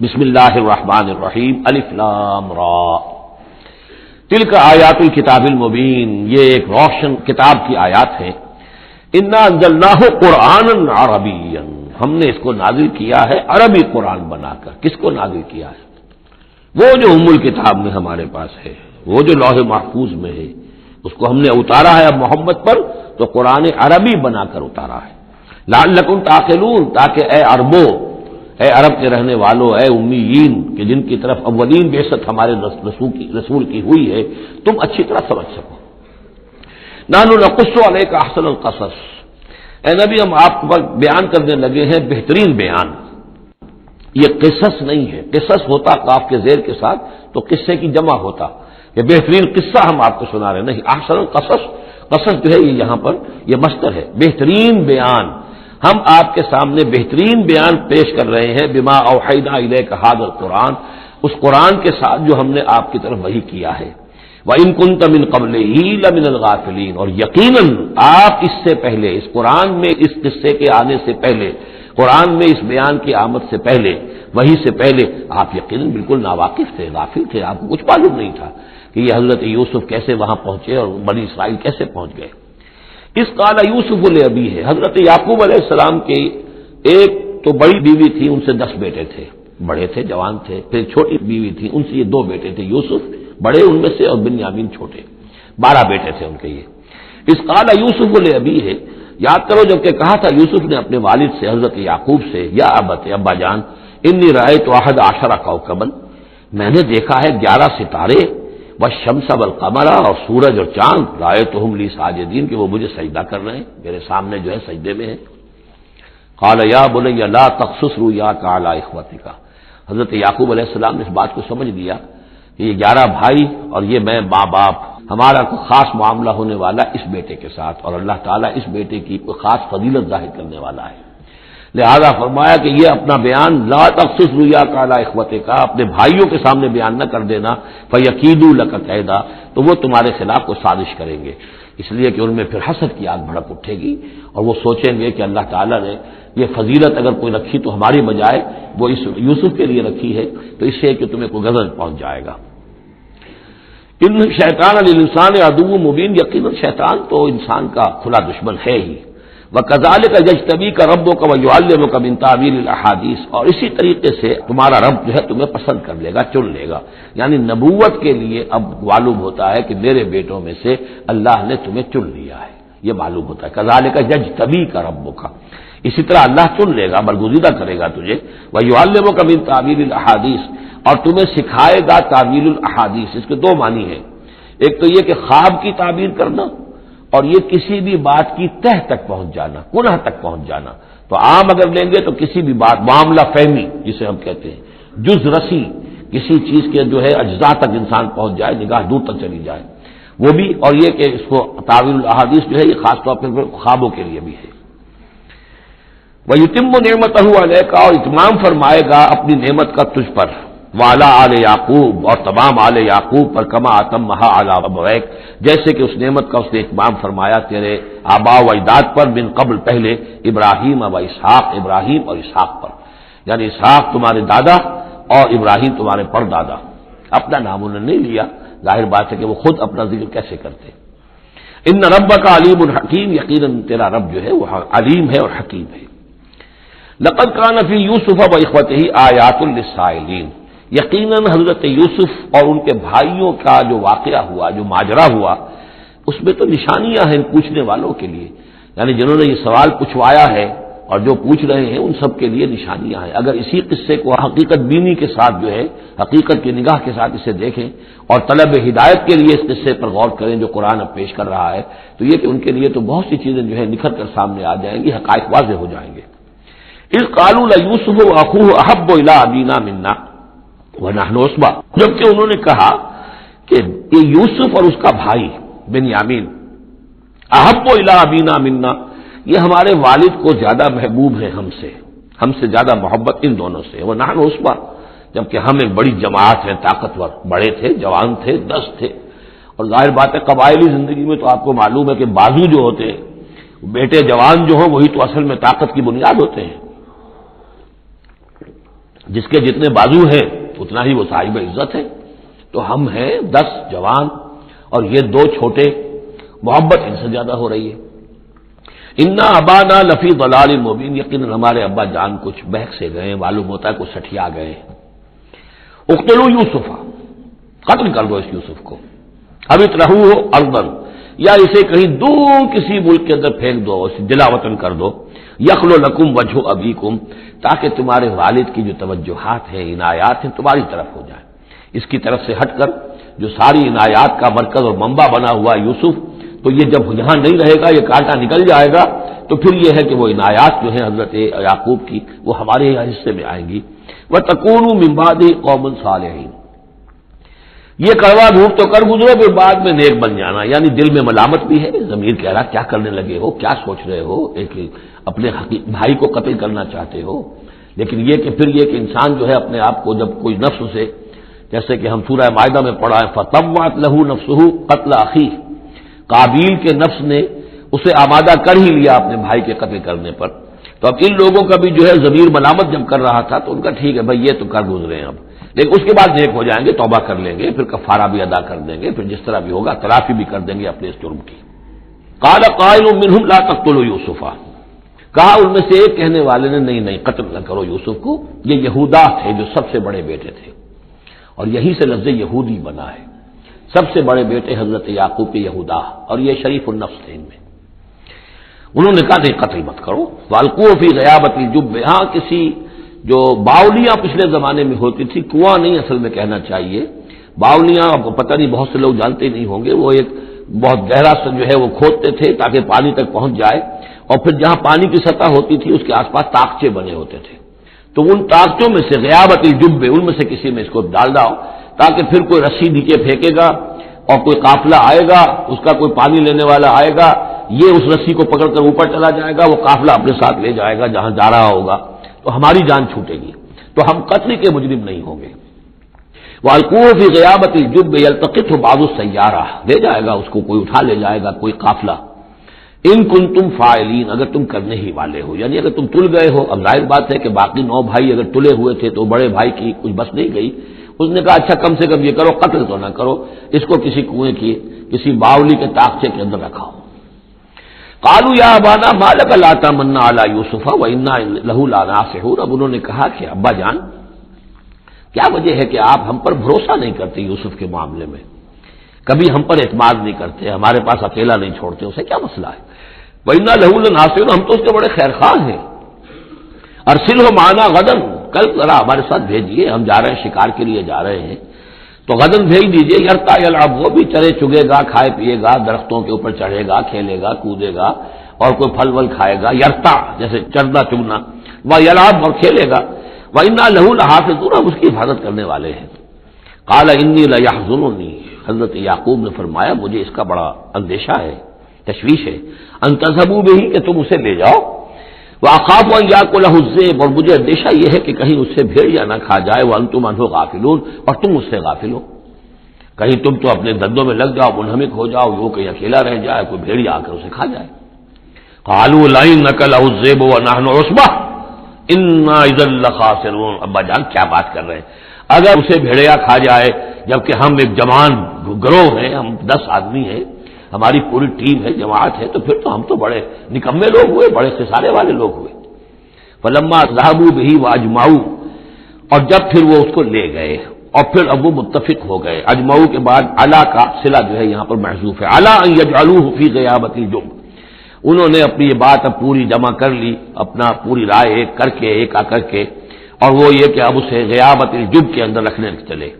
بسم اللہ الرحمن الرحیم الف لام را تلک آیات الکتاب المبین، یہ ایک روشن کتاب کی آیات ہیں۔ انا انزلناہ قرآنا عربیا، ہم نے اس کو نازل کیا ہے عربی قرآن بنا کر۔ کس کو نازل کیا ہے؟ وہ جو ام الکتاب میں ہمارے پاس ہے، وہ جو لوح محفوظ میں ہے، اس کو ہم نے اتارا ہے اب محمد پر، تو قرآن عربی بنا کر اتارا ہے۔ لعلکم تعقلون، تاکہ اے عربو، اے عرب کے رہنے والوں، اے امیین کہ جن کی طرف اولین بعثت ہمارے رسول کی ہوئی ہے، تم اچھی طرح سمجھ سکو۔ نحن نقص علیک احسن القصص، اے نبی ہم آپ پر بیان کرنے لگے ہیں بہترین بیان۔ یہ قصص نہیں ہے، قصص ہوتا قاف کے زیر کے ساتھ تو قصے کی جمع ہوتا، یہ بہترین قصہ ہم آپ کو سنا رہے نہیں، احسن القصص، قصص جو ہے یہ یہاں پر یہ مصدر ہے، بہترین بیان۔ ہم آپ کے سامنے بہترین بیان پیش کر رہے ہیں، بما اوحینا الیک ھذا القرآن، اس قرآن کے ساتھ جو ہم نے آپ کی طرف وحی کیا ہے۔ وَإِن كُنتَ مِن قَبْلِهِ لَمِنَ الْغَافِلِينَ، اور یقیناً آپ اس سے پہلے، اس قرآن میں اس قصے کے آنے سے پہلے، قرآن میں اس بیان کی آمد سے پہلے، وحی سے پہلے آپ یقیناً بالکل ناواقف تھے، غافل تھے، آپ کو کچھ معلوم نہیں تھا کہ یہ حضرت یوسف کیسے وہاں پہنچے اور بنی اسرائیل کیسے پہنچ گئے۔ اس قال یوسف لابی ہے، حضرت یعقوب علیہ السلام کی ایک تو بڑی بیوی تھی، ان سے 10 بیٹے تھے، بڑے تھے، جوان تھے، پھر چھوٹی بیوی تھی، ان سے یہ 2 بیٹے تھے، یوسف بڑے ان میں سے اور بنیامین چھوٹے، 12 بیٹے تھے ان کے یہ۔ اس قال یوسف لابی ہے، یاد کرو جب کہ کہا تھا یوسف نے اپنے والد سے، حضرت یعقوب سے، یا ابت، ابا جان، انی رأیت 11 کوكبا، میں نے دیکھا ہے 11 ستارے، والشمس والقمر، اور سورج اور چاند، رأیتهم لی ساجدین، کہ وہ مجھے سجدہ کر رہے ہیں، میرے سامنے جو ہے سجدے میں ہیں۔ قال یا بنی لا تقصص رؤیاک علی اخوتک، حضرت یعقوب علیہ السلام نے اس بات کو سمجھ لیا کہ یہ 11 بھائی اور یہ میں ماں باپ، ہمارا کوئی خاص معاملہ ہونے والا اس بیٹے کے ساتھ، اور اللہ تعالیٰ اس بیٹے کی کوئی خاص فضیلت ظاہر کرنے والا ہے، لہذا فرمایا کہ یہ اپنا بیان لا تقصص رؤیاک علی اخوتک، اپنے بھائیوں کے سامنے بیان نہ کر دینا، فیکیدوا لک کیدا، تو وہ تمہارے خلاف کوئی سازش کریں گے، اس لیے کہ ان میں پھر حسد کی آگ بھڑک اٹھے گی، اور وہ سوچیں گے کہ اللہ تعالیٰ نے یہ فضیلت اگر کوئی رکھی تو ہماری بجائے وہ اس یوسف کے لیے رکھی ہے، تو اس سے کہ تمہیں کوئی غضب پہنچ جائے گا۔ ان شیطان للانسان عدو مبین، یقیناً شیطان تو انسان کا کھلا دشمن ہے ہی۔ وَكَذَلِكَ يَجْتَبِيكَ رَبُّكَ وَيُعَلِّمُكَ مِن تَأْوِيلِ الْأَحَادِيث، اور اسی طریقے سے تمہارا رب جو ہے تمہیں پسند کر لے گا، چن لے گا، یعنی نبوت کے لیے اب معلوم ہوتا ہے کہ میرے بیٹوں میں سے اللہ نے تمہیں چن لیا ہے، یہ معلوم ہوتا ہے۔ كَذَلِكَ يَجْتَبِيكَ رَبُّكَ، اسی طرح اللہ چن لے گا، برگزیدہ کرے گا تجھے، وَيُعَلِّمُكَ مِن تَأْوِيلِ الْأَحَادِيث، اور تمہیں سکھائے گا تعویل الاحادیث۔ اس کے 2 معنی ہیں، ایک تو یہ کہ خواب کی تعبیر کرنا، اور یہ کسی بھی بات کی تہ تک پہنچ جانا، کنہ تک پہنچ جانا۔ تو عام اگر لیں گے تو کسی بھی بات، معاملہ فہمی جسے ہم کہتے ہیں، جز رسی، کسی چیز کے جو ہے اجزاء تک انسان پہنچ جائے، نگاہ دور تک چلی جائے، وہ بھی، اور یہ کہ اس کو تعویل الاحادیث جو ہے یہ خاص طور پر خوابوں کے لیے بھی ہے۔ وَيُتِمُّ نِعْمَتَهُ عَلَيْكَ، اور اتمام فرمائے گا اپنی نعمت کا تجھ پر، وَعَلَىٰ آلِ یعقوب، اور تمام آل یعقوب پر، کما اتمھا علی ابویک، جیسے کہ اس نعمت کا اس نے اتمام فرمایا تیرے آبا و اجداد پر، من قبل پہلے، ابراہیم و اسحاق، ابراہیم اور اسحاق پر، یعنی اسحاق تمہارے دادا اور ابراہیم تمہارے پردادا۔ اپنا نام انہوں نے نہیں لیا، ظاہر بات ہے کہ وہ خود اپنا ذکر کیسے کرتے۔ ان ربک علیم حکیم، یقیناً تیرا رب جو ہے وہ علیم ہے اور حکیم ہے۔ لقد کان فی یوسف و اخوتہ آیات للسائلین، یقیناً حضرت یوسف اور ان کے بھائیوں کا جو واقعہ ہوا، جو ماجرا ہوا، اس میں تو نشانیاں ہیں پوچھنے والوں کے لیے، یعنی جنہوں نے یہ سوال پوچھوایا ہے اور جو پوچھ رہے ہیں ان سب کے لیے نشانیاں ہیں۔ اگر اسی قصے کو حقیقت بینی کے ساتھ جو ہے، حقیقت کی نگاہ کے ساتھ اسے دیکھیں اور طلب ہدایت کے لیے اس قصے پر غور کریں جو قرآن اب پیش کر رہا ہے، تو یہ کہ ان کے لیے تو بہت سی چیزیں جو ہے نکھر کر سامنے آ جائیں گی، حقائق واضح ہو جائیں گے۔ اذ قالوا لیوسف واخوہ احب الی ابینا منا وَنَحْنُ عُصْبَةٌ، جبکہ انہوں نے کہا کہ یہ یوسف اور اس کا بھائی بنیامین، احب الی ابینا منا، یہ ہمارے والد کو زیادہ محبوب ہے ہم سے زیادہ محبت ان دونوں سے، وَنَحْنُ عُصْبَةٌ، جبکہ ہم ایک بڑی جماعت ہیں، طاقتور، بڑے تھے، جوان تھے، 10 تھے، اور ظاہر بات ہے قبائلی زندگی میں تو آپ کو معلوم ہے کہ بازو جو ہوتے ہیں، بیٹے جوان جو ہوں وہی تو اصل میں طاقت کی بنیاد ہوتے ہیں۔ جس کے جتنے بازو ہیں اتنا ہی وہ صاحب عزت ہے. تو ہم ہیں 10 جوان اور یہ 2 چھوٹے، محبت ان سے زیادہ ہو رہی ہے. انا ابانا لفی ضلال مبین، یقیناً ہمارے ابا جان کچھ بہک سے گئے، معلوم ہوتا ہے کچھ سٹھیا گئے. اقتلوا یوسف، قتل کر دو اس یوسف کو، اب اطرحوہ ارضا، یا اسے کہیں دور کسی ملک کے اندر پھینک دو، اسے دلا وطن کر دو. یخلو لکم وجہ ابیکم، تاکہ تمہارے والد کی جو توجہات ہیں، عنایات ہیں، تمہاری طرف ہو جائیں. اس کی طرف سے ہٹ کر جو ساری عنایات کا مرکز اور منبع بنا ہوا ہے یوسف، تو یہ جب یہاں نہیں رہے گا، یہ کانٹا نکل جائے گا، تو پھر یہ ہے کہ وہ عنایات جو ہیں حضرت یعقوب کی، وہ ہمارے حصے میں آئیں گی. وَتَكُونُوا مِن بَعْدِهِ قَوْمًا صَالِحِينَ، یہ کڑوا دھوپ تو کر گزرو پھر بعد میں نیک بن جانا. یعنی دل میں ملامت بھی ہے، ضمیر کہہ رہا کیا کرنے لگے ہو، کیا سوچ رہے ہو، ایک اپنے بھائی کو قتل کرنا چاہتے ہو. لیکن یہ کہ پھر یہ کہ انسان جو ہے اپنے آپ کو جب کوئی نفس سے، جیسے کہ ہم سورہ مائدہ میں پڑھا ہے فَطَوَّعَتْ لَهُ نَفْسُهُ قَتْلَ أَخِيهِ، قابیل کے نفس نے اسے آمادہ کر ہی لیا اپنے بھائی کے قتل کرنے پر. تو اب ان لوگوں کا بھی جو ہے ضمیر ملامت جب کر رہا تھا تو ان کا ٹھیک ہے بھائی یہ تو کر گزرے ہیں اب، لیکن اس کے بعد نیک ہو جائیں گے، توبہ کر لیں گے، پھر کفارہ بھی ادا کر دیں گے، پھر جس طرح بھی ہوگا تلافی بھی کر دیں گے اپنے اس جرم کی. قال قائل منهم لا تقتلوا یوسف، کہا ان میں سے ایک کہنے والے نے نہیں قتل نہ کرو یوسف کو. یہ یہودا تھے جو سب سے بڑے بیٹے تھے، اور یہی سے لفظ یہودی بنا ہے. سب سے بڑے بیٹے حضرت یعقوب کے یہودا، اور یہ شریف النفس تھے ان میں. انہوں نے کہا نہیں قتل مت کرو. والقوا فی غیابۃ الجب، ہاں کسی جو باولیاں پچھلے زمانے میں ہوتی تھی، کنواں نہیں اصل میں کہنا چاہیے، باولیاں آپ کو پتہ نہیں، بہت سے لوگ جانتے نہیں ہوں گے، وہ ایک بہت گہرا سا جو ہے وہ کھودتے تھے تاکہ پانی تک پہنچ جائے، اور پھر جہاں پانی کی سطح ہوتی تھی اس کے آس پاس طاقچے بنے ہوتے تھے. تو ان طاقتوں میں سے غیابت الجب، ان میں سے کسی میں اس کو ڈال داؤ تاکہ پھر کوئی رسی نیچے پھینکے گا اور کوئی قافلہ آئے گا، اس کا کوئی پانی لینے والا آئے گا، یہ اس رسی کو پکڑ کر اوپر چلا جائے گا، وہ قافلہ اپنے ساتھ لے جائے گا جہاں جا رہا ہوگا، تو ہماری جان چھوٹے گی، تو ہم قتل کے مجرم نہیں ہوں گے. وَالْقُوهُ فِي غِيَابَةِ الْجُبِّ يَلْتَقِطْهُ بَعْضُ السَّيَّارَةِ، لے جائے گا اس کو، کوئی اٹھا لے جائے گا، کوئی قافلہ. ان کنتم فاعلین، اگر تم کرنے ہی والے ہو، یعنی اگر تم تل گئے ہو. اب ظاہر بات ہے کہ باقی 9 بھائی اگر تلے ہوئے تھے تو بڑے بھائی کی کچھ بس نہیں گئی. اس نے کہا اچھا کم سے کم یہ کرو، قتل تو نہ کرو، اس کو کسی کنویں کی کسی باولی کے طاقچے کے اندر رکھاؤ. قالوا یا ابانا ما لک لا تمنا علی یوسف وانا له لناصحون، اب انہوں نے کہا کہ ابا جان کیا وجہ ہے کہ آپ ہم پر بھروسہ نہیں کرتے یوسف کے معاملے میں، کبھی ہم پر اعتماد نہیں کرتے، ہمارے پاس اکیلا نہیں چھوڑتے، اسے کیا مسئلہ ہے؟ وَإِنَّا لَهُ لَنَاصِحُونَ، ہم تو اس کے بڑے خیرخواہ ہیں. ارسلہ معنا غدا، کل ذرا ہمارے ساتھ بھیجیے، ہم جا رہے ہیں شکار کے لیے جا رہے ہیں، تو غدن بھیج دیجیے. یرتا یلعب، وہ بھی چرے چگے گا، کھائے پیے گا، درختوں کے اوپر چڑھے گا، کھیلے گا، کودے گا، اور کوئی پھل ول کھائے گا. یرتا جیسے چرنا چگنا، وہ یلعب اور کھیلے گا. وَإِنَّا لَهُ لَحَافِظُونَ، ہم اس کی حفاظت کرنے والے ہیں. قال انی لیحزننی، حضرت یعقوب نے فرمایا مجھے اس کا بڑا اندیشہ ہے، تشویش ہے، ان تذهبوا به، کہ تم اسے لے جاؤ. وَأَخَافُ أَن يَأْكُلَهُ الذِّئْبُ، اور مجھے اندیشہ یہ ہے کہ کہیں اس سے بھیڑیا نہ کھا جائے. وَأَنتُمْ عَنْهُ غَافِلُونَ، اور تم اس سے غافل ہو، کہیں تم تو اپنے دندوں میں لگ جاؤ، منہمک ہو جاؤ، وہ کہیں اکیلا رہ جائے، کوئی بھیڑیا آ کر اسے کھا جائے. قَالُوا لَئِن أَكَلَهُ الذِّئْبُ وَنَحْنُ عُصْبَةٌ إِنَّا إِذًا لَخَاسِرُونَ. ابا جان کیا بات کر رہے ہیں، اگر اسے بھیڑیا کھا جائے جبکہ ہم ایک جوان گروہ ہیں، ہم 10 آدمی ہیں، ہماری پوری ٹیم ہے، جماعت ہے، تو پھر تو ہم تو بڑے نکمے لوگ ہوئے، بڑے خسارے والے لوگ ہوئے. فلما ذهبوا به واجمعوا، اور جب پھر وہ اس کو لے گئے اور پھر اب وہ متفق ہو گئے. اجمعوا کے بعد علا کا صلہ جو ہے یہاں پر محذوف ہے. علا ان يجعلوه في غيابة الجب، انہوں نے اپنی یہ بات اب پوری جمع کر لی، اپنا پوری رائے ایک کر کے، ایک آ کر کے، اور وہ یہ کہ اب اسے غیابت الجب کے اندر رکھنے چلے.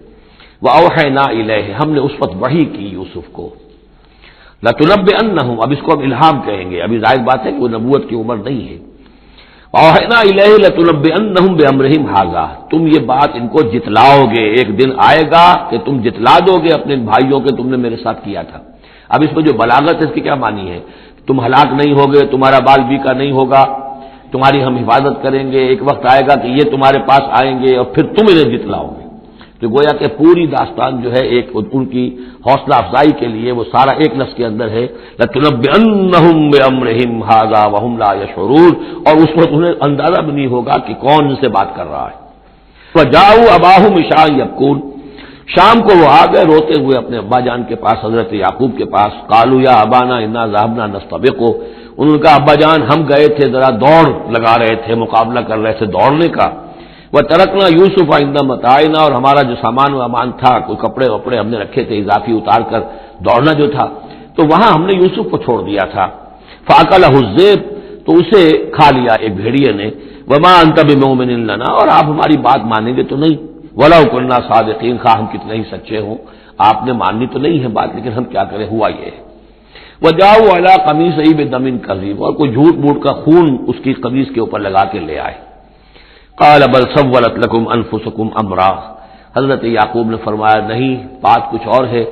وَأَوْحَيْنَا إِلَيْهِ، ہم نے اس وقت وحی کی یوسف کو. لَتُنَبِّئَنَّهُمْ، اب اس کو اب الہام کہیں گے، ابھی ظاہر بات ہے کہ وہ نبوت کی عمر نہیں ہے. وَأَوْحَيْنَا إِلَيْهِ لَتُنَبِّئَنَّهُمْ بِأَمْرِهِمْ هَٰذَا، تم یہ بات ان کو جتلاؤ گے، ایک دن آئے گا کہ تم جتلا دو گے اپنے بھائیوں کے، تم نے میرے ساتھ کیا تھا. اب اس میں جو بلاغت ہے اس کی کیا معنی ہے؟ تم ہلاک نہیں ہوگے، تمہارا بال بیکا نہیں ہوگا، تمہاری ہم حفاظت کریں گے. ایک وقت آئے گا کہ یہ تمہارے پاس آئیں گے اور پھر تم انہیں جتلاؤ گے. تو گویا کہ پوری داستان جو ہے ایک ان کی حوصلہ افزائی کے لیے وہ سارا ایک لفظ کے اندر ہے. لَتُنَبِّئَنَّهُمْ بِأَمْرِهِمْ هَٰذَا وَهُمْ لَا يَشْعُرُونَ، اور اس وقت انہیں اندازہ بھی نہیں ہوگا کہ کون ان سے بات کر رہا ہے. وجاؤ اباہم عشاء یبکون، شام کو وہ آ گئے روتے ہوئے اپنے ابا جان کے پاس، حضرت یعقوب کے پاس. قالوا یا ابانا انا ذهبنا نستبق، انہوں نے کہا ابا جان ہم گئے تھے ذرا دوڑ لگا رہے تھے، مقابلہ کر رہے تھے دوڑنے کا. وترکنا یوسف عند متاعنا، اور ہمارا جو سامان وامان تھا، کوئی کپڑے وپڑے ہم نے رکھے تھے اضافی اتار کر دوڑنا جو تھا، تو وہاں ہم نے یوسف کو چھوڑ دیا تھا. فاکلہ الذئب، تو اسے کھا لیا ایک بھیڑیے نے. وما انت بمؤمن لنا، اور آپ ہماری بات مانیں گے تو نہیں. ولو كنا صادقین، خواہ ہم کتنے ہی سچے ہوں آپ نے ماننی تو نہیں ہے بات، لیکن ہم کیا کریں، ہوا یہ ہے. وجاؤ علی قمیصہ بدم کذب، اور کوئی جھوٹ موٹ کا خون اس کی قمیص کے اوپر لگا کے لے آئے. قال بل سولت لكم انفسكم امرا، حضرت یعقوب نے فرمایا نہیں، بات کچھ اور ہے.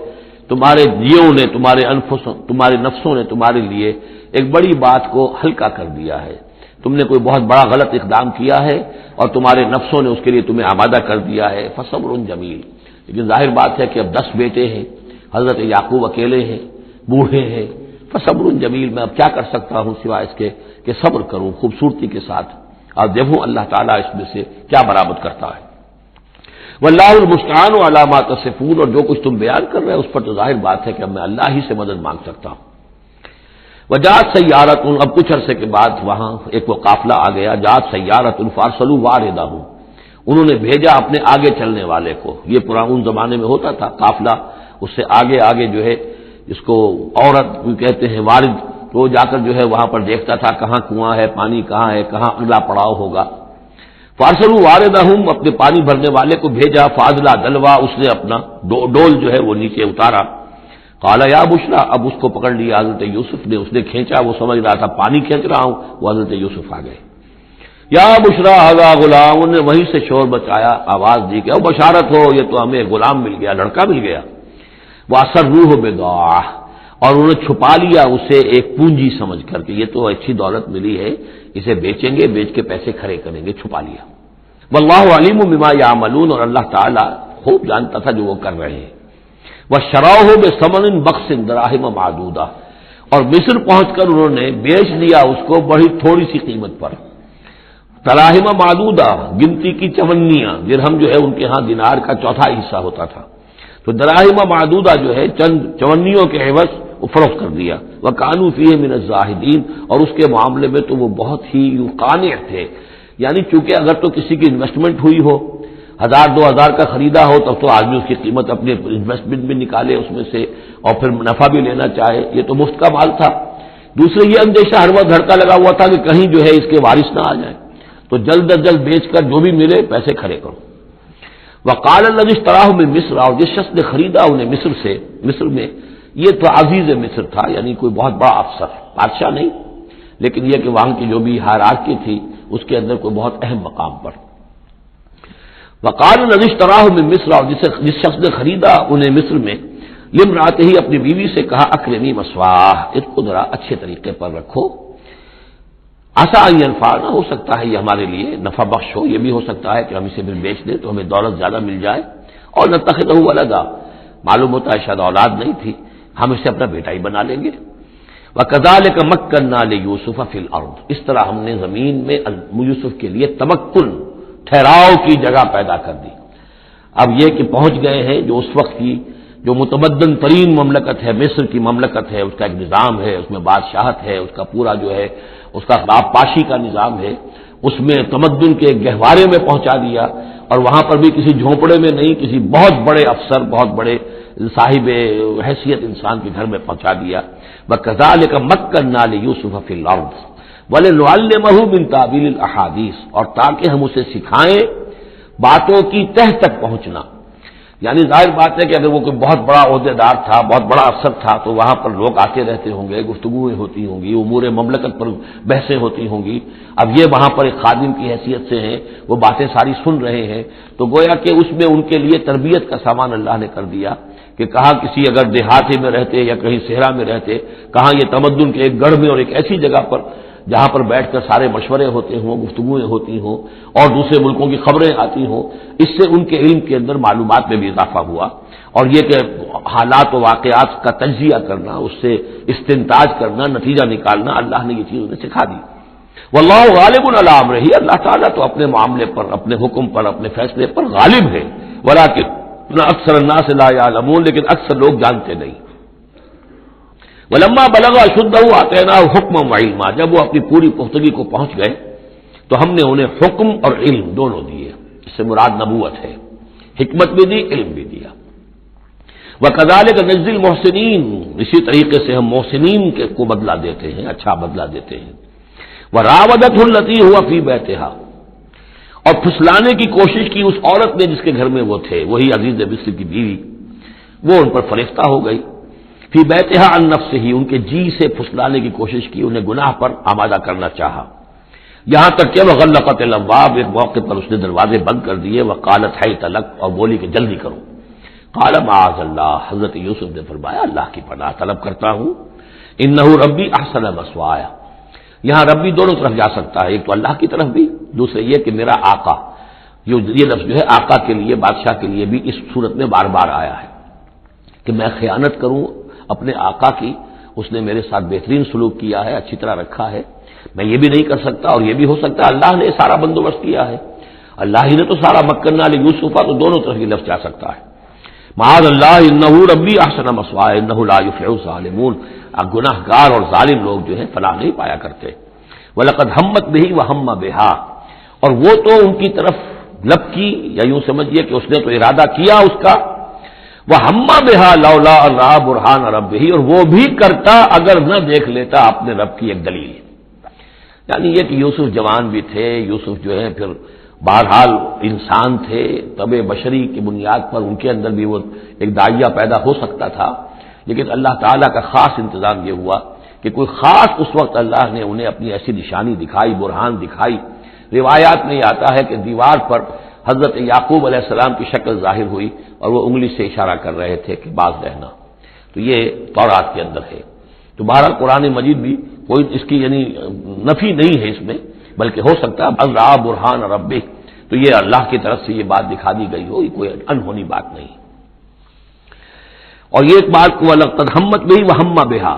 تمہارے جیوں نے، تمہارے نفسوں نے تمہارے لیے ایک بڑی بات کو ہلکا کر دیا ہے. تم نے کوئی بہت بڑا غلط اقدام کیا ہے اور تمہارے نفسوں نے اس کے لیے تمہیں آمادہ کر دیا ہے. فصبر جمیل، لیکن ظاہر بات ہے کہ اب 10 بیٹے ہیں، حضرت یعقوب اکیلے ہیں، بوڑھے ہیں. فصبر جمیل، میں اب کیا کر سکتا ہوں سوائے اس کے کہ صبر کروں خوبصورتی کے ساتھ، اور دیکھوں اللہ تعالیٰ اس میں سے کیا برآمد کرتا ہے. واللہ المستعان علی ما تصفون، اور جو کچھ تم بیان کر رہے ہیں اس پر تو ظاہر بات ہے کہ اب میں اللہ ہی سے مدد مانگ سکتا ہوں. وجاءت سیارۃ، اب کچھ عرصے کے بعد وہاں ایک وہ قافلہ آ گیا. جاءت سیارۃ فارسلوا واردہم، انہوں نے بھیجا اپنے آگے چلنے والے کو. یہ پرانے زمانے میں ہوتا تھا قافلہ، اس سے آگے آگے جو ہے جس کو عورت کہتے ہیں وارد، تو جا کر جو ہے وہاں پر دیکھتا تھا کہاں کنواں ہے، پانی کہاں ہے، کہاں اگلا پڑاؤ ہوگا. فارسلوا واردہم، اپنے پانی بھرنے والے کو بھیجا. فاضلہ دلوا، اس نے اپنا ڈول جو ہے وہ نیچے اتارا. قال یا بشرا، اب اس کو پکڑ لیا حضرت یوسف نے، اس نے کھینچا، وہ سمجھ رہا تھا پانی کھینچ رہا ہوں، وہ حضرت یوسف آ گئے. یا بشرا ھذا غلام، انہوں نے وہیں سے شور بچایا، آواز دی کہ او بشارت ہو، یہ تو ہمیں غلام مل گیا، لڑکا مل گیا. واسروہ بضاعہ، اور انہوں نے چھپا لیا اسے ایک پونجی سمجھ کر کے یہ تو اچھی دولت ملی ہے، اسے بیچیں گے، بیچ کے پیسے کھڑے کریں گے، چھپا لیا. واللہ علیم بما یعملون، اور اللہ تعالیٰ خوب جانتا تھا جو وہ کر رہے ہیں. وشراؤہ بثمن بخس دراہم معدودہ، اور مصر پہنچ کر انہوں نے بیچ دیا اس کو بڑی تھوڑی سی قیمت پر. دراہم معدودہ، گنتی کی چونیاں، درہم جو ہے ان کے ہاں دینار کا چوتھائی حصہ ہوتا تھا، تو دراہم معدودہ جو ہے چند چونیوں کے عوض وہ فروخت کر دیا. وکانوا فیہ من الزاہدین، اور اس کے معاملے میں تو وہ بہت ہی قانع تھے. یعنی چونکہ اگر تو کسی کی انویسٹمنٹ ہوئی ہو، 1000-2000 کا خریدا ہو، تب تو آدمی اس کی قیمت اپنے انویسٹمنٹ بھی نکالے اس میں سے اور پھر منافع بھی لینا چاہے، یہ تو مفت کا مال تھا. دوسرے یہ اندیشہ ہر وقت دھڑکا لگا ہوا تھا کہ کہیں جو ہے اس کے وارث نہ آ جائیں، تو جلد از جلد بیچ کر جو بھی ملے پیسے کھڑے کرو. وقال الذی اشتراہ من مصر، اور جس شخص نے خریدا انہیں مصر سے، مصر میں یہ تو عزیز مصر تھا، یعنی کوئی بہت بڑا افسر، بادشاہ نہیں، لیکن یہ کہ وہاں کی جو بھی ہائرارکی تھی اس کے اندر کوئی بہت اہم مقام پر. وقال الذی اشتراہ من مصر، اور جس شخص نے خریدا انہیں مصر میں، لامرأتہ، اپنی بیوی سے کہا اکرمی مثواہ، اس کو ذرا اچھے طریقے پر رکھو. عسیٰ ان ینفعنا، ہو سکتا ہے یہ ہمارے لیے نفع بخش ہو، یہ بھی ہو سکتا ہے کہ ہم اسے پھر بیچ دیں تو ہمیں دولت زیادہ مل جائے. اور نتخذہ ولدا، معلوم ہوتا ہے شاید اولاد نہیں تھی، ہم اسے اپنا بیٹا ہی بنا لیں گے. وَكَذَلِكَ مَكَّنَّا لِيُوسُفَ فِي الْأَرْضِ، اس طرح ہم نے زمین میں یوسف کے لیے تمکن، ٹھہراؤ کی جگہ پیدا کر دی. اب یہ کہ پہنچ گئے ہیں جو اس وقت کی جو متمدن ترین مملکت ہے، مصر کی مملکت ہے، اس کا ایک نظام ہے، اس میں بادشاہت ہے، اس کا پورا جو ہے اس کا پاشی کا نظام ہے، اس میں تمدن کے گہوارے میں پہنچا دیا. اور وہاں پر بھی کسی جھونپڑے میں نہیں، کسی بہت بڑے افسر، بہت بڑے صاحب حیثیت انسان کے گھر میں پہنچا دیا. وَكَذَلِكَ مَكَّنَّا لِيُوسُفَ فِي الْأَرْضِ وَلِنُعَلِّمَهُ مِن تَأْوِيلِ الْأَحَادِيثِ، اور تاکہ ہم اسے سکھائیں باتوں کی تہ تک پہنچنا. یعنی ظاہر بات ہے کہ اگر وہ کوئی بہت بڑا عہدے دار تھا، بہت بڑا افسر تھا، تو وہاں پر لوگ آتے رہتے ہوں گے، گفتگویں ہوتی ہوں گی، امور مملکت پر بحثیں ہوتی ہوں گی. اب یہ وہاں پر ایک خادم کی حیثیت سے ہیں، وہ باتیں ساری سن رہے ہیں، تو گویا کہ اس میں ان کے لیے تربیت کا سامان اللہ نے کر دیا کہ کہاں کسی اگر دیہاتی میں رہتے یا کہیں صحرا میں رہتے، کہاں یہ تمدن کے ایک گڑھ میں اور ایک ایسی جگہ پر جہاں پر بیٹھ کر سارے مشورے ہوتے ہوں، گفتگویں ہوتی ہوں اور دوسرے ملکوں کی خبریں آتی ہوں. اس سے ان کے علم کے اندر معلومات میں بھی اضافہ ہوا. اور یہ کہ حالات و واقعات کا تجزیہ کرنا، اس سے استنتاج کرنا، نتیجہ نکالنا، اللہ نے یہ چیز انہیں سکھا دی. واللہ غالب علی امرہ، اللہ تعالیٰ تو اپنے معاملے پر، اپنے حکم پر، اپنے فیصلے پر غالب ہے، ولکن اکثر الناس لا یعلمون، لیکن اکثر لوگ جانتے نہیں۔ ولما بلغ اشدہ آتیناہ حکما وعلما، جب وہ اپنی پوری پختگی کو پہنچ گئے تو ہم نے انہیں حکم اور علم دونوں دیے، اس سے مراد نبوت ہے، حکمت بھی دی، علم بھی دیا۔ وَكَذَلِكَ نَجْزِي الْمُحْسِنِينَ، اسی طریقے سے ہم محسنین کو بدلہ دیتے ہیں، اچھا بدلہ دیتے ہیں۔ وَرَاوَدَتْهُ الَّتِي هُوَ فِي بَيْتِهَا، اور پھسلانے کی کوشش کی اس عورت نے جس کے گھر میں وہ تھے، وہی عزیز مصر کی بیوی، وہ ان پر فریفتہ ہو گئی۔ فی بیتہا عن نفسہ، ان کے جی سے پھسلانے کی کوشش کی، انہیں گناہ پر آمادہ کرنا چاہا، یہاں تک کہ وغلقت الابواب، ایک موقع پر اس نے دروازے بند کر دیے، وقالت حیت لک، اور بولی کہ جلدی کرو۔ قال معاذ اللہ، حضرت یوسف نے فرمایا اللہ کی پناہ طلب کرتا ہوں، انہ ربی احسن مثوایا، یہاں ربی دونوں طرف جا سکتا ہے، ایک تو اللہ کی طرف بھی، دوسرے یہ کہ میرا آقا، یہ لفظ جو ہے آقا کے لیے، بادشاہ کے لیے بھی اس صورت میں بار بار آیا ہے کہ میں خیانت کروں اپنے آقا کی، اس نے میرے ساتھ بہترین سلوک کیا ہے، اچھی طرح رکھا ہے، میں یہ بھی نہیں کر سکتا، اور یہ بھی ہو سکتا ہے اللہ نے سارا بندوبست کیا ہے، اللہ ہی نے تو سارا مکنہ لیوسف، تو دونوں طرف یہ لفظ جا سکتا ہے۔ معاذ اللہ انہ ربی احسن مثوایا انہ لا یفلح الظالمون، گناہ گار اور ظالم لوگ جو ہیں فلاح نہیں پایا کرتے۔ وَلَقَدْ هَمَّتْ بِهِ وَهَمَّ بِهَا، اور وہ تو ان کی طرف لب کی، یا یوں سمجھیے کہ اس نے تو ارادہ کیا اس کا، وَهَمَّ بِهَا لَوْلَا أَن رَأَىٰ بُرْهَانَ رَبِّهِ، اور وہ بھی کرتا اگر نہ دیکھ لیتا اپنے رب کی ایک دلیل، یعنی یہ کہ یوسف جوان بھی تھے، یوسف جو ہے پھر بہرحال انسان تھے، طبع بشری کی بنیاد پر ان کے اندر بھی وہ ایک داعیہ پیدا ہو سکتا تھا، لیکن اللہ تعالیٰ کا خاص انتظام یہ ہوا کہ کوئی خاص اس وقت اللہ نے انہیں اپنی ایسی نشانی دکھائی، برہان دکھائی۔ روایات میں یہ آتا ہے کہ دیوار پر حضرت یعقوب علیہ السلام کی شکل ظاہر ہوئی اور وہ انگلی سے اشارہ کر رہے تھے کہ باز رہنا، تو یہ تورات کے اندر ہے۔ تو بہرحال قرآن مجید بھی کوئی اس کی یعنی نفی نہیں ہے اس میں، بلکہ ہو سکتا ہے ازرا برہان ربہ، تو یہ اللہ کی طرف سے یہ بات دکھا دی گئی ہو، یہ کوئی انہونی بات نہیں۔ اور یہ ایک بات کو لقد ہمت بہی وہم بہا،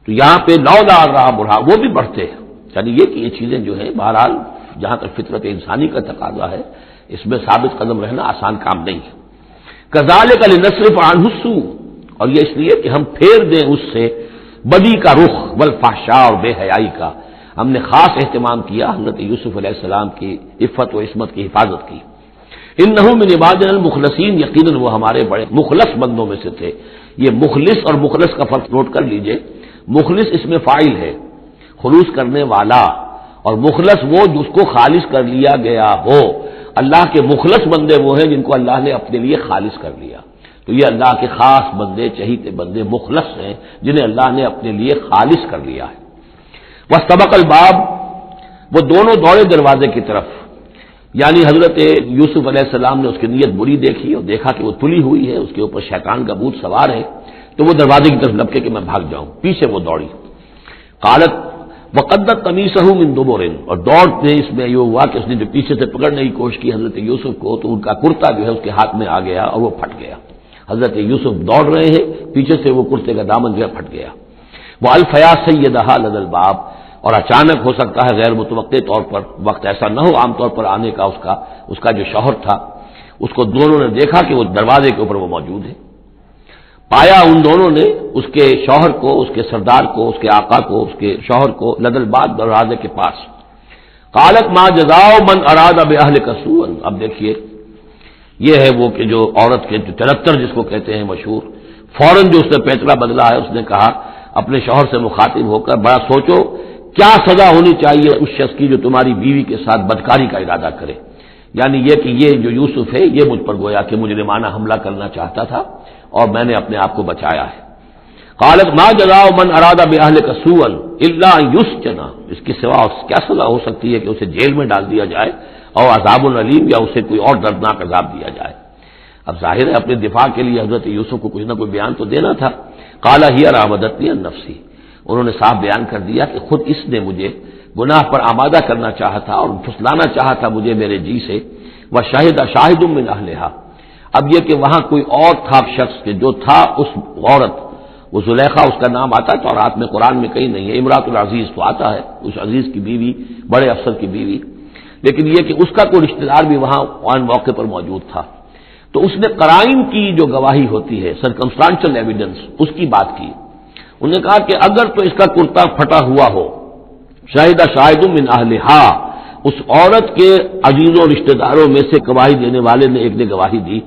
تو یہاں پہ لولا رہا برہا، وہ بھی بڑھتے ہیں، یعنی یہ کہ یہ چیزیں جو ہیں بہرحال جہاں تک فطرت انسانی کا تقاضا ہے اس میں ثابت قدم رہنا آسان کام نہیں ہے۔ کذالک لنصرف عنہ السوء، اور یہ اس لیے کہ ہم پھیر دیں اس سے بدی کا رخ، والفحشاء، اور بے حیائی کا، ہم نے خاص اہتمام کیا حضرت یوسف علیہ السلام کی عفت و عصمت کی حفاظت کی۔ انہ من عبادنا المخلصین، یقیناً وہ ہمارے بڑے مخلص بندوں میں سے تھے۔ یہ مخلص اور مخلص کا فرق نوٹ کر لیجئے، مخلص اس میں فاعل ہے، خلوص کرنے والا، اور مخلص وہ جس کو خالص کر لیا گیا ہو۔ اللہ کے مخلص بندے وہ ہیں جن کو اللہ نے اپنے لیے خالص کر لیا، تو یہ اللہ کے خاص بندے، چہیتے بندے مخلص ہیں جنہیں اللہ نے اپنے لیے خالص کر لیا ہے۔ وَاسْتَبَقَ الْبَابَ، وہ دونوں دوڑے دروازے کی طرف، یعنی حضرت یوسف علیہ السلام نے اس کی نیت بری دیکھی اور دیکھا کہ وہ تلی ہوئی ہے، اس کے اوپر شیطان کا بھوت سوار ہے، تو وہ دروازے کی طرف لپکے کہ میں بھاگ جاؤں، پیچھے وہ دوڑی۔ قالت وقدت قمیصہ من دبر، اور دوڑتے اس میں یہ ہوا کہ اس نے جو پیچھے سے پکڑنے کی کوشش کی حضرت یوسف کو، تو ان کا کرتا جو ہے اس کے ہاتھ میں آ گیا اور وہ پھٹ گیا۔ حضرت یوسف دوڑ رہے ہیں، پیچھے سے وہ کرتے کا دامن جو ہے پھٹ گیا۔ وہ الفیا سیدہا لدى الباب، اور اچانک ہو سکتا ہے غیر متوقع طور پر، وقت ایسا نہ ہو عام طور پر آنے کا، اس کا جو شوہر تھا، اس کو دونوں نے دیکھا کہ وہ دروازے کے اوپر وہ موجود ہے، پایا ان دونوں نے اس کے شوہر کو، اس کے سردار کو، اس کے آقا کو، اس کے شوہر کو لدى الباب، دروازے کے پاس۔ قالت ما جزاء من اراد باهلك سوءا، اب دیکھیے یہ ہے وہ کہ جو عورت کے جو چرتر جس کو کہتے ہیں مشہور، فوراً جو اس نے پیتلا بدلا ہے، اس نے کہا اپنے شوہر سے مخاطب ہو کر بڑا سوچو کیا سزا ہونی چاہیے اس شخص کی جو تمہاری بیوی کے ساتھ بدکاری کا ارادہ کرے، یعنی یہ کہ یہ جو یوسف ہے یہ مجھ پر گویا کہ مجرمانہ حملہ کرنا چاہتا تھا اور میں نے اپنے آپ کو بچایا ہے۔ قالت ما جزاء من اراد باهلك سوءا الا ان يسجن، اس کے سوا کیا سزا ہو سکتی ہے کہ اسے جیل میں ڈال دیا جائے، اور عذاب العلیم، یا اسے کوئی اور دردناک عذاب دیا جائے۔ اب ظاہر ہے اپنے دفاع کے لیے حضرت یوسف کو کچھ نہ کوئی بیان تو دینا تھا۔ قال هي راودتني عن نفسي، انہوں نے صاف بیان کر دیا کہ خود اس نے مجھے گناہ پر آمادہ کرنا چاہا تھا اور پھسلانا چاہا تھا مجھے میرے جی سے۔ وشهد شاهد من اهلها، اب یہ کہ وہاں کوئی اور تھا شخص کہ جو تھا اس عورت، وہ زلیخا اس کا نام آتا ہے تو رات میں قرآن میں کہیں نہیں ہے، امراۃ العزیز تو آتا ہے، اس عزیز کی بیوی، بڑے افسر کی بیوی، لیکن یہ کہ اس کا کوئی رشتہ دار بھی وہاں آن موقع پر موجود تھا، تو اس نے قرائن کی جو گواہی ہوتی ہے، سرکمسٹانشل ایویڈنس، اس کی بات کی۔ انہوں نے کہا کہ اگر تو اس کا کرتا پھٹا ہوا ہو، شاہد شاہد من اہلہا، اس عورت کے عزیزوں رشتہ داروں میں سے گواہی دینے والے نے ایک نے گواہی دی،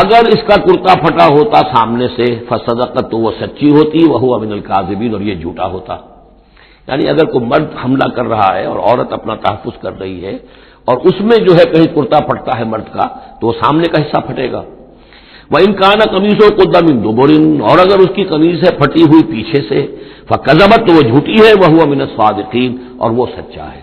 اگر اس کا کرتا پھٹا ہوتا سامنے سے فصدقت، تو وہ سچی ہوتی، وہو من الکاذبین، اور یہ جھوٹا ہوتا۔ یعنی اگر کوئی مرد حملہ کر رہا ہے اور عورت اپنا تحفظ کر رہی ہے اور اس میں جو ہے کہیں کرتا پھٹتا ہے مرد کا، تو وہ سامنے کا حصہ پھٹے گا۔ وَإِنْ كَانَ قَمِيصُهُ قُدَّ مِن دُبُرٍ، اور اگر اس کی قمیص ہے پھٹی ہوئی پیچھے سے، فَكَذَبَتْ، تو وہ جھوٹی ہے، وَهُوَ مِنَ الصَّادِقِينَ، اور وہ سچا ہے۔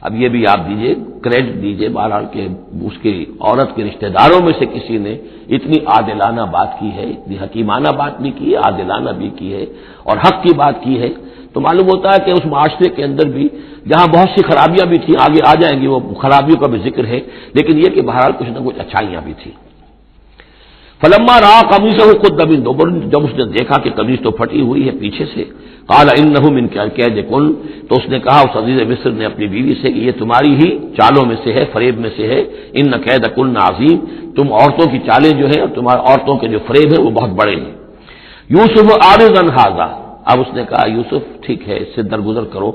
اب یہ بھی آپ دیجئے، کریڈٹ دیجئے بہرحال کہ اس کی عورت کے رشتہ داروں میں سے کسی نے اتنی عادلانہ بات کی ہے، اتنی حکیمانہ بات بھی کی ہے، عادلانہ بھی کی ہے اور حق کی بات کی ہے، تو معلوم ہوتا ہے کہ اس معاشرے کے اندر بھی جہاں بہت سی خرابیاں بھی تھیں، آگے آ جائیں گی وہ خرابیوں کا بھی ذکر ہے، لیکن یہ کہ بہرحال کچھ نہ کچھ اچھائیاں بھی تھیں۔ فلما رأى قميصه قد من دبر، جب اس نے دیکھا کہ قمیص تو پھٹی ہوئی ہے پیچھے سے، قال انه من کیدکن، تو اس نے کہا اس عزیز مصر نے اپنی بیوی سے کہ یہ تمہاری ہی چالوں میں سے ہے، فریب میں سے ہے، ان کیدکن عظیم، تم عورتوں کی چالیں جو ہیں اور تمہارے عورتوں کے جو فریب ہیں وہ بہت بڑے ہیں۔ یوسف عارض عن ھذا، اب اس نے کہا یوسف ٹھیک ہے اس سے درگزر کرو،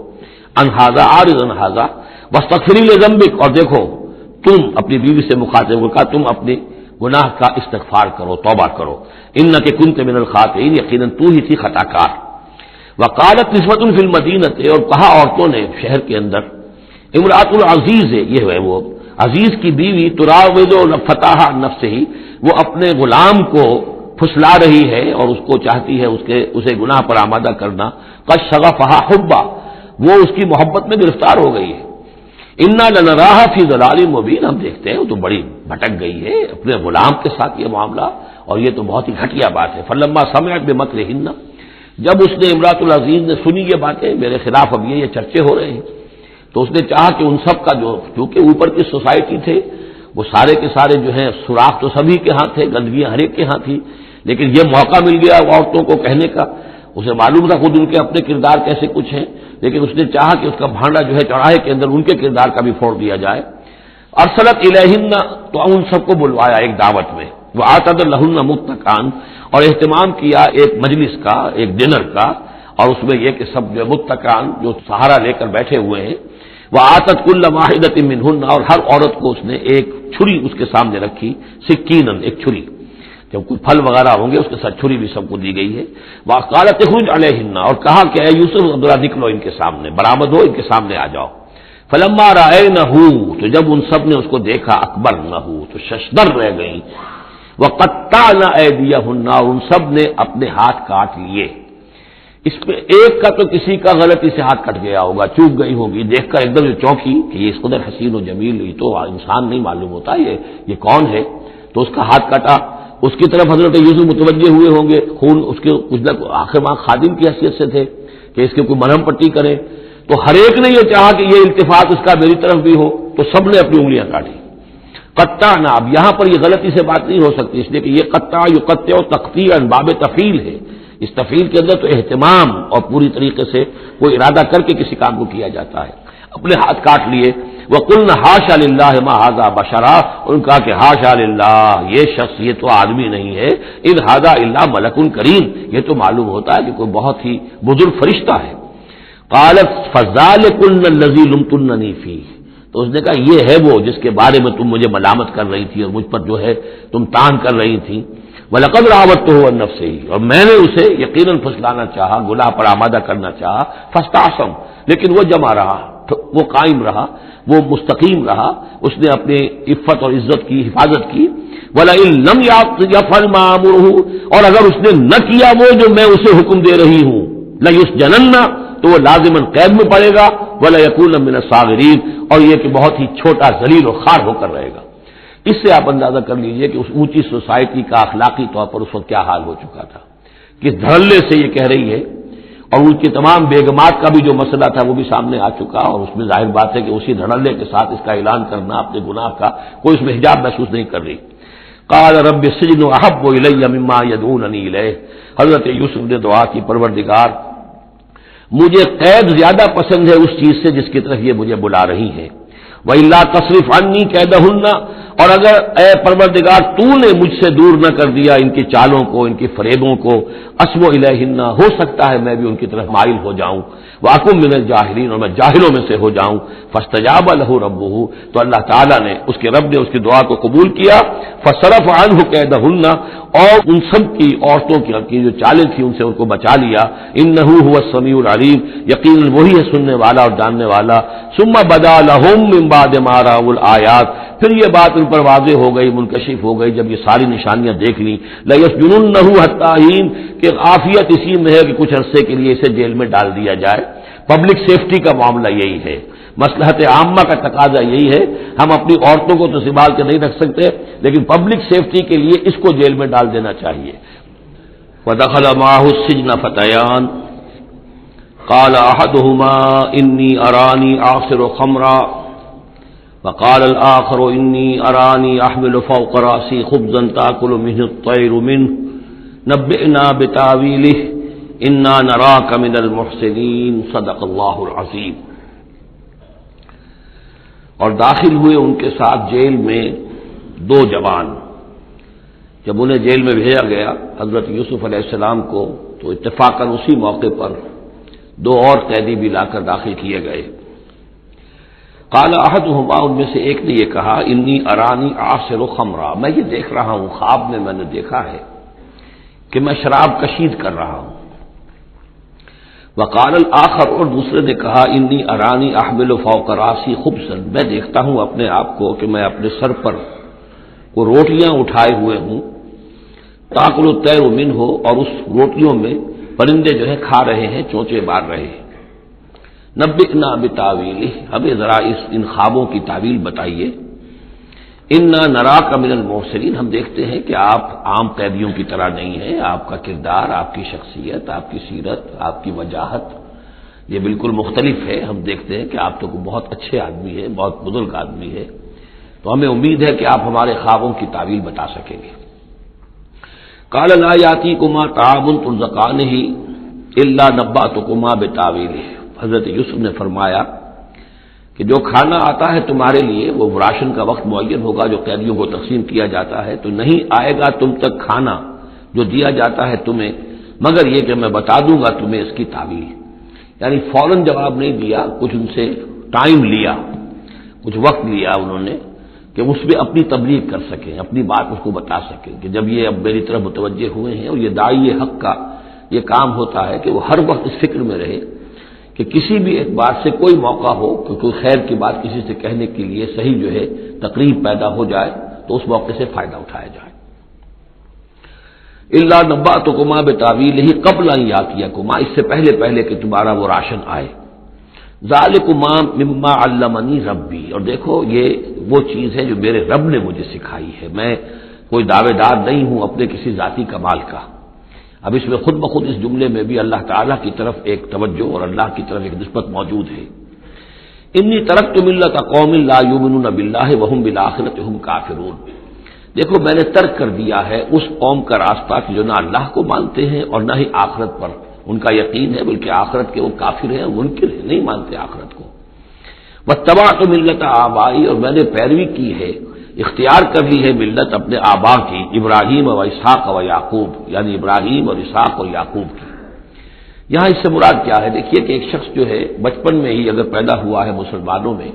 عن ھذا، عارض عن ھذا، واستغفری لذنبک، اور دیکھو تم اپنی بیوی سے مخاطب ہو کہا تم اپنے گناہ کا استغفار کرو، توبہ کرو، انک کنت من الخاطئین، یقیناً تو ہی تھی خطا کار۔ وقالت نسوۃ فی المدینہ، اور کہا عورتوں نے شہر کے اندر، امرأۃ العزیز ہے، یہ ہے وہ عزیز کی بیوی، تراود فتاح عن نفسہ، وہ اپنے غلام کو پھسلا رہی ہے اور اس کو چاہتی ہے اسے گناہ پر آمادہ کرنا، قد شغفہا حبا، وہ اس کی محبت میں گرفتار ہو گئی ہے، انا لنراہا فی ضلال مبین، ہم دیکھتے ہیں وہ تو بڑی بھٹک گئی ہے اپنے غلام کے ساتھ یہ معاملہ، اور یہ تو بہت ہی گھٹیا بات ہے۔ فلما سمعت بمکرہن، جب اس نے امرأۃ العزیز نے سنی یہ باتیں میرے خلاف، اب یہ چرچے ہو رہے ہیں، تو اس نے چاہا کہ ان سب کا جو کیونکہ اوپر کی سوسائٹی تھے وہ سارے کے سارے جو ہیں سوراخ تو سبھی کے ہاں تھے، گندگیاں ہر ایک کے ہاں تھی، لیکن یہ موقع مل گیا عورتوں کو کہنے کا، اسے معلوم تھا خود ان کے اپنے کردار کیسے کچھ ہیں، لیکن اس نے چاہا کہ اس کا بھانڈا جو ہے چوراہے کے اندر ان کے کردار کا بھی پھوڑ دیا جائے۔ ارسلت الیہن، تو ان سب کو بلوایا ایک دعوت میں، وہ آتت لہن متکان، اور اہتمام کیا ایک مجلس کا، ایک ڈنر کا، اور اس میں یہ کہ سب جو متکان جو سہارا لے کر بیٹھے ہوئے ہیں، وہ آتت کل واحدۃ منہن، اور ہر عورت کو اس نے ایک چھری اس کے سامنے رکھی، سکینن، ایک چھری، جب کوئی پھل وغیرہ ہوں گے اس کے ساتھ چھری بھی سب کو دی گئی ہے، وقالت اخرج علیہن، اور کہا کہ اے یوسف ذرا نکلو ان کے سامنے، برآمد ہو ان کے سامنے آ جاؤ۔ فلما رأینہ، تو جب ان سب نے اس کو دیکھا، اکبرنہ، تو ششدر رہ گئیں، وقطعن ایدیہن، اور ان سب نے اپنے ہاتھ کاٹ لیے۔ اس پہ ایک کا تو کسی کا غلطی سے ہاتھ کٹ گیا ہوگا، چوک گئی ہوگی، دیکھ کر ایک دم جو چونکی کہ یہ اس قدر حسین و جمیل، یہ تو انسان نہیں معلوم ہوتا یہ کون ہے، تو اس کا ہاتھ کٹا۔ اس کی طرف حضرت یوسف متوجہ ہوئے ہوں گے، خون اس کے کچھ نہ آخر ماں خادم کی حیثیت سے تھے کہ اس کے کوئی مرہم پٹی کریں، تو ہر ایک نے یہ چاہا کہ یہ التفات اس کا میری طرف بھی ہو، تو سب نے اپنی انگلیاں کاٹی۔ قطعنا، اب یہاں پر یہ غلطی سے بات نہیں ہو سکتی، اس لیے کہ یہ قطع یقطع تقطیعا باب تفعیل ہے، اس تفعیل کے اندر تو اہتمام اور پوری طریقے سے کوئی ارادہ کر کے کسی کام کو کیا جاتا ہے۔ اپنے ہاتھ کاٹ لیے، وَقُلْنَا حَاشَا لِلَّهِ مَا هَٰذَا بَشَرًا، ان کہا کہ حاشا للہ، یہ شخص یہ تو آدمی نہیں ہے، اِنْ هَٰذَا إِلَّا مَلَكٌ کریم، یہ تو معلوم ہوتا ہے کہ کوئی بہت ہی بزرگ فرشتہ ہے۔ قالت فَذَٰلِكُنَّ الَّذِي لُمْتُنَّنِي فِيهِ، تو اس نے کہا یہ ہے وہ جس کے بارے میں تم مجھے ملامت کر رہی تھی اور مجھ پر جو ہے تم تان کر رہی تھی، وَلَقَدْ رَاوَدتُّهُ عَن نَّفْسِهِ، اور میں نے اسے یقیناً پھسلانا چاہا، گناہ پر آمادہ کرنا چاہا، فَاسْتَعْصَمَ، لیکن وہ جمع رہا، وہ قائم رہا، وہ مستقیم رہا، اس نے اپنی عفت اور عزت کی حفاظت کی۔ وَلَئِن لَّمْ يَفْعَلْ مَا آمُرُهُ، اور اگر اس نے نہ کیا وہ جو میں اسے حکم دے رہی ہوں، لَيُسْجَنَنَّ، تو وہ لازماً قید میں پڑے گا، وَلَيَكُونَ مِنَ الصَّاغِرِينَ، اور یہ کہ بہت ہی چھوٹا ذلیل و خوار ہو کر رہے گا۔ اس سے آپ اندازہ کر لیجئے کہ اس اونچی سوسائٹی کا اخلاقی طور پر اس وقت کیا حال ہو چکا تھا، کس دھڑلے سے یہ کہہ رہی ہے، اور ان کی تمام بیگمات کا بھی جو مسئلہ تھا وہ بھی سامنے آ چکا، اور اس میں ظاہر بات ہے کہ اسی دھڑلے کے ساتھ اس کا اعلان کرنا اپنے گناہ کا، کوئی اس میں حجاب محسوس نہیں کر رہی۔ قال رب السجن احب الی مما یدعوننی الیہ، حضرت یوسف نے دعا کی، پروردگار مجھے قید زیادہ پسند ہے اس چیز سے جس کی طرف یہ مجھے بلا رہی ہیں، وَإِلَّا تَصْرِفْ عَنِّي كَيْدَهُنَّ، اور اگر اے پروردگار تو نے مجھ سے دور نہ کر دیا ان کی چالوں کو، ان کی فریبوں کو، أَصْبُ إِلَيْهِنَّ، ہو سکتا ہے میں بھی ان کی طرف مائل ہو جاؤں، وَأَكُن مِّنَ الْجَاهِلِينَ، اور میں جاہلوں میں سے ہو جاؤں، فَاسْتَجَابَ لَهُ رَبُّهُ، تو اللہ تعالیٰ نے، اس کے رب نے اس کی دعا کو قبول کیا، فَصَرَفَ عَنْهُ كَيْدَهُنَّ، اور ان سب کی عورتوں کی جو چالیں تھیں ان سے ان کو بچا لیا، إِنَّهُ هُوَ السَّمِيعُ الْعَلِيمُ، یقیناً وہی ہے سننے والا اور جاننے والا، ثُمَّ بَدَا لَهُم مِّن بَعْدِ مَا رَأَوُا الْآيَاتِ، پھر یہ بات ان پر واضح ہو گئی، منکشف ہو گئی جب یہ ساری نشانیاں دیکھ لیں، لَيَسْجُنُنَّهُ حَتَّىٰ حِينٍ، کہ عافیت اسی میں ہے کہ کچھ عرصے کے لیے اسے جیل میں ڈال دیا جائے۔ پبلک سیفٹی کا معاملہ یہی ہے، مصلحت عامہ کا تقاضا یہی ہے، ہم اپنی عورتوں کو تو سنبھال کے نہیں رکھ سکتے لیکن پبلک سیفٹی کے لیے اس کو جیل میں ڈال دینا چاہیے۔ وَدَخَلَ مَعَهُ السِّجْنَ فَتَيَانِ قَالَ أَحَدُهُمَا إِنِّي أَرَانِي أَعْصِرُ خَمْرًا وقال الآخر إني أراني أحمل فوق رأسي خبزا تأكل منه الطير منه نبئنا بتأويله إنا نراك من المحسنين صدق الله العظيم۔ اور داخل ہوئے ان کے ساتھ جیل میں دو جوان، جب انہیں جیل میں بھیجا گیا حضرت یوسف علیہ السلام کو، تو اتفاقاً اسی موقع پر دو اور قیدی بھی لا کر داخل کیے گئے۔ قال احدهما، ان میں سے ایک نے یہ کہا، انی ارانی اعصر خمرا، میں یہ دیکھ رہا ہوں، خواب میں نے دیکھا ہے کہ میں شراب کشید کر رہا ہوں۔ وقال الاخر، اور دوسرے نے کہا، انی ارانی احمل فوق راسی خبزا، میں دیکھتا ہوں اپنے آپ کو کہ میں اپنے سر پر وہ روٹیاں اٹھائے ہوئے ہوں، تاکل الطیر منہ، اور اس روٹیوں میں پرندے جو ہے کھا رہے ہیں، چونچے مار رہے ہیں۔ نبئنا بتاویلہ، ہمیں ذرا ان خوابوں کی تعویل بتائیے۔ انا نراک من المحسنین، ہم دیکھتے ہیں کہ آپ عام قیدیوں کی طرح نہیں ہیں، آپ کا کردار، آپ کی شخصیت، آپ کی سیرت، آپ کی وجاہت یہ بالکل مختلف ہے، ہم دیکھتے ہیں کہ آپ تو بہت اچھے آدمی ہیں، بہت بزرگ آدمی ہے، تو ہمیں امید ہے کہ آپ ہمارے خوابوں کی تعویل بتا سکیں گے۔ قال لا یاتیکما طعام ترزقانہ الا نبأتکما بتاویلہ، حضرت یوسف نے فرمایا کہ جو کھانا آتا ہے تمہارے لیے، وہ راشن کا وقت معین ہوگا جو قیدیوں کو تقسیم کیا جاتا ہے، تو نہیں آئے گا تم تک کھانا جو دیا جاتا ہے تمہیں، مگر یہ کہ میں بتا دوں گا تمہیں اس کی تعویل۔ یعنی فوراً جواب نہیں دیا، کچھ ان سے ٹائم لیا، کچھ وقت لیا انہوں نے کہ اس میں اپنی تبلیغ کر سکیں، اپنی بات اس کو بتا سکیں کہ جب یہ اب میری طرف متوجہ ہوئے ہیں، اور یہ داعی حق کا یہ کام ہوتا ہے کہ وہ ہر وقت اس فکر میں رہے کہ کسی بھی ایک بات سے کوئی موقع ہو کہ کوئی خیر کی بات کسی سے کہنے کے لیے صحیح جو ہے تقریب پیدا ہو جائے تو اس موقع سے فائدہ اٹھایا جائے۔ الا نبأتکما بتاویلہ قبل ان یاتیکما، اس سے پہلے کہ تمہارا وہ راشن آئے۔ ذالکما مما علمنی ربی، اور دیکھو یہ وہ چیز ہے جو میرے رب نے مجھے سکھائی ہے، میں کوئی دعوے دار نہیں ہوں اپنے کسی ذاتی کمال کا۔ اب اس میں خود بخود اس جملے میں بھی اللہ تعالیٰ کی طرف ایک توجہ اور اللہ کی طرف ایک نسبت موجود ہے۔ انی ترکت ملت قوم لا یؤمنون باللہ وہم بالآخرۃ ہم کافرون، دیکھو میں نے ترک کر دیا ہے اس قوم کا راستہ کہ جو نہ اللہ کو مانتے ہیں اور نہ ہی آخرت پر ان کا یقین ہے، بلکہ آخرت کے وہ کافر ہیں، منکر ہیں، نہیں مانتے آخرت کو۔ واتبعت ملت آبائی، اور میں نے پیروی کی ہے، اختیار کر لی ہے ملت اپنے آبا کی، ابراہیم و اسحاق و یعقوب، یعنی ابراہیم اور اسحاق اور یعقوب کی۔ یہاں اس سے مراد کیا ہے؟ دیکھیے کہ ایک شخص جو ہے بچپن میں ہی اگر پیدا ہوا ہے مسلمانوں میں،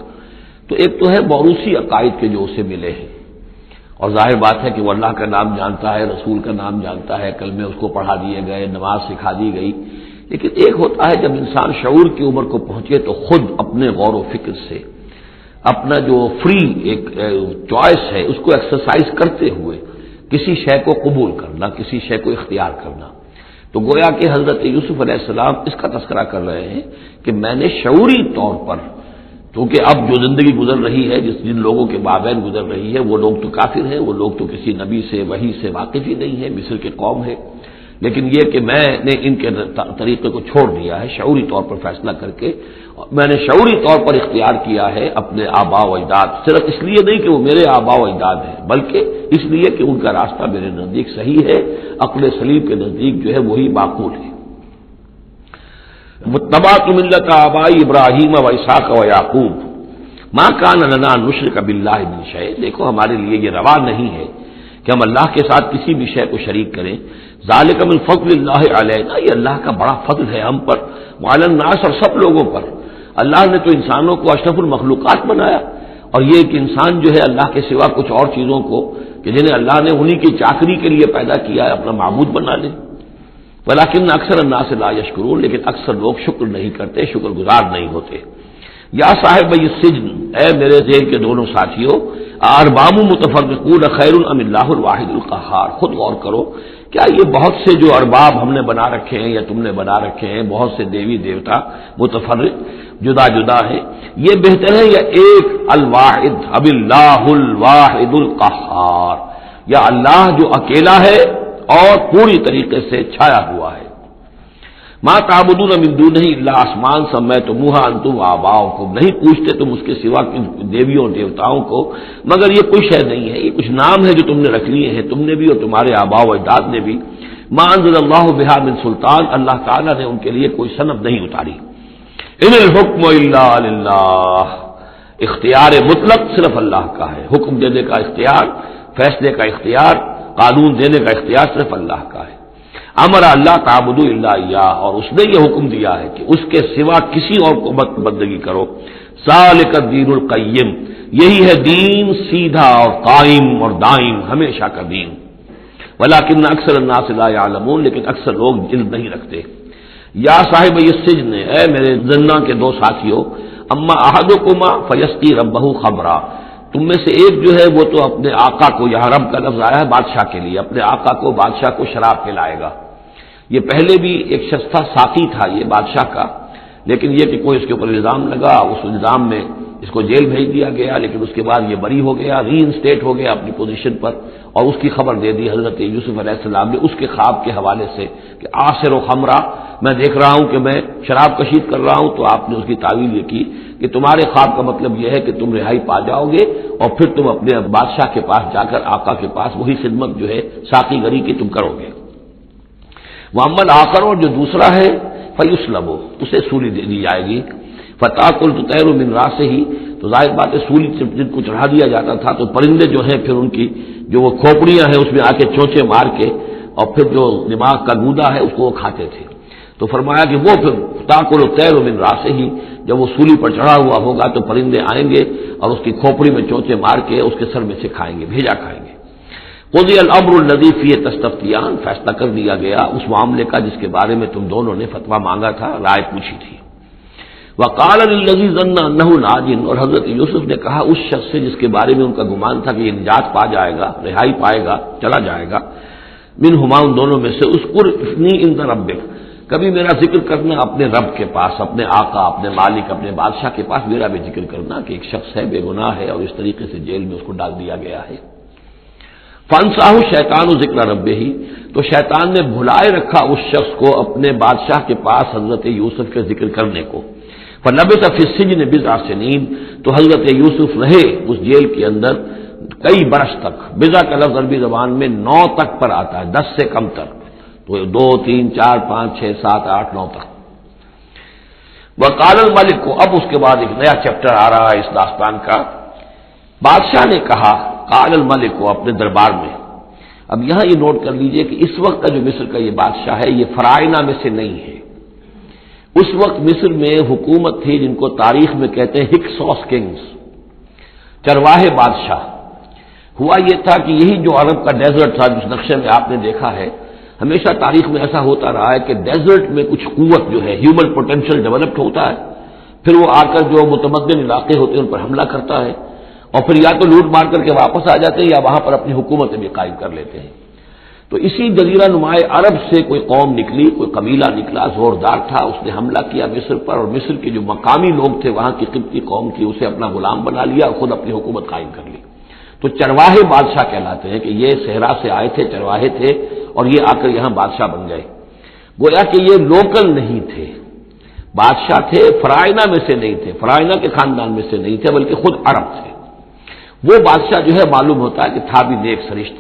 تو ایک تو ہے موروثی عقائد کے جو اسے ملے ہیں، اور ظاہر بات ہے کہ وہ اللہ کا نام جانتا ہے، رسول کا نام جانتا ہے، کلمے اس کو پڑھا دیے گئے، نماز سکھا دی گئی، لیکن ایک ہوتا ہے جب انسان شعور کی عمر کو پہنچے تو خود اپنے غور و فکر سے اپنا جو فری ایک چوائس ہے اس کو ایکسرسائز کرتے ہوئے کسی شے کو قبول کرنا، کسی شے کو اختیار کرنا۔ تو گویا کہ حضرت یوسف علیہ السلام اس کا تذکرہ کر رہے ہیں کہ میں نے شعوری طور پر، کیونکہ اب جو زندگی گزر رہی ہے، جن لوگوں کے مابین گزر رہی ہے، وہ لوگ تو کافر ہیں، وہ لوگ تو کسی نبی سے وحی سے واقف ہی نہیں ہے، مصر کے قوم ہے، لیکن یہ کہ میں نے ان کے طریقے کو چھوڑ دیا ہے شعوری طور پر فیصلہ کر کے، میں نے شعوری طور پر اختیار کیا ہے اپنے آبا و اجداد، صرف اس لیے نہیں کہ وہ میرے آبا و اجداد ہیں، بلکہ اس لیے کہ ان کا راستہ میرے نزدیک صحیح ہے، عقل سلیم کے نزدیک جو ہے وہی معقول ہے۔ واتبعت ملۃ آبائی ابراہیم و اسحاق و یعقوب ما کان لنا ان نشرک باللہ من شیء، دیکھو ہمارے لیے یہ روا نہیں ہے کہ ہم اللہ کے ساتھ کسی بھی شے کو شریک کریں، ذالک من فضل اللہ علینا، یہ اللہ کا بڑا فضل ہے ہم پر، وعلی الناس، اور سب لوگوں پر۔ اللہ نے تو انسانوں کو اشرف المخلوقات بنایا، اور یہ کہ انسان جو ہے اللہ کے سوا کچھ اور چیزوں کو کہ جنہیں اللہ نے انہی کی چاکری کے لیے پیدا کیا ہے اپنا معبود بنا لے۔ ولیکن اکثر الناس لا یشکرون، لیکن اکثر لوگ شکر نہیں کرتے، شکر گزار نہیں ہوتے۔ یا صاحب السجن، اے میرے جیل کے دونوں ساتھیوں، ارباب متفرقون خیر ام اللہ الواحد القہار، خود غور کرو، کیا یہ بہت سے جو ارباب ہم نے بنا رکھے ہیں یا تم نے بنا رکھے ہیں، بہت سے دیوی دیوتا متفرق جدا جدا ہیں، یہ بہتر ہے یا ایک الواحد اب اللہ الواحد القہار، یا اللہ جو اکیلا ہے اور پوری طریقے سے چھایا ہوا ہے۔ ما تعبدون من دونہ الا اسماء سمیتموها انتم وآباؤکم، نہیں پوچھتے تم اس کے سوا دیویوں اور دیوتاؤں کو مگر یہ کوئی شے نہیں ہے، یہ کچھ نام ہے جو تم نے رکھ لیے ہیں، تم نے بھی اور تمہارے آباء و اجداد نے بھی۔ ما انزل اللہ بہا من سلطان، اللہ تعالیٰ نے ان کے لیے کوئی سند نہیں اتاری۔ ان الحکم الا للہ، اختیار مطلق صرف اللہ کا ہے، حکم دینے کا اختیار، فیصلے کا اختیار، قانون دینے کا اختیار صرف اللہ کا ہے۔ امر اللہ تعبدوا الا اياه، اور اس نے یہ حکم دیا ہے کہ اس کے سوا کسی اور کو مت بندگی کرو۔ ذالک الدین القیم، یہی ہے دین سیدھا اور قائم اور دائم، ہمیشہ کا دین۔ ولکن اکثر الناس لا يعلمون، لیکن اکثر لوگ علم نہیں رکھتے۔ یا صاحب السجن، اے میرے زنداں کے دو ساتھیوں، اما احدکما فیسقی ربہ خمرا، تم میں سے ایک جو ہے وہ تو اپنے آقا کو، یہاں رب کا لفظ آیا ہے بادشاہ کے لیے، اپنے آقا کو، بادشاہ کو شراب پلائے گا۔ یہ پہلے بھی ایک شخص تھا، ساقی تھا یہ بادشاہ کا، لیکن یہ کہ کوئی اس کے اوپر الزام لگا، اس الزام میں اس کو جیل بھیج دیا گیا، لیکن اس کے بعد یہ بری ہو گیا، ری انسٹیٹ ہو گیا اپنی پوزیشن پر، اور اس کی خبر دے دی حضرت یوسف علیہ السلام نے اس کے خواب کے حوالے سے کہ آصر و خمرہ، میں دیکھ رہا ہوں کہ میں شراب کشید کر رہا ہوں، تو آپ نے اس کی تعویل یہ کی کہ تمہارے خواب کا مطلب یہ ہے کہ تم رہائی پا جاؤ گے اور پھر تم اپنے بادشاہ کے پاس جا کر آقا کے پاس وہی خدمت جو ہے ساقی گری کی تم کرو گے۔ محمد آخر، اور جو دوسرا ہے فیسلب، اسے سولی دے دی جائے گی۔ فتاکل تطیر من راسہ، تو ظاہر بات ہے سولی جن کو چڑھا دیا جاتا تھا تو پرندے جو ہیں پھر ان کی جو وہ کھوپڑیاں ہیں اس میں آ کے چونچے مار کے اور پھر جو دماغ کا گودا ہے اس کو وہ کھاتے تھے۔ تو فرمایا کہ وہ پھر تاکل الطیر من راسہ، جب وہ سولی پر چڑھا ہوا ہوگا تو پرندے آئیں گے اور اس کی کھوپڑی میں چونچے مار کے اس کے سر میں سے کھائیں گے، بھیجا کھائیں گے۔ قضی الامر الذی فیہ تستفتیان، فیصلہ کر دیا گیا اس معاملے کا جس کے بارے میں تم دونوں نے فتویٰ مانگا تھا، رائے پوچھی تھی۔ وقال للذی ظن انہ ناج، اور حضرت یوسف نے کہا اس شخص سے جس کے بارے میں ان کا گمان تھا کہ یہ نجات پا جائے گا، رہائی پائے گا، چلا جائے گا، منہما، ان دونوں میں سے، اذکرنی عند ربک، کبھی میرا ذکر کرنا اپنے رب کے پاس، اپنے آقا، اپنے مالک، اپنے بادشاہ کے پاس میرا بھی ذکر کرنا کہ ایک شخص ہے، بے گناہ ہے اور اس طریقے سے جیل میں اس کو ڈال دیا گیا ہے۔ فانساہ شیطان و ذکر ربہ، تو شیطان نے بھلائے رکھا اس شخص کو اپنے بادشاہ کے پاس حضرت یوسف کے ذکر کرنے کو۔ فلبث فی السجن بضع سنین، تو حضرت یوسف رہے اس جیل کے اندر کئی برس تک۔ بضع کا لفظ عربی زبان میں 9 تک پر آتا ہے، 10 سے کم تر، تو 2 3 4 5 6 7 8 9 تک۔ وقال الملک کو، اب اس کے بعد ایک نیا چیپٹر آ رہا ہے اس داستان کا۔ بادشاہ نے کہا، قال الملک کو، اپنے دربار میں۔ اب یہاں یہ نوٹ کر لیجئے کہ اس وقت کا جو مصر کا یہ بادشاہ ہے یہ فرائنہ میں سے نہیں ہے۔ اس وقت مصر میں حکومت تھی جن کو تاریخ میں کہتے ہیں ہکسوس کنگز، چرواہے بادشاہ۔ ہوا یہ تھا کہ یہی جو عرب کا ڈیزرٹ تھا جس نقشے میں آپ نے دیکھا ہے، ہمیشہ تاریخ میں ایسا ہوتا رہا ہے کہ ڈیزرٹ میں کچھ قوت جو ہے، ہیومن پوٹینشیل ڈیولپڈ ہوتا ہے، پھر وہ آ کر جو متمدن علاقے ہوتے ہیں ان پر حملہ کرتا ہے اور پھر یا تو لوٹ مار کر کے واپس آ جاتے ہیں یا وہاں پر اپنی حکومتیں بھی قائم کر لیتے ہیں۔ تو اسی جزیرہ نمائے عرب سے کوئی قوم نکلی، کوئی قبیلہ نکلا، زوردار تھا، اس نے حملہ کیا مصر پر، اور مصر کے جو مقامی لوگ تھے وہاں کی قبطی قوم کی، اسے اپنا غلام بنا لیا اور خود اپنی حکومت قائم کر لی۔ تو چرواہے بادشاہ کہلاتے ہیں کہ یہ صحرا سے آئے تھے، چرواہے تھے اور یہ آ کر یہاں بادشاہ بن گئے۔ گویا کہ یہ لوکل نہیں تھے، بادشاہ تھے فرائنا میں سے نہیں تھے، فرائنا کے خاندان میں سے نہیں تھے بلکہ خود عرب تھے۔ وہ بادشاہ جو ہے معلوم ہوتا ہے کہ تھا بھی نیک سرشت،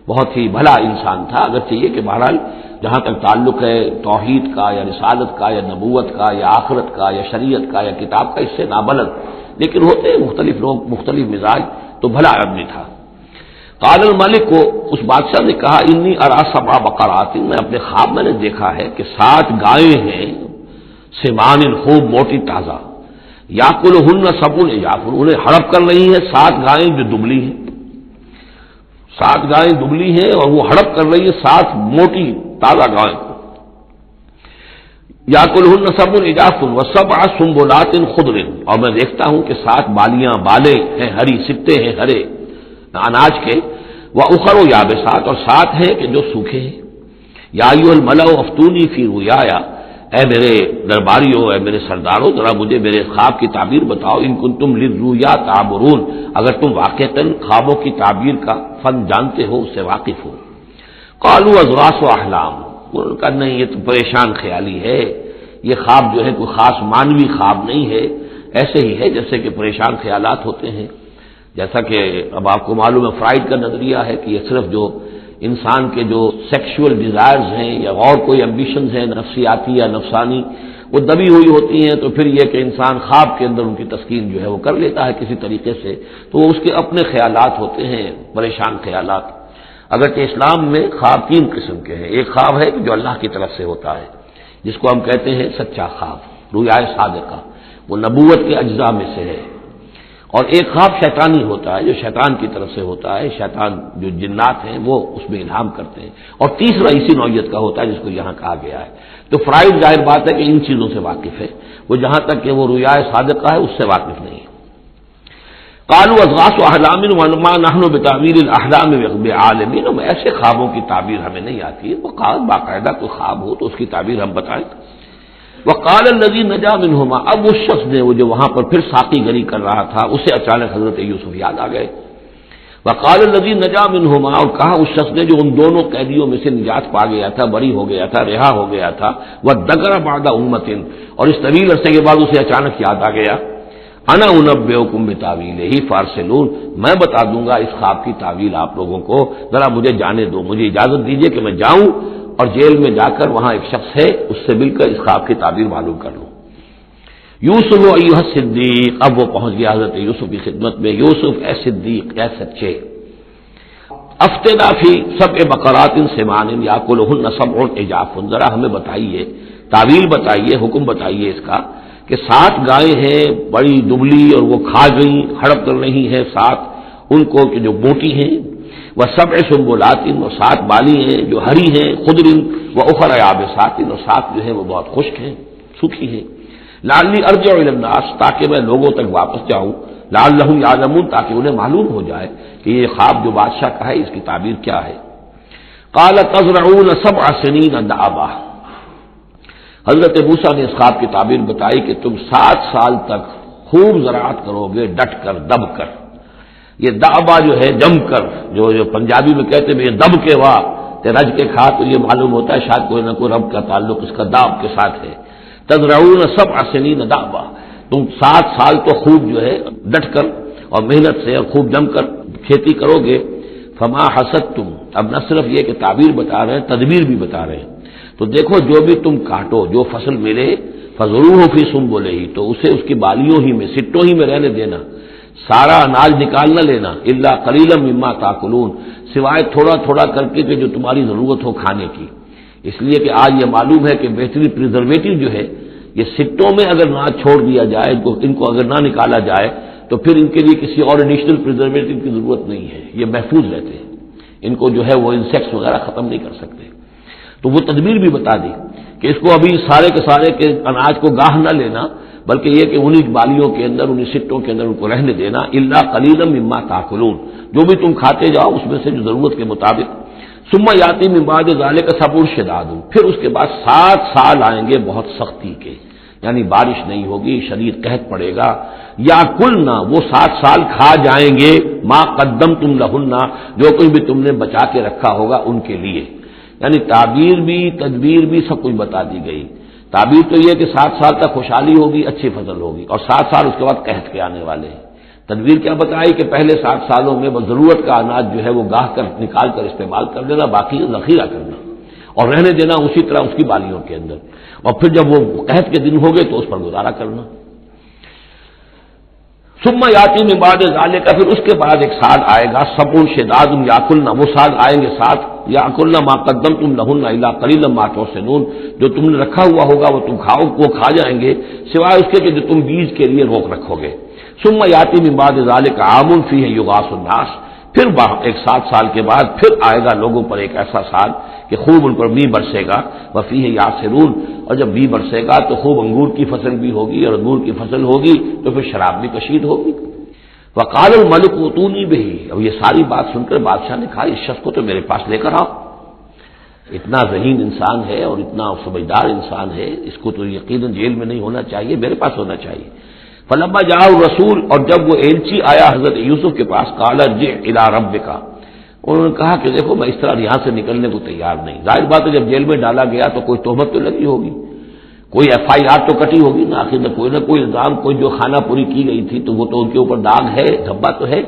بہت ہی بھلا انسان تھا، اگرچہ یہ کہ بہرحال جہاں تک تعلق ہے توحید کا یا رسالت کا یا نبوت کا یا آخرت کا یا شریعت کا یا کتاب کا، اس سے نابلد، لیکن ہوتے ہیں مختلف لوگ، مختلف مزاج، تو بھلا آدمی تھا۔ قال الملک کو اس بادشاہ نے کہا انی ارا سبع بقرات، میں اپنے خواب میں نے دیکھا ہے کہ 7 گائیں ہیں، سمان خوب موٹی تازہ، یاکلہن سبع عجاف، انہیں ہڑپ کر رہی ہیں 7 گائیں جو دبلی ہیں، 7 گائیں دبلی ہیں اور وہ ہڑپ کر رہی ہے 7 موٹی تازہ گائیں کو، یاکلہن سبع عجاف وسبع سنبلات خضر، اور میں دیکھتا ہوں کہ 7 بالیاں بالیں ہیں ہری، سبتے ہیں ہرے اناج کے، وَأُخَرُ یابسات، اور 7 ہیں کہ جو سوکھے ہیں۔ یا ایھا الملأ افتونی فی رؤیایا، اے میرے درباریوں، اے میرے سرداروں، ذرا مجھے میرے خواب کی تعبیر بتاؤ، ان کنتم للرؤیا تعبرون، اگر تم واقعتاً خوابوں کی تعبیر کا فن جانتے ہو، اس سے واقف ہو۔ قالوا اضغاث احلام، انہوں نے کہا نہیں یہ تو پریشان خیالی ہے، یہ خواب جو ہے کوئی خاص مانوی خواب نہیں ہے، ایسے ہی ہے جیسے کہ پریشان خیالات ہوتے ہیں، جیسا کہ اب آپ کو معلوم ہے فرائڈ کا نظریہ ہے کہ یہ صرف جو انسان کے جو سیکشول ڈیزائرز ہیں یا اور کوئی ایمبیشنز ہیں نفسیاتی یا نفسانی، وہ دبی ہوئی ہوتی ہیں، تو پھر یہ کہ انسان خواب کے اندر ان کی تسکین جو ہے وہ کر لیتا ہے کسی طریقے سے، تو وہ اس کے اپنے خیالات ہوتے ہیں، پریشان خیالات۔ اگرچہ اسلام میں خواب 3 قسم کے ہیں، ایک خواب ہے کہ جو اللہ کی طرف سے ہوتا ہے، جس کو ہم کہتے ہیں سچا خواب، رؤیا صادقہ، وہ نبوت کے اجزاء میں سے ہے، اور ایک خواب شیطانی ہوتا ہے جو شیطان کی طرف سے ہوتا ہے، شیطان جو جنات ہیں وہ اس میں الہام کرتے ہیں، اور تیسرا اسی نوعیت کا ہوتا ہے جس کو یہاں کہا گیا ہے۔ تو فرائض ظاہر بات ہے کہ ان چیزوں سے واقف ہے، وہ جہاں تک کہ وہ رؤیا صادقہ ہے اس سے واقف نہیں ہے۔ قالوا اضغاث احلام وما نحن بتاویل الاحلام بعالمین، ہم ایسے خوابوں کی تعبیر ہمیں نہیں آتی ہے، وہ باقاعدہ کوئی خواب ہو تو اس کی تعبیر ہم بتائیں۔ وقال الذی نجا منہما، اب اس شخص نے وہ جو وہاں پر پھر ساقی گری کر رہا تھا اسے اچانک حضرت یوسف یاد آ گئے۔ وقال الذی نجا منہما، اور کہا اس شخص نے جو ان دونوں قیدیوں میں سے نجات پا گیا تھا، بری ہو گیا تھا، رہا ہو گیا تھا، وذکر بعد امۃ، اور اس طویل عرصے کے بعد اسے اچانک یاد آ گیا، انا انبئکم بتاویلہ فارسلون، میں بتا دوں گا اس خواب کی تعویل آپ لوگوں کو، ذرا مجھے جانے دو، مجھے اجازت دیجیے کہ میں جاؤں اور جیل میں جا کر وہاں ایک شخص ہے اس سے مل کر اس خواب کی تعبیر معلوم کر لوں۔ یوسف ایھا الصدیق، اب وہ پہنچ گیا حضرت یوسف کی خدمت میں، یوسف اے صدیق، اے سچے، افتنا فی سبع بقرات سمان یاکلہن سبع عجاف، ذرا ہمیں بتائیے، تعویل بتائیے، حکم بتائیے اس کا کہ 7 گائیں ہیں بڑی دبلی اور وہ کھا گئی، ہڑپ کر رہی ہیں 7 ان کو کہ جو موٹی ہیں، وسبع سنبلات، اور 7 بالی ہیں جو ہری ہیں، خضر واخر یابسات، اور 7 جو ہیں وہ بہت خشک ہیں، سوکھی ہیں، لعلی ارجع الی الناس، تاکہ میں لوگوں تک واپس جاؤں، لعلہم یعلمون، تاکہ انہیں معلوم ہو جائے کہ یہ خواب جو بادشاہ کا ہے اس کی تعبیر کیا ہے۔ قال تزرعون 7 سنین دأبا، حضرت موسیٰ نے اس خواب کی تعبیر بتائی کہ تم 7 سال تک خوب زراعت کرو گے، ڈٹ کر، دب کر۔ یہ دأبا جو ہے جم کر، جو پنجابی میں کہتے ہیں یہ دب کے واہ تے رج کے کھا، تو یہ معلوم ہوتا ہے شاید کوئی نہ کوئی رب کا تعلق اس کا داب کے ساتھ ہے۔ تزرعون 7 سنین دأبا، تم 7 سال تو خوب جو ہے ڈٹ کر اور محنت سے اور خوب جم کر کھیتی کرو گے۔ فما حصدتم، اب نہ صرف یہ کہ تعبیر بتا رہے ہیں، تدبیر بھی بتا رہے ہیں، تو دیکھو جو بھی تم کاٹو، جو فصل ملے فضروہ فی سنبلہ، تو اسے اس کی بالیوں ہی میں، سٹوں ہی میں رہنے دینا، سارا اناج نکال نہ لینا، الا قلیلا مما تاکلون، سوائے تھوڑا تھوڑا کر کے کہ جو تمہاری ضرورت ہو کھانے کی، اس لیے کہ آج یہ معلوم ہے کہ بہترین پریزرویٹو جو ہے یہ سٹوں میں اگر نہ چھوڑ دیا جائے، ان کو اگر نہ نکالا جائے تو پھر ان کے لیے کسی اور ایڈیشنل پریزرویٹو کی ضرورت نہیں ہے، یہ محفوظ رہتے ہیں، ان کو جو ہے وہ انسیکٹس وغیرہ ختم نہیں کر سکتے۔ تو وہ تدبیر بھی بتا دی کہ اس کو ابھی سارے کے سارے کے اناج کو گاہ نہ لینا، بلکہ یہ کہ انہی بالیوں کے اندر، انہی سٹوں کے اندر ان کو رہنے دینا، الا قلیلا مما تاکلون، جو بھی تم کھاتے جاؤ اس میں سے جو ضرورت کے مطابق۔ ثم یاتی من بعد ذلک صبر شداد، پھر اس کے بعد 7 سال آئیں گے بہت سختی کے، یعنی بارش نہیں ہوگی، شدید قحط پڑے گا، یا کلنا، وہ 7 سال کھا جائیں گے، ما قدمتم لہن، جو کچھ بھی تم نے بچا کے رکھا ہوگا ان کے لیے، یعنی تعبیر بھی، تدبیر بھی، سب کچھ بتا دی گئی تعبیر تو یہ کہ 7 سال تک خوشحالی ہوگی، اچھی فصل ہوگی، اور 7 سال اس کے بعد قحط کے آنے والے ہیں۔ تدبیر کیا بتائی کہ پہلے 7 سالوں میں بس ضرورت کا اناج جو ہے وہ گاہ کر نکال کر استعمال کر دینا، باقی ذخیرہ کرنا اور رہنے دینا اسی طرح اس کی بالیوں کے اندر، اور پھر جب وہ قحط کے دن ہو گئے تو اس پر گزارا کرنا۔ ثم یاتی من بعد ذالک، پھر اس کے بعد ایک سال آئے گا، سبع شداد یاکلن، وہ سال آئیں گے 7، یاکلن ما قدمتم لہن الا قلیلا ما تحسنون، جو تم نے رکھا ہوا ہوگا وہ تم کھاؤ، وہ کھا جائیں گے سوائے اس کے کہ جو تم بیج کے لیے روک رکھو گے۔ ثم یاتی من بعد ذالک عام فیہ یغاث الناس، پھر ایک 7 سال کے بعد پھر آئے گا لوگوں پر ایک ایسا سال کہ خوب ان پر می برسے گا، وفیہ یعصرون، اور جب می برسے گا تو خوب انگور کی فصل بھی ہوگی، اور انگور کی فصل ہوگی تو پھر شراب بھی کشید ہوگی۔ وقال الملک اوتونی بہ، اب یہ ساری بات سن کر بادشاہ نے کہا اس شخص کو تو میرے پاس لے کر آؤ، اتنا ذہین انسان ہے اور اتنا سمجھدار انسان ہے، اس کو تو یقیناً جیل میں نہیں ہونا چاہیے، میرے پاس ہونا چاہیے۔ فلما جاء الرسول، اور جب وہ ایلچی آیا حضرت یوسف کے پاس، قال ارجع الی ربک، انہوں نے کہا کہ دیکھو میں اس طرح یہاں سے نکلنے کو تیار نہیں، ظاہر بات ہے جب جیل میں ڈالا گیا تو کوئی تہمت تو لگی ہوگی، کوئی FIR تو کٹی ہوگی نا، آخر میں کوئی نہ کوئی الزام، کوئی جو خانہ پوری کی گئی تھی تو وہ تو ان کے اوپر داغ ہے، دھبا تو ہے،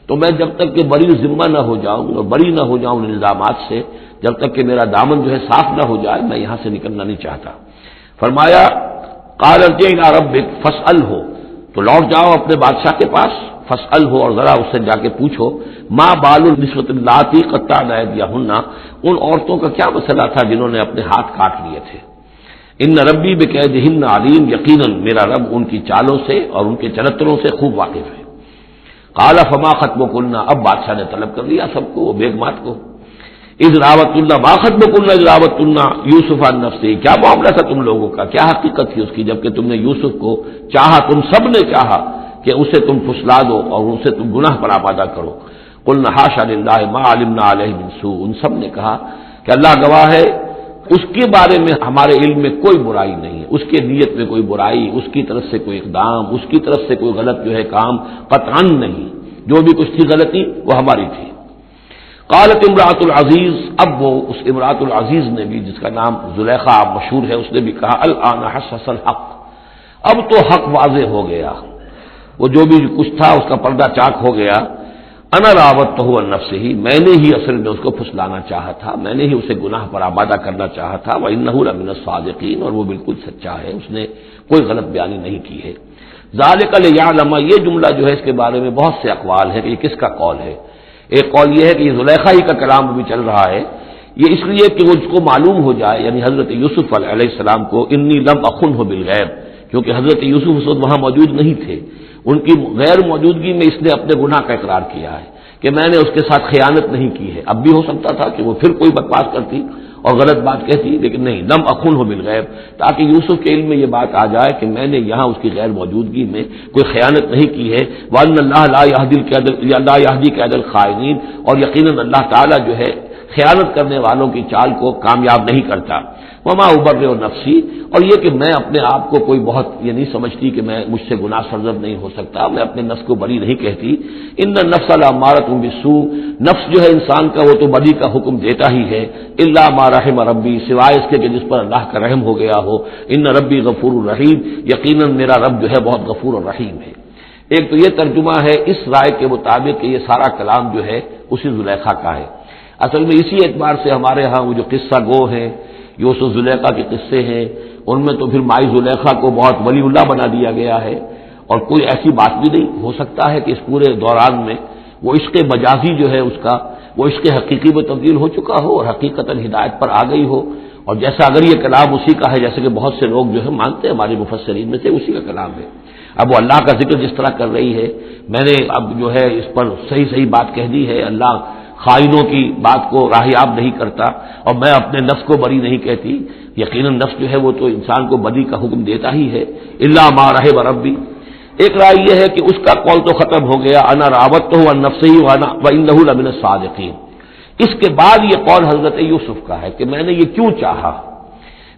تو میں جب تک کہ بری ذمہ نہ ہو جاؤں اور بری نہ ہو جاؤں ان الزامات سے، جب تک کہ میرا دامن جو ہے صاف نہ ہو جائے میں یہاں سے نکلنا نہیں چاہتا۔ فرمایا قال ارجع الی ربک فاسألہ، تو لوٹ جاؤ اپنے بادشاہ کے پاس، فاسألہ، اور ذرا اس سے جا کے پوچھو، ما بال النسوۃ اللاتی قطعن ایدیہن، ان عورتوں کا کیا مسئلہ تھا جنہوں نے اپنے ہاتھ کاٹ لیے تھے۔ ان ربی بکیدہن علیم، یقیناً میرا رب ان کی چالوں سے اور ان کے چرتروں سے خوب واقف ہے۔ قال فما خطبکن، اب بادشاہ نے طلب کر لیا سب کو، بیگمات کو، اذ راوتن، ما خطبکن اذ راوتن یوسف عن نفسہ، کیا معاملہ تھا تم لوگوں کا، کیا حقیقت تھی اس کی جبکہ تم نے یوسف کو چاہا، تم سب نے چاہا کہ اسے تم پھسلا دو اور اسے تم گناہ پر آبادہ کرو۔ قلنا حاشا للہ ما علمنا علیہ من سوء، ان سب نے کہا کہ اللہ گواہ ہے اس کے بارے میں ہمارے علم میں کوئی برائی نہیں ہے، اس کے نیت میں کوئی برائی، اس کی طرف سے کوئی اقدام، اس کی طرف سے کوئی غلط جو ہے کام قطعاً نہیں، جو بھی کچھ تھی غلطی وہ ہماری تھی۔ قالت امرأۃ العزیز، اب وہ اس امرأۃ العزیز نے بھی، جس کا نام زلیخا مشہور ہے، اس نے بھی کہا الآن حسس الحق، اب تو حق واضح ہو گیا، وہ جو بھی کچھ تھا اس کا پردہ چاک ہو گیا۔ انا راودتہ عن نفسہ، میں نے ہی اصل میں اس کو پھسلانا چاہا تھا، میں نے ہی اسے گناہ پر آبادہ کرنا چاہا تھا، وانہ لمن الصادقین، اور وہ بالکل سچا ہے، اس نے کوئی غلط بیانی نہیں کی ہے۔ ذالک لیعلم، یہ جملہ جو ہے اس کے بارے میں بہت سے اقوال ہیں کہ یہ کس کا قول ہے۔ ایک قول یہ ہے کہ یہ زلیخا ہی کا کلام ابھی چل رہا ہے، یہ اس لیے کہ وہ اس کو معلوم ہو جائے، یعنی حضرت یوسف علیہ السلام کو، انی لم اخنہ بالغیب، کیونکہ حضرت یوسف اس وقت وہاں موجود نہیں تھے، ان کی غیر موجودگی میں اس نے اپنے گناہ کا اقرار کیا ہے کہ میں نے اس کے ساتھ خیانت نہیں کی ہے۔ اب بھی ہو سکتا تھا کہ وہ پھر کوئی بکواس کرتی اور غلط بات کہتی، لیکن نہیں، لم اخنہ بالغیب، تاکہ یوسف کے علم میں یہ بات آ جائے کہ میں نے یہاں اس کی غیر موجودگی میں کوئی خیانت نہیں کی ہے۔ وَأَنَّ اللَّهَ لَا يَهْدِي كَيْدَ الْخَائِنِينَ، اور یقیناً اللہ تعالیٰ جو ہے خیانت کرنے والوں کی چال کو کامیاب نہیں کرتا۔ وما ابرئ نفسی، اور یہ کہ میں اپنے آپ کو کوئی بہت یہ نہیں سمجھتی کہ میں مجھ سے گناہ سرزد نہیں ہو سکتا، میں اپنے نفس کو بری نہیں کہتی۔ ان النفس لامارۃ بالسوء، نفس جو ہے انسان کا وہ تو بدی کا حکم دیتا ہی ہے، الا ما رحم ربی، سوائے اس کے کہ جس پر اللہ کا رحم ہو گیا ہو۔ ان ربی غفور الرحیم، یقیناً میرا رب جو ہے بہت غفور الرحیم ہے۔ ایک تو یہ ترجمہ ہے اس رائے کے مطابق کہ یہ سارا کلام جو ہے اسی زلیخا کا ہے۔ اصل میں اسی اعتبار سے ہمارے ہاں وہ جو قصہ گو ہیں، یوسف زلیخا کے قصے ہیں، ان میں تو پھر مائی زلیخا کو بہت ولی اللہ بنا دیا گیا ہے، اور کوئی ایسی بات بھی نہیں ہو سکتا ہے کہ اس پورے دوران میں وہ عشق مجازی جو ہے اس کا وہ عشق حقیقی میں تبدیل ہو چکا ہو اور حقیقتاً ہدایت پر آ گئی ہو، اور جیسا اگر یہ کلام اسی کا ہے جیسے کہ بہت سے لوگ جو ہے مانتے ہیں ہمارے مفسرین میں سے، اسی کا کلام ہے۔ اب وہ اللہ کا ذکر جس طرح کر رہی ہے، میں نے اب جو ہے اس پر صحیح بات کہہ دی ہے، اللہ خائنوں کی بات کو راہیاب نہیں کرتا، اور میں اپنے نفس کو بری نہیں کہتی، یقیناً نفس جو ہے وہ تو انسان کو بدی کا حکم دیتا ہی ہے، الا ما رحم ربی۔ ایک رائے یہ ہے کہ اس کا قول تو ختم ہو گیا، انا راودتہ عن نفسہ وانہ لمن الصادقین۔ اس کے بعد یہ قول حضرت یوسف کا ہے کہ میں نے یہ کیوں چاہا،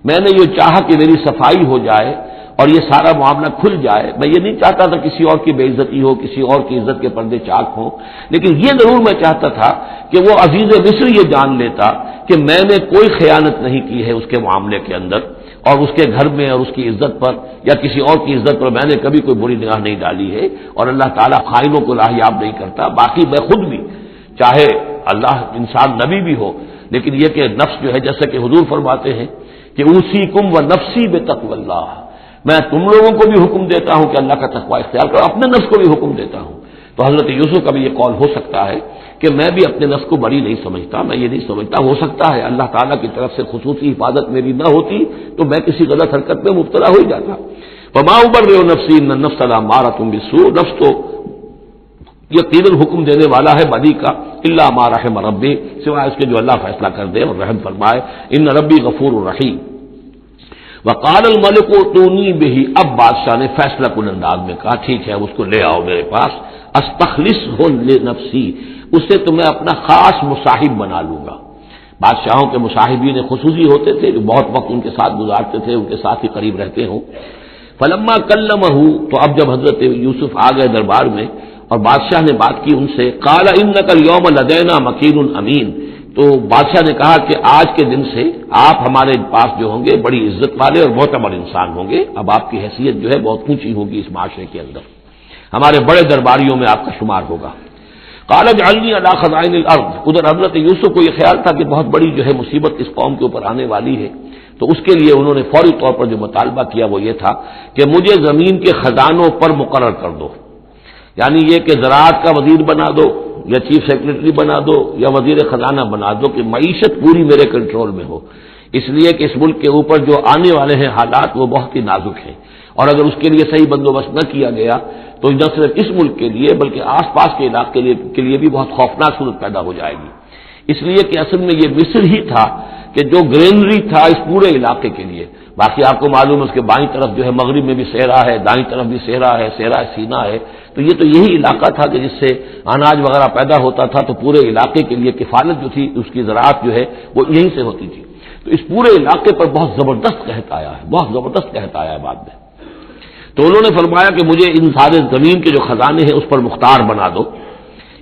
میں نے یہ چاہا کہ میری صفائی ہو جائے اور یہ سارا معاملہ کھل جائے، میں یہ نہیں چاہتا تھا کسی اور کی بے عزتی ہو، کسی اور کی عزت کے پردے چاک ہوں، لیکن یہ ضرور میں چاہتا تھا کہ وہ عزیز مصر یہ جان لیتا کہ میں نے کوئی خیانت نہیں کی ہے اس کے معاملے کے اندر، اور اس کے گھر میں اور اس کی عزت پر یا کسی اور کی عزت پر میں نے کبھی کوئی بری نگاہ نہیں ڈالی ہے، اور اللہ تعالیٰ خائنوں کو راہیاب نہیں کرتا۔ باقی میں خود بھی، چاہے اللہ انسان نبی بھی ہو، لیکن یہ کہ نفس جو ہے، جیسا کہ حضور فرماتے ہیں کہ اوصیکم و نفسی بتقوی اللہ، میں تم لوگوں کو بھی حکم دیتا ہوں کہ اللہ کا تقوی اختیار کرو، اپنے نفس کو بھی حکم دیتا ہوں۔ تو حضرت یوسف کا بھی یہ قول ہو سکتا ہے کہ میں بھی اپنے نفس کو بری نہیں سمجھتا، میں یہ نہیں سمجھتا، ہو سکتا ہے اللہ تعالیٰ کی طرف سے خصوصی حفاظت میری نہ ہوتی تو میں کسی غلط حرکت میں مبتلا ہو ہی جاتا۔ وما ابرئ نفسی ان النفس لامارۃ بالسوء، نفس تو یقیناً حکم دینے والا ہے بدی کا، الا ما رحم ربی، سوائے اس کے جو اللہ فیصلہ کر دے اور رحم فرمائے، ان ربی غفور رحیم۔ وقال الملک ائتونی بہ، اب بادشاہ نے فیصلہ کن انداز میں کہا ٹھیک ہے اس کو لے آؤ میرے پاس، استخلصہ لنفسی، اسے تو میں اپنا خاص مصاحب بنا لوں گا۔ بادشاہوں کے مصاحبین خصوصی ہوتے تھے جو بہت وقت ان کے ساتھ گزارتے تھے، ان کے ساتھ ہی قریب رہتے ہوں۔ فلما کلمہ، تو اب جب حضرت یوسف آ گئے دربار میں اور بادشاہ نے بات کی ان سے، قال انک اليوم لدینا مکین امین، تو بادشاہ نے کہا کہ آج کے دن سے آپ ہمارے پاس جو ہوں گے بڑی عزت والے اور معتبر انسان ہوں گے، اب آپ کی حیثیت جو ہے بہت اونچی ہوگی اس معاشرے کے اندر، ہمارے بڑے درباریوں میں آپ کا شمار ہوگا۔ قال اجعلنی علی خزائن الارض، ادھر حضرت یوسف کو یہ خیال تھا کہ بہت بڑی جو ہے مصیبت اس قوم کے اوپر آنے والی ہے، تو اس کے لیے انہوں نے فوری طور پر جو مطالبہ کیا وہ یہ تھا کہ مجھے زمین کے خزانوں پر مقرر کر دو، یعنی یہ کہ زراعت کا وزیر بنا دو یا چیف سیکرٹری بنا دو یا وزیر خزانہ بنا دو، کہ معیشت پوری میرے کنٹرول میں ہو، اس لیے کہ اس ملک کے اوپر جو آنے والے ہیں حالات وہ بہت ہی نازک ہیں، اور اگر اس کے لیے صحیح بندوبست نہ کیا گیا تو نہ صرف اس ملک کے لیے بلکہ آس پاس کے علاقے کے لیے بھی بہت خوفناک صورت پیدا ہو جائے گی۔ اس لیے کہ اصل میں یہ مصر ہی تھا کہ جو گرینری تھا اس پورے علاقے کے لیے، باقی آپ کو معلوم ہے اس کے بائیں طرف جو ہے مغرب میں بھی صحرا ہے، دائیں طرف بھی صحرا ہے، صحرا سینا ہے، تو یہ تو یہی علاقہ تھا کہ جس سے اناج وغیرہ پیدا ہوتا تھا، تو پورے علاقے کے لیے کفالت جو تھی اس کی زراعت جو ہے وہ یہیں سے ہوتی تھی۔ تو اس پورے علاقے پر بہت زبردست قحط آیا ہے، بہت زبردست قحط آیا ہے بعد میں۔ تو انہوں نے فرمایا کہ مجھے ان سارے زمین کے جو خزانے ہیں اس پر مختار بنا دو،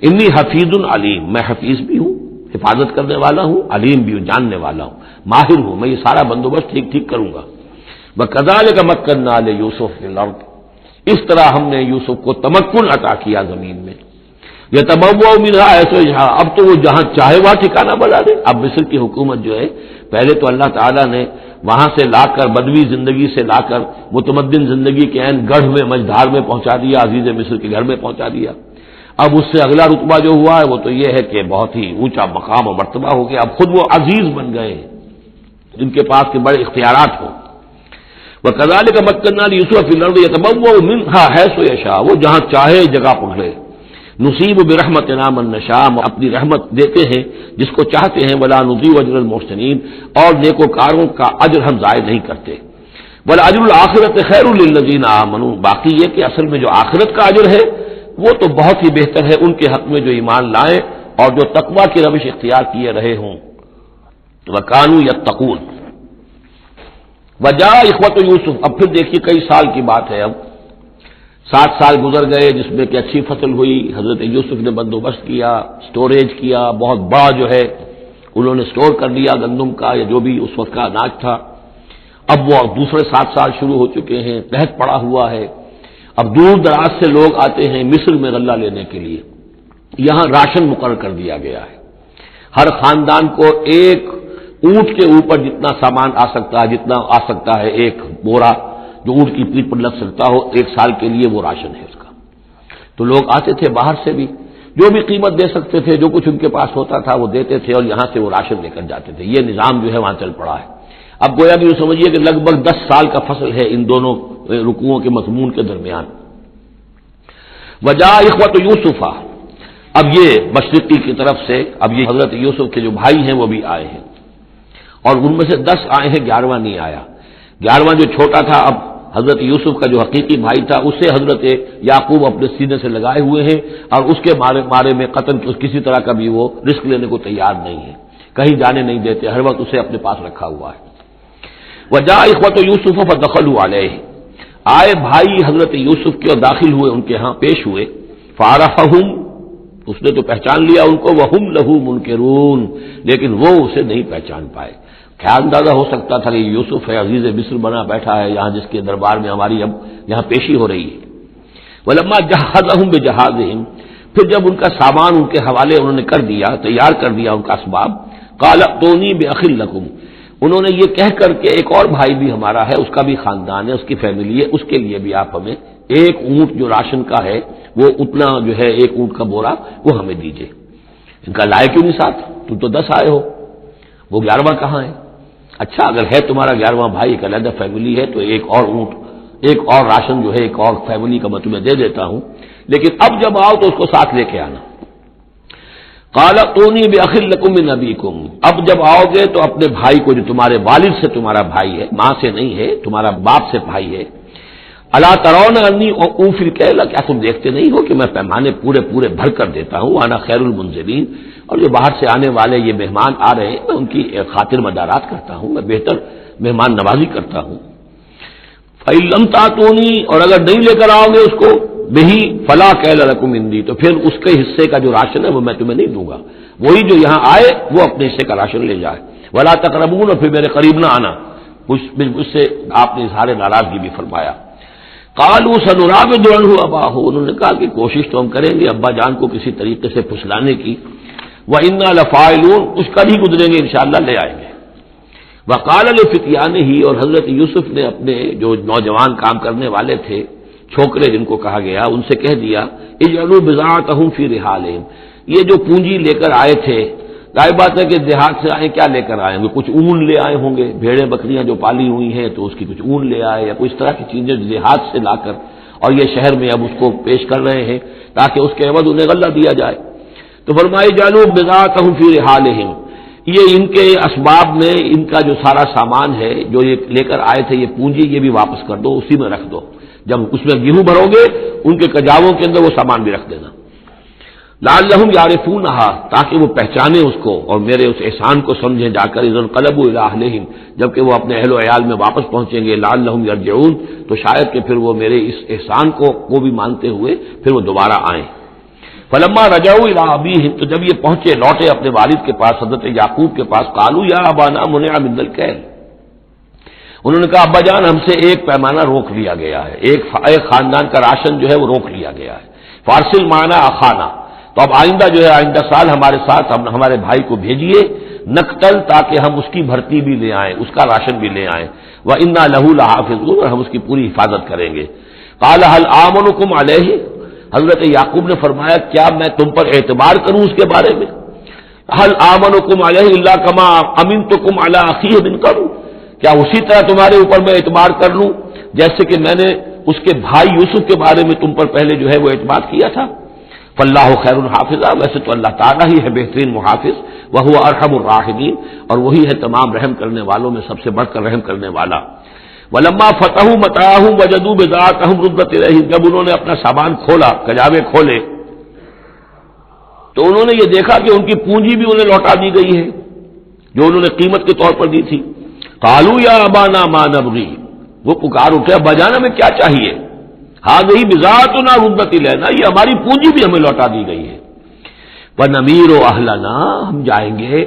انی حفیظ علیم، میں حفیظ بھی ہوں، حفاظت کرنے والا ہوں، علیم بھی ہوں، جاننے والا ہوں، ماہر ہوں، میں یہ سارا بندوبست ٹھیک کروں گا۔ وَكَذَلِكَ مَكَّنَّا لِيُوسُفَ فِي الْأَرْضِ، اس طرح ہم نے یوسف کو تمکن عطا کیا زمین میں، يَتَبَوَّأُ مِنْهَا حَيْثُ يَشَاءُ، اب تو وہ جہاں چاہے وہاں ٹھکانہ بنا دے۔ اب مصر کی حکومت جو ہے پہلے تو اللہ تعالیٰ نے وہاں سے لا کر بدوی زندگی سے لا کر متمدن زندگی کے عین گڑھ میں مجدھار میں پہنچا دیا، عزیز مصر کے گھر میں پہنچا دیا۔ اب اس سے اگلا رتبہ جو ہوا ہے وہ تو یہ ہے کہ بہت ہی اونچا مقام اور مرتبہ ہو گیا، اب خود وہ عزیز بن گئے ہیں جن کے پاس کے بڑے اختیارات ہوں۔ وَكَذَلِكَ مَكَّنَّا لِيُوسُفَ فِي الْأَرْضِ يَتَبَوَّأُ مِنْهَا حَيْثُ يَشَاءُ، وہ جہاں چاہے جگہ پکڑے، نصیب برحمتنا من نشاء، ہم اپنی رحمت دیتے ہیں جس کو چاہتے ہیں، ولا نضيع اجر المحسنین، اور نیکوکاروں کا اجر ہم ضائع نہیں کرتے، وَالْأَجْرُ الْآخِرَةِ خَيْرٌ لِلَّذِينَ آمَنُوا، باقی یہ کہ اصل میں جو آخرت کا اجر ہے وہ تو بہت ہی بہتر ہے ان کے حق میں جو ایمان لائیں اور جو تقوی کی روش اختیار کیے رہے ہوں، وَكَانُوا يَتَّقُونَ۔ وجاء اخوت یوسف، اب پھر دیکھیے کئی سال کی بات ہے، اب 7 سال گزر گئے جس میں کہ اچھی فصل ہوئی، حضرت یوسف نے بندوبست کیا، سٹوریج کیا، بہت بڑا جو ہے انہوں نے سٹور کر لیا گندم کا یا جو بھی اس وقت کا اناج تھا۔ اب وہ دوسرے 7 سال شروع ہو چکے ہیں، قحط پڑا ہوا ہے، اب دور دراز سے لوگ آتے ہیں مصر میں غلہ لینے کے لیے، یہاں راشن مقرر کر دیا گیا ہے، ہر خاندان کو ایک اونٹ کے اوپر جتنا سامان آ سکتا ہے، جتنا آ سکتا ہے ایک بورا جو اونٹ کی پیٹھ پر لگ سکتا ہو، 1 سال کے لیے وہ راشن ہے اس کا۔ تو لوگ آتے تھے باہر سے بھی، جو بھی قیمت دے سکتے تھے، جو کچھ ان کے پاس ہوتا تھا وہ دیتے تھے اور یہاں سے وہ راشن لے کر جاتے تھے۔ یہ نظام جو ہے وہاں چل پڑا ہے۔ اب گویا کہ یہ سمجھیے کہ لگ بھگ 10 سال کا فصل ہے ان دونوں رکوعوں کے مضمون کے درمیان۔ وجاء اخوت یوسف، اب یہ مشرقی کی طرف سے اب یہ حضرت یوسف کے جو بھائی ہیں وہ بھی آئے ہیں، اور ان میں سے 10 آئے ہیں، 11واں نہیں آیا۔ 11واں جو چھوٹا تھا، اب حضرت یوسف کا جو حقیقی بھائی تھا اسے حضرت یعقوب اپنے سینے سے لگائے ہوئے ہیں، اور اس کے بارے میں قطعاً کسی طرح کا بھی وہ رسک لینے کو تیار نہیں ہے، کہیں جانے نہیں دیتے، ہر وقت اسے اپنے پاس رکھا ہوا ہے۔ وجاء اخوت یوسف فدخلوا علیہ، آئے بھائی حضرت یوسف کے اور داخل ہوئے ان کے ہاں، پیش ہوئے، فعرفہم، اس نے تو پہچان لیا ان کو، وہم لہ منکرون، لیکن وہ اسے نہیں پہچان پائے۔ کیا اندازہ ہو سکتا تھا کہ یوسف ہے، عزیز مصر بنا بیٹھا ہے یہاں، جس کے دربار میں ہماری اب یہاں پیشی ہو رہی ہے۔ ولما جہزہم بجہازہم، پھر جب ان کا سامان ان کے حوالے انہوں نے کر دیا، تیار کر دیا ان کا اسباب، قال ائتونی باخ لکم، انہوں نے یہ کہہ کر کہ ایک اور بھائی بھی ہمارا ہے، اس کا بھی خاندان ہے، اس کی فیملی ہے، اس کے لیے بھی آپ ہمیں ایک اونٹ جو راشن کا ہے وہ اتنا جو ہے ایک اونٹ کا بورا وہ ہمیں دیجیے۔ ان کا لائے کیوں نہیں ساتھ؟ تم تو 10 آئے ہو، وہ 11واں کہاں ہے؟ اچھا اگر ہے تمہارا 11واں بھائی، ایک علیحدہ فیملی ہے، تو ایک اور اونٹ، ایک اور راشن جو ہے ایک اور فیملی کا میں تمہیں دے دیتا ہوں، لیکن اب جب آؤ تو اس کو ساتھ لے کے آنا۔ قال ائتونی باخ لکم من ابیکم، اب جب آؤ گے تو اپنے بھائی کو جو تمہارے والد سے تمہارا بھائی ہے، ماں سے نہیں ہے، تمہارا باپ سے بھائی ہے، الا ترون انی اوفی الکیل، کیا تم دیکھتے نہیں ہو کہ میں پیمانے پورے پورے بھر کر دیتا ہوں، وانا خیر المنزلین، اور جو باہر سے آنے والے یہ مہمان آ رہے ہیں میں ان کی خاطر مدارات کرتا ہوں، میں بہتر مہمان نوازی کرتا ہوں۔ فإن لم تأتونی، اور اگر نہیں لے کر آؤ گے اس کو، بہی فلا کیل لکم عندی، تو پھر اس کے حصے کا جو راشن ہے وہ میں تمہیں نہیں دوں گا، وہی جو یہاں آئے وہ اپنے حصے کا راشن لے جائے۔ ولا تقربون، اور پھر میرے قریب نہ آنا، اس سے آپ نے اظہار ناراضگی بھی فرمایا۔ قالوا سنراود عنہ اباہ، انہوں نے کہا کہ کوشش تو ہم کریں گے ابا جان کو کسی طریقے سے پھسلانے کی، وإنا لفاعلون، اس کا بھی گزریں گے انشاءاللہ، لے آئیں گے۔ وقال لفتیانہ، اور حضرت یوسف نے اپنے جو نوجوان کام کرنے والے تھے، چھوکرے جن کو کہا گیا، ان سے کہہ دیا اجعلوا بضاعتهم فی رحالہم، یہ جو پونجی لے کر آئے تھے، ظاہر بات ہے کہ دیہات سے آئے، کیا لے کر آئے ہوں گے؟ کچھ اون لے آئے ہوں گے، بھیڑیں بکریاں جو پالی ہوئی ہیں تو اس کی کچھ اون لے آئے، یا کوئی اس طرح کی چیزیں دیہات سے لا کر، اور یہ شہر میں اب اس کو پیش کر رہے ہیں تاکہ اس کے عوض انہیں غلہ دیا جائے۔ تو فرمائے اجعلوا بضاعتهم فی رحالہم، یہ ان کے اسباب میں ان کا جو سارا سامان ہے جو یہ لے کر آئے تھے، یہ پونجی، یہ بھی واپس کر دو، اسی میں رکھ دو، جب اس میں گیہوں بھرو گے ان کے کجاووں کے اندر وہ سامان بھی رکھ دینا، لعلہم یعرفونہا، تاکہ وہ پہچانے اس کو اور میرے اس احسان کو سمجھیں جا کر، اذ انقلبوا الی اہلہم، جبکہ وہ اپنے اہل و عیال میں واپس پہنچیں گے، لعلہم یرجعون، تو شاید کہ پھر وہ میرے اس احسان کو بھی مانتے ہوئے پھر وہ دوبارہ آئیں۔ فلما رجعوا الی ابیہم، تو جب یہ پہنچے لوٹے اپنے والد کے پاس، حضرت یعقوب کے پاس، قالوا یا ابانا منع منا الکیل، انہوں نے کہا ابا جان ہم سے ایک پیمانہ روک لیا گیا ہے، ایک خاندان کا راشن جو ہے وہ روک لیا گیا ہے، فارسل معنا اخانا، تو اب آئندہ جو ہے آئندہ سال ہمارے ساتھ ہمارے بھائی کو بھیجیے، نقتل، تاکہ ہم اس کی بھرتی بھی لے آئیں، اس کا راشن بھی لے آئیں، وَإِنَّا لَهُ لَحَافِظُونَ، اور ہم اس کی پوری حفاظت کریں گے۔ قَالَ هَلْ آمَنُكُمْ عَلَيْهِ، حضرت یعقوب نے فرمایا کیا میں تم پر اعتبار کروں اس کے بارے میں؟ هَلْ آمَنُكُمْ عَلَيْهِ إِلَّا كَمَا أَمِنْتُكُمْ عَلَىٰ أَخِيهِ مِنْ قَبْلُ، کیا اسی طرح تمہارے اوپر میں اعتبار کر لوں جیسے کہ میں نے اس کے بھائی یوسف کے بارے میں تم پر پہلے جو ہے وہ اعتماد کیا تھا؟ فاللہ خیر الحافظ، ویسے تو اللہ تعالیٰ ہی ہے بہترین محافظ، وہو ارحم الراحمین، اور وہی ہے تمام رحم کرنے والوں میں سب سے بڑھ کر رحم کرنے والا۔ ولما فتحوا متاعهم وجدوا بضاعتهم ردت الیہم، جب انہوں نے اپنا سامان کھولا، کجاوے کھولے، تو انہوں نے یہ دیکھا کہ ان کی پونجی بھی انہیں لوٹا دی گئی ہے جو انہوں نے قیمت کے طور پر دی تھی۔ قالوا یا ابانا ما نبغی، وہ پکار اٹھے ابا جان ہمیں کیا چاہیے؟ ہذہ بضاعتنا ردت الینا، یہ ہماری پونجی بھی ہمیں لوٹا دی گئی ہے۔ ونمیر اہلنا، ہم جائیں گے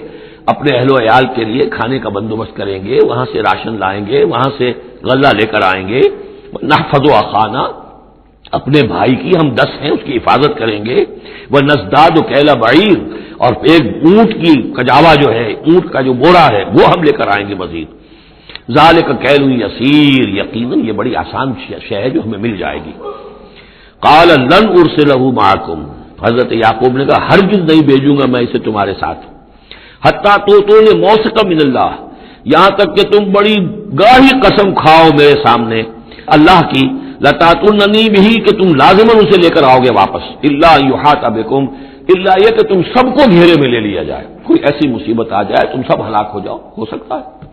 اپنے اہل و عیال کے لیے کھانے کا بندوبست کریں گے، وہاں سے راشن لائیں گے، وہاں سے غلہ لے کر آئیں گے، نحفظ اخانا، اپنے بھائی کی ہم 10 ہیں اس کی حفاظت کریں گے، ونزداد کیل بعیر، اور ایک اونٹ کی کجاوا جو ہے، اونٹ کا جو بورا ہے وہ ہم لے کر آئیں گے مزید۔ ذالک کیل یسیر، یقیناً یہ بڑی آسان شے ہے جو ہمیں مل جائے گی۔ قال لن ارسلہ معکم، حضرت یعقوب نے کہا ہرگز نہیں بھیجوں گا میں اسے تمہارے ساتھ، حتیٰ تو نے موثقا من اللہ، یہاں تک کہ تم بڑی گاہی قسم کھاؤ میرے سامنے اللہ کی، لتاتوننی بہ، کہ تم لازماً اسے لے کر آؤ گے واپس، الا یحاط بکم، الا یہ کہ تم سب کو گھیرے میں لے لیا جائے، کوئی ایسی مصیبت آ جائے تم سب ہلاک ہو جاؤ، ہو سکتا ہے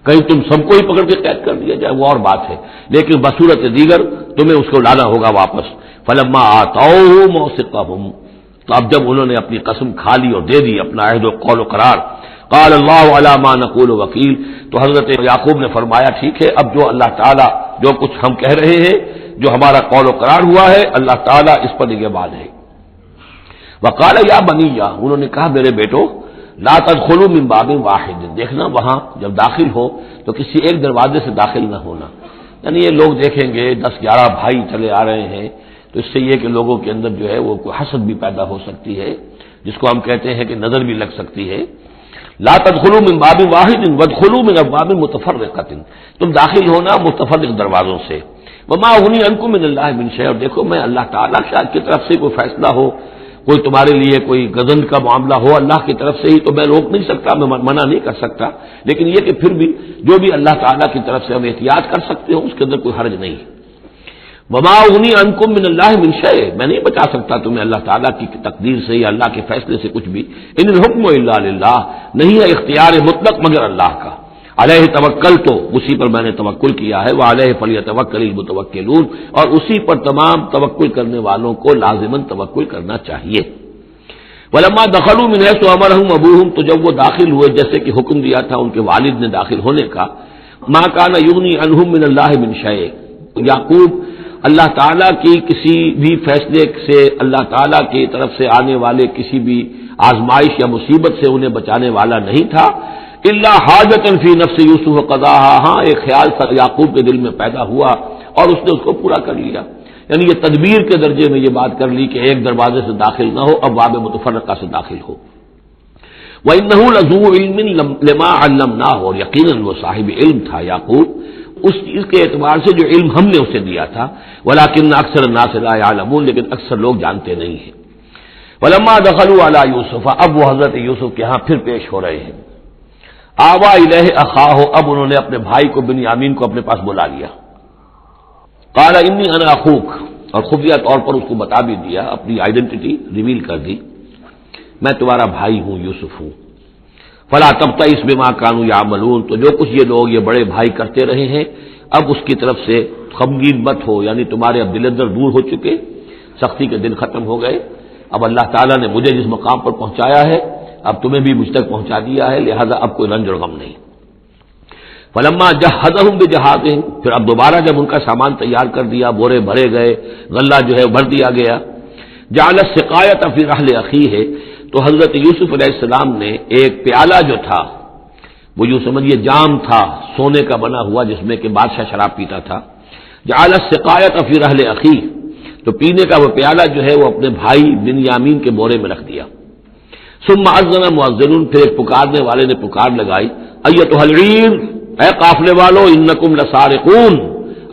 کہیں تم سب کو ہی پکڑ کے قید کر دیا جائے، وہ اور بات ہے، لیکن بصورت دیگر تمہیں اس کو لانا ہوگا واپس۔ فلما آتوہ موثقہم، تو اب جب انہوں نے اپنی قسم کھا لی اور دے دی اپنا عہد و قول و قرار، قال اللہ علی ما نقول وکیل، تو حضرت یعقوب نے فرمایا ٹھیک ہے، اب جو اللہ تعالیٰ جو کچھ ہم کہہ رہے ہیں، جو ہمارا قول و قرار ہوا ہے، اللہ تعالیٰ اس پر نگہبان ہے۔ وقال یا بنی، انہوں نے کہا میرے بیٹو، لا تدخلوا من باب واحد، دیکھنا وہاں جب داخل ہو تو کسی ایک دروازے سے داخل نہ ہونا. یعنی یہ لوگ دیکھیں گے 10-11 بھائی چلے آ رہے ہیں تو اس سے یہ کہ لوگوں کے اندر جو ہے وہ کوئی حسد بھی پیدا ہو سکتی ہے، جس کو ہم کہتے ہیں کہ نظر بھی لگ سکتی ہے. لا تدخلوا من باب واحد وادخلوا من ابواب متفرقۃ، تم داخل ہونا متفرق دروازوں سے. وما اغنی عنکم من اللہ من شیء، اور دیکھو میں اللہ تعالیٰ کی طرف سے کوئی فیصلہ ہو، کوئی تمہارے لیے کوئی غضب کا معاملہ ہو اللہ کی طرف سے ہی تو میں روک نہیں سکتا، میں منع نہیں کر سکتا، لیکن یہ کہ پھر بھی جو بھی اللہ تعالیٰ کی طرف سے ہم احتیاط کر سکتے ہو اس کے اندر کوئی حرج نہیں. وما اغنی عنکم من اللہ من شیء، میں نہیں بچا سکتا تمہیں اللہ تعالیٰ کی تقدیر سے یا اللہ کے فیصلے سے کچھ بھی. ان الحکم الا للہ، نہیں ہے اختیار مطلق مگر اللہ کا. علیہ توکل، تو اسی پر میں نے توکل کیا ہے. وعلیہ فلیتوکل المتوکلون، اور اسی پر تمام توکل کرنے والوں کو لازماً توکل کرنا چاہیے. ولما دخلوا من حيث امرهم ابوهم، تو جب وہ داخل ہوئے جیسے کہ حکم دیا تھا ان کے والد نے داخل ہونے کا. ما كان يغني عنهم من الله من شيء، یعقوب اللہ تعالیٰ کی کسی بھی فیصلے سے، اللہ تعالیٰ کی طرف سے آنے والے کسی بھی آزمائش یا مصیبت سے انہیں بچانے والا نہیں تھا. الا حاجۃ فی نفس یوسف قضاها، ہاں ایک خیال یعقوب کے دل میں پیدا ہوا اور اس نے اس کو پورا کر لیا. یعنی یہ تدبیر کے درجے میں یہ بات کر لی کہ ایک دروازے سے داخل نہ ہو، ابواب متفرقہ سے داخل ہو. وَإِنَّهُ لَذُو عِلْمٍ لِمَا عَلَّمْنَاهُ، اور یقیناً وہ صاحب علم تھا یعقوب اس چیز کے اعتبار سے جو علم ہم نے اسے دیا تھا. وَلَٰكِنَّ أَكْثَرَ النَّاسِ لَا يَعْلَمُونَ، لیکن اکثر لوگ جانتے نہیں ہیں. وَلَمَّا دَخَلُوا عَلَىٰ يُوسُفَ، اب وہ حضرت یوسف کے ہاں پھر پیش ہو رہے ہیں. آوَىٰ إِلَيْهِ أَخَاهُ، اب انہوں نے اپنے بھائی کو بنیامین کو اپنے پاس بلا لیا. قَالَ إِنِّي أَنَا أَخُوكَ، اور خفیہ طور پر اس کو بتا بھی دیا، اپنی آئیڈینٹی ریویل کر دی، میں تمہارا بھائی ہوں، یوسف ہوں. فلا تبتئس بما كانوا يعملون، تو جو کچھ یہ لوگ یہ بڑے بھائی کرتے رہے ہیں اب اس کی طرف سے غمگین مت ہو. یعنی تمہارے اب دل اندر دور ہو چکے، سختی کے دن ختم ہو گئے. اب اللہ تعالیٰ نے مجھے جس مقام پر پہنچایا ہے اب تمہیں بھی مجھ تک پہنچا دیا ہے، لہذا اب کوئی رنج اور غم نہیں. فلما جہزہم بجہازہم، پھر اب دوبارہ جب ان کا سامان تیار کر دیا، بورے بھرے گئے، غلہ جو ہے بھر دیا گیا. جعل السقایۃ فی رحل اخیہ، تو حضرت یوسف علیہ السلام نے ایک پیالہ جو تھا، وہ یوں سمجھیے جام تھا سونے کا بنا ہوا جس میں کہ بادشاہ شراب پیتا تھا. جعل السقایۃ فی رحل اخیہ، تو پینے کا وہ پیالہ جو ہے وہ اپنے بھائی بنیامین کے بورے میں رکھ دیا. ثم اذن مؤذن، پھر ایک پکارنے والے نے پکار لگائی، ایتھا العیر، اے قافلے والو، انکم لسارقون.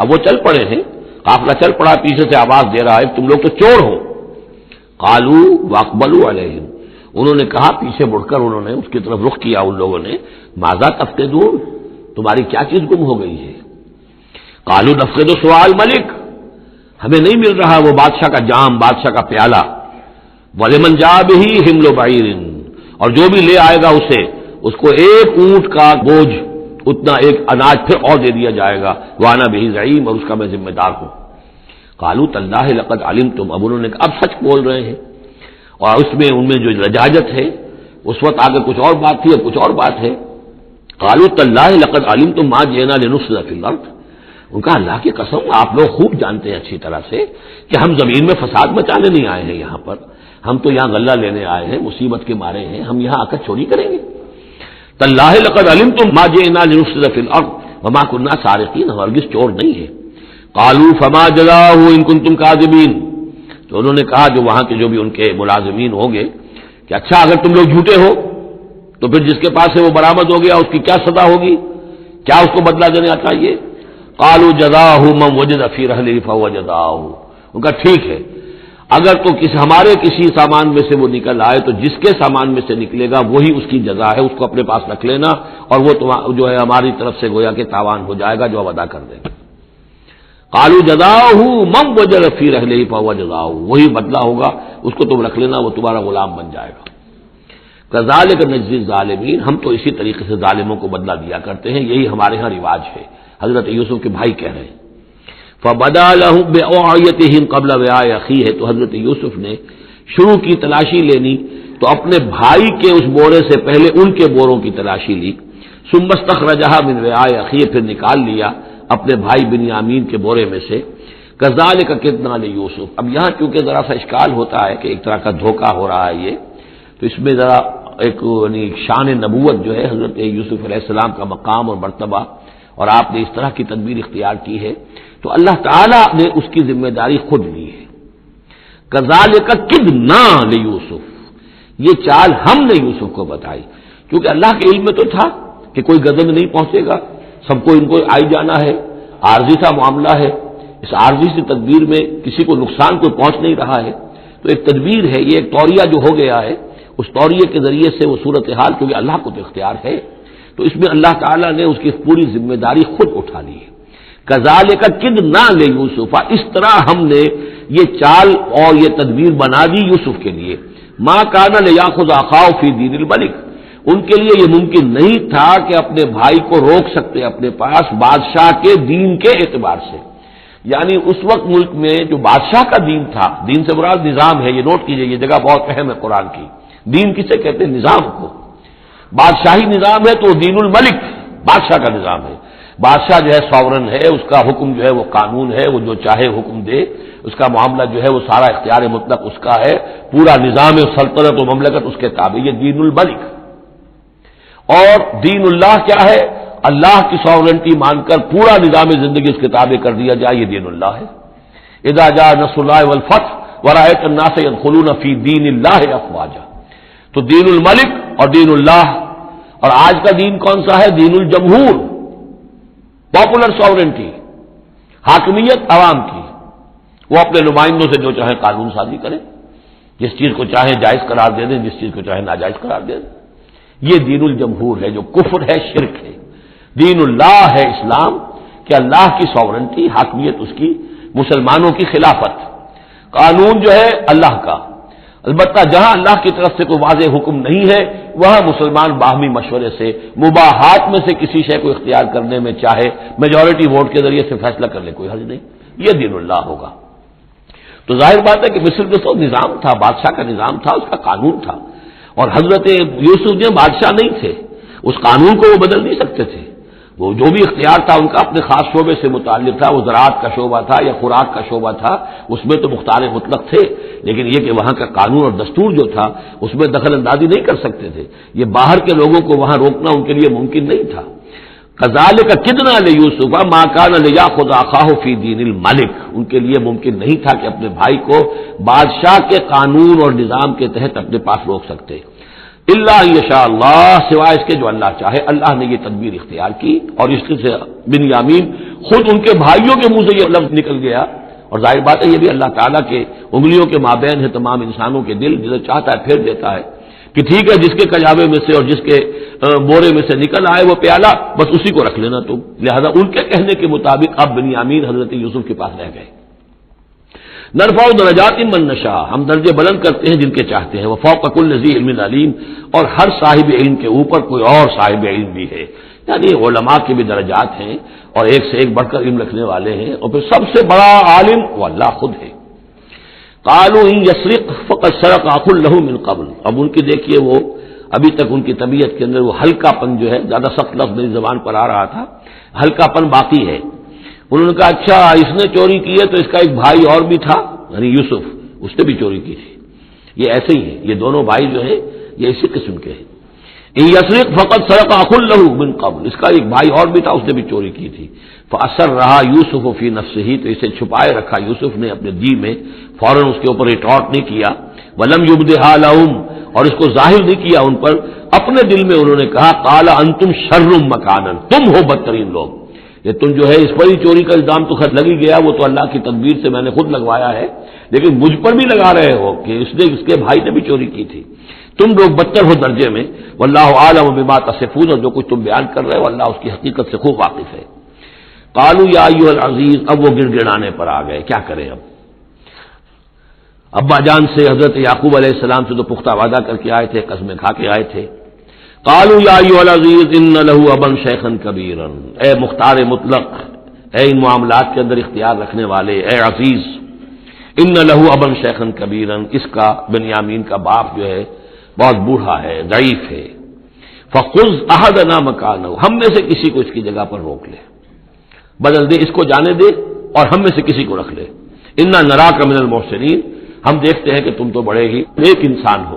اب وہ چل پڑے ہیں، قافلہ چل پڑا، پیچھے سے آواز دے رہا ہے تم لوگ تو چور ہو. قالوا واقبلوا علیہم، انہوں نے کہا پیچھے مڑ کر انہوں نے اس کی طرف رخ کیا ان لوگوں نے. ماذا تفقدون، تمہاری کیا چیز گم ہو گئی ہے؟ قالوا نفقد سؤال ملک، ہمیں نہیں مل رہا وہ بادشاہ کا جام، بادشاہ کا پیالہ. ولمن جاء بہ حمل بعیر، اور جو بھی لے آئے گا اسے، اس کو ایک اونٹ کا بوجھ اتنا ایک اناج پھر اور دے دیا جائے گا. وانا بہ زعیم، اور اس کا میں ذمہ دار ہوں. قالوا تاللہ لقد علمتم، اب انہوں نے کہا اب سچ بول رہے ہیں، اور اس میں ان میں جو لجاجت ہے، اس وقت آگے کچھ اور بات تھی اب کچھ اور بات ہے. قالوا تاللہ لقد علمتم ما جئنا لنفسد فی الارض، ان کا اللہ کی قسم آپ لوگ خوب جانتے ہیں اچھی طرح سے کہ ہم زمین میں فساد مچانے نہیں آئے ہیں، یہاں پر ہم تو یہاں غلہ لینے آئے ہیں، مصیبت کے مارے ہیں، ہم یہاں آ کر چوری کریں گے؟ تاللہ لقد علمتم ما جئنا لنفسد فی الارض وما كنا سارقین، ہم ہرگز چور نہیں ہیں. قالوا فما جزاؤہ ان کنتم کاذبین، تو انہوں نے کہا جو وہاں کے جو بھی ان کے ملازمین ہوں گے کہ اچھا اگر تم لوگ جھوٹے ہو تو پھر جس کے پاس سے وہ برآمد ہو گیا اس کی کیا سزا ہوگی، کیا اس کو بدلہ دینا چاہیے؟ قالوا جزاؤہ من وجد فی رحلہ فہو جزاؤہ، ان کا ٹھیک ہے اگر تو ہمارے کسی سامان میں سے وہ نکل آئے تو جس کے سامان میں سے نکلے گا وہی اس کی جزا ہے، اس کو اپنے پاس رکھ لینا، اور وہ جو ہے ہماری طرف سے گویا کہ تاوان ہو جائے گا جو اب ادا کر دیں گے. قالوا جزاؤہ من وجد فی رحلہ فہو جزاؤہ، وہی بدلہ ہوگا، اس کو تم رکھ لینا، وہ تمہارا غلام بن جائے گا. کذالک نجزی الظالمین، ہم تو اسی طریقے سے ظالموں کو بدلہ دیا کرتے ہیں، یہی ہمارے ہاں رواج ہے. حضرت یوسف کے بھائی کہہ رہے ہیں. فبدا لهم بأوعیتهم قبل وعاء اخیہ، تو حضرت یوسف نے شروع کی تلاشی لینی تو اپنے بھائی کے اس بورے سے پہلے ان کے بوروں کی تلاشی لی. ثم استخرجها من وعاء اخیہ، پھر نکال لیا اپنے بھائی بنیامین کے بورے میں سے. کذالک کدنا لیوسف، اب یہاں کیونکہ ذرا سا اشکال ہوتا ہے کہ ایک طرح کا دھوکہ ہو رہا ہے یہ، تو اس میں ذرا ایک یعنی شان نبوت جو ہے حضرت یوسف علیہ السلام کا مقام اور مرتبہ، اور آپ نے اس طرح کی تدبیر اختیار کی ہے، تو اللہ تعالیٰ نے اس کی ذمہ داری خود لی ہے۔ کذالک کدنا لیوسف، یہ چال ہم نے یوسف کو بتائی، کیونکہ اللہ کے علم میں تو تھا کہ کوئی غضب نہیں پہنچے گا، سب کو ان کو آئی جانا ہے، عارضی سا معاملہ ہے، اس عارضی سی تدبیر میں کسی کو نقصان کوئی پہنچ نہیں رہا ہے، تو ایک تدبیر ہے، یہ ایک طوریہ جو ہو گیا ہے، اس طوریے کے ذریعے سے وہ صورتحال، کیونکہ اللہ کو تو اختیار ہے، تو اس میں اللہ تعالیٰ نے اس کی پوری ذمہ داری خود اٹھا لی ہے۔ کذالک کدنا لیوسف، اس طرح ہم نے یہ چال اور یہ تدبیر بنا دی یوسف کے لیے۔ ما کان لیاخذ اخاہ فی دین الملک، ان کے لیے یہ ممکن نہیں تھا کہ اپنے بھائی کو روک سکتے اپنے پاس بادشاہ کے دین کے اعتبار سے، یعنی اس وقت ملک میں جو بادشاہ کا دین تھا، دین سے مراد نظام ہے، یہ نوٹ کیجئے، یہ جگہ بہت اہم ہے قرآن کی۔ دین کسے کہتے ہیں؟ نظام کو۔ بادشاہی نظام ہے تو دین الملک بادشاہ کا نظام ہے، بادشاہ جو ہے ساورن ہے، اس کا حکم جو ہے وہ قانون ہے، وہ جو چاہے حکم دے، اس کا معاملہ جو ہے وہ سارا اختیار مطلق اس کا ہے، پورا نظام سلطنت و مملکت اس کے تابع، یہ دین الملک۔ اور دین اللہ کیا ہے؟ اللہ کی ساورنٹی مان کر پورا نظام زندگی اس کے تابع کر دیا جائے، یہ دین اللہ ہے۔ اذا جاء نصر اللہ والفتح ورأيت الناس يدخلون في دین اللہ افواجا، تو دین الملک اور دین اللہ، اور آج کا دین کون سا ہے؟ دین الجمہور، پاپولر ساورنٹی، حاکمیت عوام کی، وہ اپنے نمائندوں سے جو چاہے قانون سازی کریں، جس چیز کو چاہے جائز قرار دے دیں، جس چیز کو چاہے ناجائز قرار دے دیں، یہ دین الجمہور ہے، جو کفر ہے، شرک ہے۔ دین اللہ ہے اسلام، کہ اللہ کی ساورنٹی، حاکمیت اس کی، مسلمانوں کی خلافت، قانون جو ہے اللہ کا۔ البتہ جہاں اللہ کی طرف سے کوئی واضح حکم نہیں ہے، وہاں مسلمان باہمی مشورے سے مباحات میں سے کسی شے کو اختیار کرنے میں چاہے میجورٹی ووٹ کے ذریعے سے فیصلہ کر لے، کوئی حرج نہیں، یہ دین اللہ ہوگا۔ تو ظاہر بات ہے کہ مصر میں تو نظام تھا، بادشاہ کا نظام تھا، اس کا قانون تھا، اور حضرت یوسف جو بادشاہ نہیں تھے، اس قانون کو وہ بدل نہیں سکتے تھے، وہ جو بھی اختیار تھا ان کا اپنے خاص شعبے سے متعلق تھا، وہ زراعت کا شعبہ تھا یا خوراک کا شعبہ تھا، اس میں تو مختار مطلق تھے، لیکن یہ کہ وہاں کا قانون اور دستور جو تھا اس میں دخل اندازی نہیں کر سکتے تھے، یہ باہر کے لوگوں کو وہاں روکنا ان کے لیے ممکن نہیں تھا۔ کذالک کدنا لیوسف ما کان لیاخذ اخاہ فی دین الملک، ان کے لیے ممکن نہیں تھا کہ اپنے بھائی کو بادشاہ کے قانون اور نظام کے تحت اپنے پاس روک سکتے، الا یشاء اللہ، سوائے اس کے جو اللہ چاہے۔ اللہ نے یہ تدبیر اختیار کی، اور اس سے بنیامین خود ان کے بھائیوں کے منہ سے یہ لفظ نکل گیا، اور ظاہر بات ہے یہ بھی اللہ تعالیٰ کے انگلیوں کے مابین ہے تمام انسانوں کے دل، جسے چاہتا ہے پھیر دیتا ہے کہ ٹھیک ہے، جس کے کجاوے میں سے اور جس کے بورے میں سے نکل آئے وہ پیالہ، بس اسی کو رکھ لینا تم۔ لہذا ان کے کہنے کے مطابق اب بنیامین حضرت یوسف کے پاس رہ گئے۔ نرفع درجات من نشاء، ہم درجے بلند کرتے ہیں جن کے چاہتے ہیں، وفوق کل ذی علم علیم، اور ہر صاحب علم کے اوپر کوئی اور صاحب علم بھی ہے، یعنی علماء کے بھی درجات ہیں، اور ایک سے ایک بڑھ کر علم رکھنے والے ہیں، اور پھر سب سے بڑا عالم وہ اللہ خود ہے۔ قالوا ان یسرق فقد سرق اخ له من قبل، اب ان کی دیکھیے وہ ابھی تک ان کی طبیعت کے اندر وہ ہلکا پن جو ہے، زیادہ سخت لفظ میری زبان پر آ رہا تھا، ہلکا پن باقی ہے۔ انہوں نے کہا اچھا اس نے چوری کی ہے تو اس کا ایک بھائی اور بھی تھا، یعنی یوسف، اس نے بھی چوری کی تھی۔ یہ ایسے ہی ہے، یہ دونوں بھائی جو ہیں یہ اسی قسم کے ہیں۔ ان یسرق فقد سرق اخ له من قبل، اس کا ایک بھائی اور بھی تھا، اس نے بھی چوری کی تھی۔ فاسرها یوسف فی نفسه، تو اسے چھپائے رکھا یوسف نے اپنے دل میں، فوراً اس کے اوپر ریٹارٹ نہیں کیا۔ ولم یبدها لهم، اور اس کو ظاہر نہیں کیا ان پر، اپنے دل میں انہوں نے کہا قال انتم شر مکانا، تم ہو بدترین لوگ، یہ تم جو ہے اس پر ہی چوری کا الزام تو خط لگ ہی گیا، وہ تو اللہ کی تدبیر سے میں نے خود لگوایا ہے، لیکن مجھ پر بھی لگا رہے ہو کہ اس کے بھائی نے بھی چوری کی تھی، تم لوگ بدتر ہو درجے میں۔ واللہ اعلم بما تصفون، اور جو کچھ تم بیان کر رہے ہو اللہ اس کی حقیقت سے خوب واقف ہے۔ قالوا یا ایھا العزیز، اب وہ گڑ گڑانے پر آ گئے، کیا کریں اب؟ ابا جان سے حضرت یعقوب علیہ السلام سے تو پختہ وعدہ کر کے آئے تھے، قسمیں کھا کے آئے تھے۔ قالوا یا ایھا العزیز ان له ابا شیخا کبیرا، اے مختار مطلق، اے ان معاملات کے اندر اختیار رکھنے والے، اے عزیز، ان له ابا شیخا کبیرا، اس کا بنیامین کا باپ جو ہے بہت بوڑھا ہے، ضعیف ہے۔ فخذ احدنا مکانہ، ہم میں سے کسی کو اس کی جگہ پر روک لے، بدل دے، اس کو جانے دے اور ہم میں سے کسی کو رکھ لے۔ انا نراک من المحسنین، ہم دیکھتے ہیں کہ تم تو بڑے ہی نیک انسان ہو۔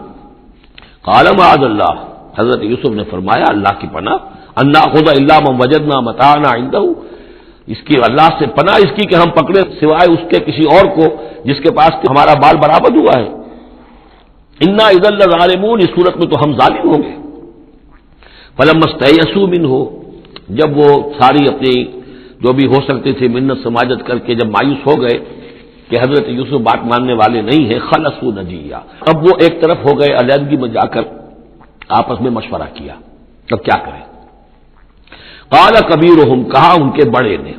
قال معاذ اللہ، حضرت یوسف نے فرمایا اللہ کی پناہ، ان ناخذ الا من وجدنا متاعنا عنده، اس کی اللہ سے پناہ اس کی کہ ہم پکڑے سوائے اس کے کسی اور کو جس کے پاس ہمارا بال برآمد ہوا ہے، انا اذا لظالمون، اس صورت میں تو ہم ظالم ہوں گے۔ فلما استيئسوا منه، جب وہ ساری اپنی جو بھی ہو سکتی تھی منت سماجت کر کے جب مایوس ہو گئے کہ حضرت یوسف بات ماننے والے نہیں ہیں، خلصوا نجیہ، اب وہ ایک طرف ہو گئے، علیحدگی میں جا کر آپس میں مشورہ کیا اب کیا کریں۔ قال کبیرہم، کہا ان کے بڑے نے،